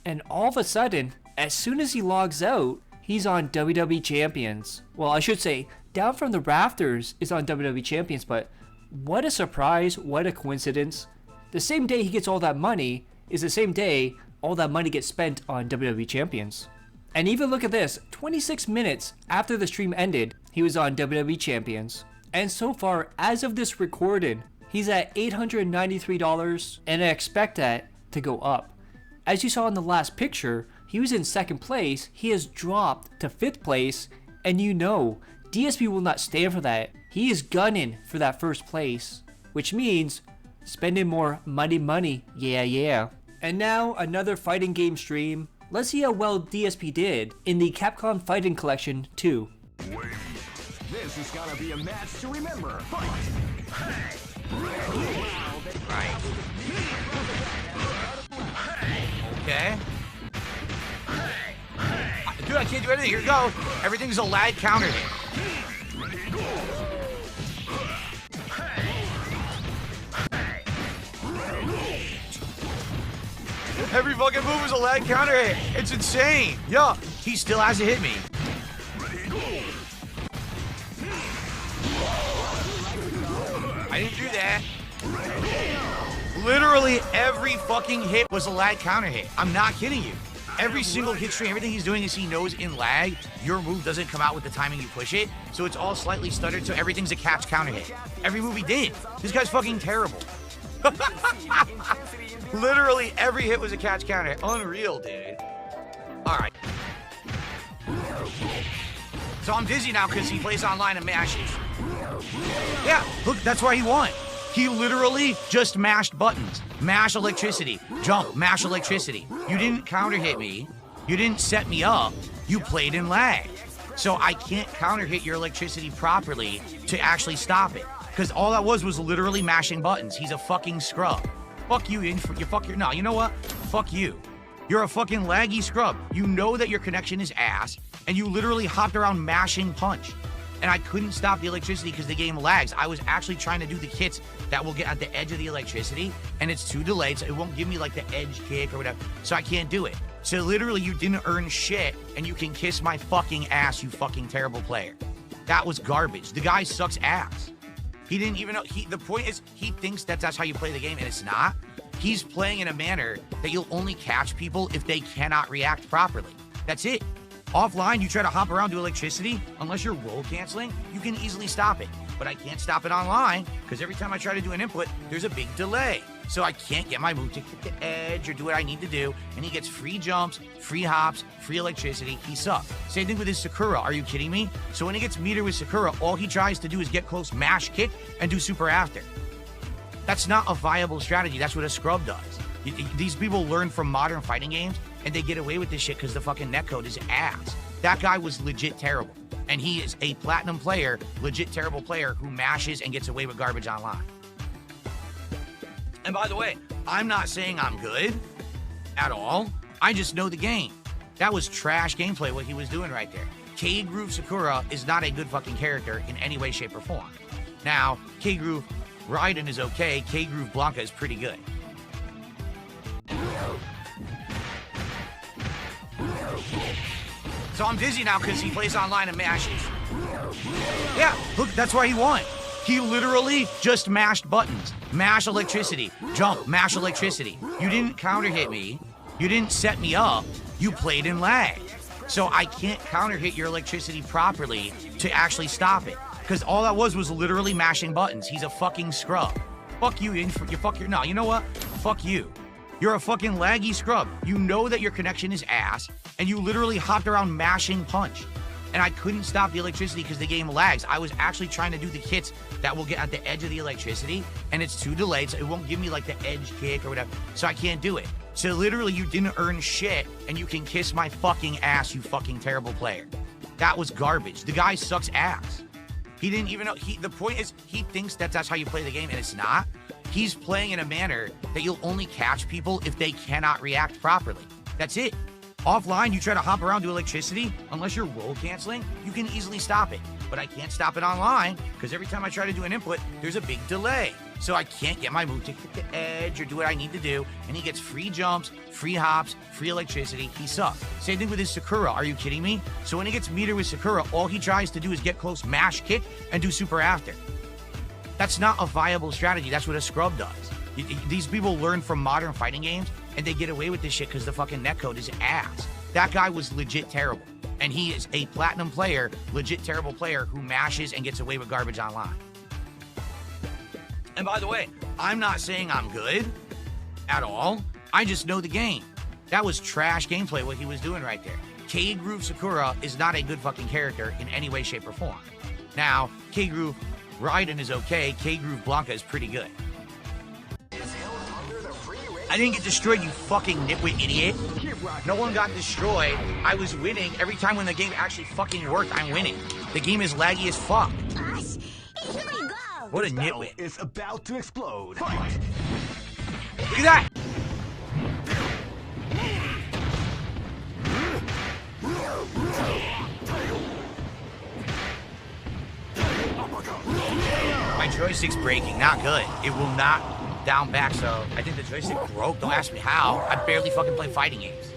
and all of a sudden, as soon as he logs out, he's on WWE Champions. Well, I should say, Down from the Rafters is on WWE Champions, but what a surprise, what a coincidence. The same day he gets all that money is the same day all that money gets spent on WWE Champions. And even look at this, 26 minutes after the stream ended, he was on WWE Champions. And so far, as of this recording, he's at $893, and I expect that to go up. As you saw in the last picture, he was in 2nd place, he has dropped to 5th place, and you know, DSP will not stand for that. He is gunning for that 1st place, which means spending more money, yeah. And now, another fighting game stream. Let's see how well DSP did in the Capcom Fighting Collection 2. This is gonna be a match to remember. Fight! Right. Okay. Dude, I can't do anything. Here we go. Everything's a lag counter hit. Every fucking move is a lag counter hit. It's insane. Yo, he still hasn't hit me. I didn't do that. Literally every fucking hit was a lag counter hit. I'm not kidding you. Every single hit stream, everything he's doing is he knows in lag, your move doesn't come out with the timing you push it. So it's all slightly stuttered, so everything's a catch counter hit. Every move he did. This guy's fucking terrible. Literally every hit was a catch counter hit. Unreal, dude. Alright. So I'm dizzy now because he plays online and mashes. Yeah, look, that's why he won. He literally just mashed buttons. Mash electricity. Jump, mash electricity. You didn't counter hit me. You didn't set me up. You played in lag. So I can't counter hit your electricity properly to actually stop it. Because all that was literally mashing buttons. He's a fucking scrub. Fuck you, no, you know what? Fuck you. You're a fucking laggy scrub. You know that your connection is ass, and you literally hopped around mashing punch. And I couldn't stop the electricity because the game lags. I was actually trying to do the kits that will get at the edge of the electricity, and it's too delayed, so it won't give me like the edge kick or whatever, so I can't do it. So literally you didn't earn shit, and you can kiss my fucking ass, you fucking terrible player. That was garbage. The guy sucks ass. He didn't even know, the point is, he thinks that's how you play the game, and it's not. He's playing in a manner that you'll only catch people if they cannot react properly. That's it. Offline, you try to hop around to electricity, unless you're roll canceling, you can easily stop it. But I can't stop it online, because every time I try to do an input, there's a big delay. So I can't get my move to hit the edge or do what I need to do, and he gets free jumps, free hops, free electricity. He sucks. Same thing with his Sakura. Are you kidding me? So when he gets meter with Sakura, all he tries to do is get close, mash, kick, and do super after. That's not a viable strategy. That's what a scrub does. These people learn from modern fighting games, and they get away with this shit because the fucking netcode is ass. That guy was legit terrible. And he is a platinum player, legit terrible player who mashes and gets away with garbage online. And by the way, I'm not saying I'm good at all. I just know the game. That was trash gameplay what he was doing right there. K-Groove Sakura is not a good fucking character in any way, shape, or form. Now, K-Groove Raiden is okay. K-Groove Blanca is pretty good. So I'm dizzy now because he plays online and mashes. Yeah, look, that's why he won. He literally just mashed buttons. Mash electricity. Jump, mash electricity. You didn't counter hit me. You didn't set me up. You played in lag. So I can't counter hit your electricity properly to actually stop it. Because all that was literally mashing buttons. He's a fucking scrub. Fuck you, no, you know what? Fuck you. You're a fucking laggy scrub. You know that your connection is ass, and you literally hopped around mashing punch. And I couldn't stop the electricity because the game lags. I was actually trying to do the hits that will get at the edge of the electricity, and it's too delayed, so it won't give me like the edge kick or whatever, so I can't do it. So literally, you didn't earn shit, and you can kiss my fucking ass, you fucking terrible player. That was garbage. The guy sucks ass. He didn't even know. The point is, he thinks that that's how you play the game, and it's not. He's playing in a manner that you'll only catch people if they cannot react properly. That's it. Offline, you try to hop around to electricity, unless you're roll canceling, you can easily stop it. But I can't stop it online, because every time I try to do an input, there's a big delay. So I can't get my move to hit the edge or do what I need to do, and he gets free jumps, free hops, free electricity. He sucks. Same thing with his Sakura. Are you kidding me? So when he gets meter with Sakura, all he tries to do is get close, mash, kick, and do super after. That's not a viable strategy. That's what a scrub does. These people learn from modern fighting games, and they get away with this shit because the fucking netcode is ass. That guy was legit terrible. And he is a platinum player, legit terrible player who mashes and gets away with garbage online. And by the way, I'm not saying I'm good at all. I just know the game. That was trash gameplay what he was doing right there. K-Groove Sakura is not a good fucking character in any way, shape, or form. Now, K-Groove Raiden is okay. K-Groove Blanca is pretty good. I didn't get destroyed, you fucking nitwit idiot. No one got destroyed. I was winning. Every time when the game actually fucking worked, I'm winning. The game is laggy as fuck. What a nitwit. It's about to explode. Look at that. My joystick's breaking. Not good. It will not down back, so I think the joystick broke. Don't ask me how. I barely fucking play fighting games.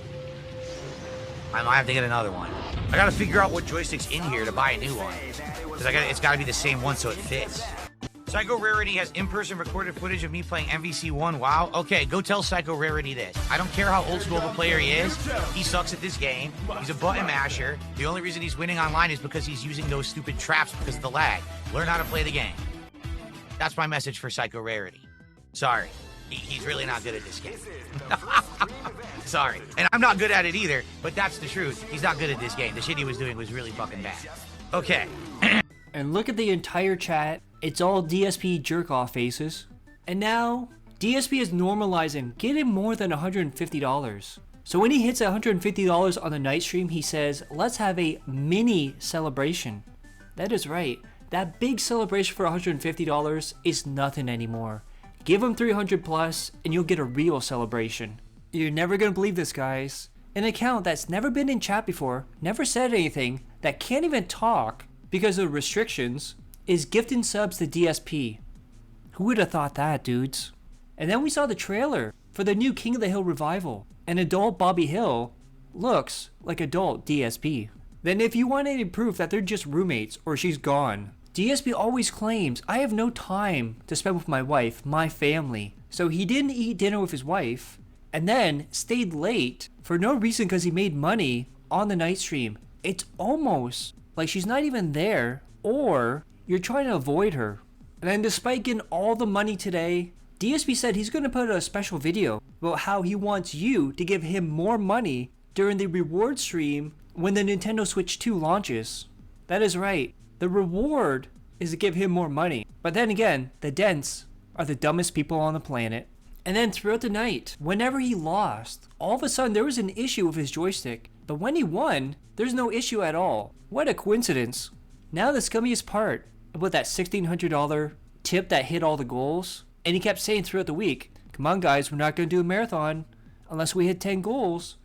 I might have to get another one. I gotta figure out what joystick's in here to buy a new one. Because it's gotta be the same one so it fits. Psycho Rarity has in-person recorded footage of me playing MVC1. Wow. Okay, go tell Psycho Rarity this. I don't care how old school of a player he is. He sucks at this game. He's a button masher. The only reason he's winning online is because he's using those stupid traps because of the lag. Learn how to play the game. That's my message for Psycho Rarity. Sorry. He's really not good at this game. Sorry. And I'm not good at it either, but that's the truth. He's not good at this game. The shit he was doing was really fucking bad. Okay. And look at the entire chat. It's all DSP jerk-off faces. And now, DSP is normalizing getting more than $150. So when he hits $150 on the night stream, he says, let's have a mini celebration. That is right. That big celebration for $150 is nothing anymore. Give him 300 plus and you'll get a real celebration. You're never gonna believe this, guys. An account that's never been in chat before, never said anything, that can't even talk because of restrictions, is gifting subs to DSP. Who would have thought that, dudes? And then we saw the trailer for the new King of the Hill revival. And adult Bobby Hill looks like adult DSP. Then if you want any proof that they're just roommates or she's gone, DSP always claims, I have no time to spend with my wife, my family. So he didn't eat dinner with his wife and then stayed late for no reason because he made money on the night stream. It's almost like she's not even there or you're trying to avoid her. And then despite getting all the money today, DSP said he's going to put out a special video about how he wants you to give him more money during the reward stream when the Nintendo Switch 2 launches. That is right. The reward is to give him more money. But then again, the Dents are the dumbest people on the planet. And then throughout the night, whenever he lost, all of a sudden there was an issue with his joystick. But when he won, there's no issue at all. What a coincidence. Now the scummiest part about that $1,600 tip that hit all the goals. And he kept saying throughout the week, come on guys, we're not going to do a marathon unless we hit 10 goals.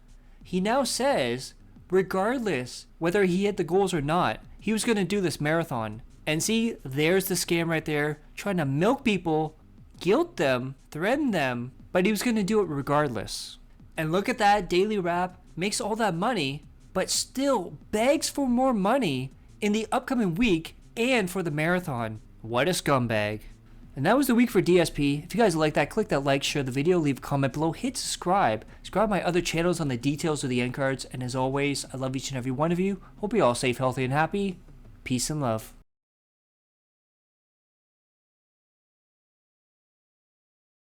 He now says, regardless whether he hit the goals or not, he was going to do this marathon. And see, there's the scam right there, trying to milk people, guilt them, threaten them, but he was going to do it regardless. And look at that, Daily Rap makes all that money, but still begs for more money in the upcoming week and for the marathon. What a scumbag. And that was the week for DSP. If you guys like that, click that like, share the video, leave a comment below, hit subscribe. Subscribe my other channels on the details of the end cards. And as always, I love each and every one of you. Hope you're all safe, healthy, and happy. Peace and love.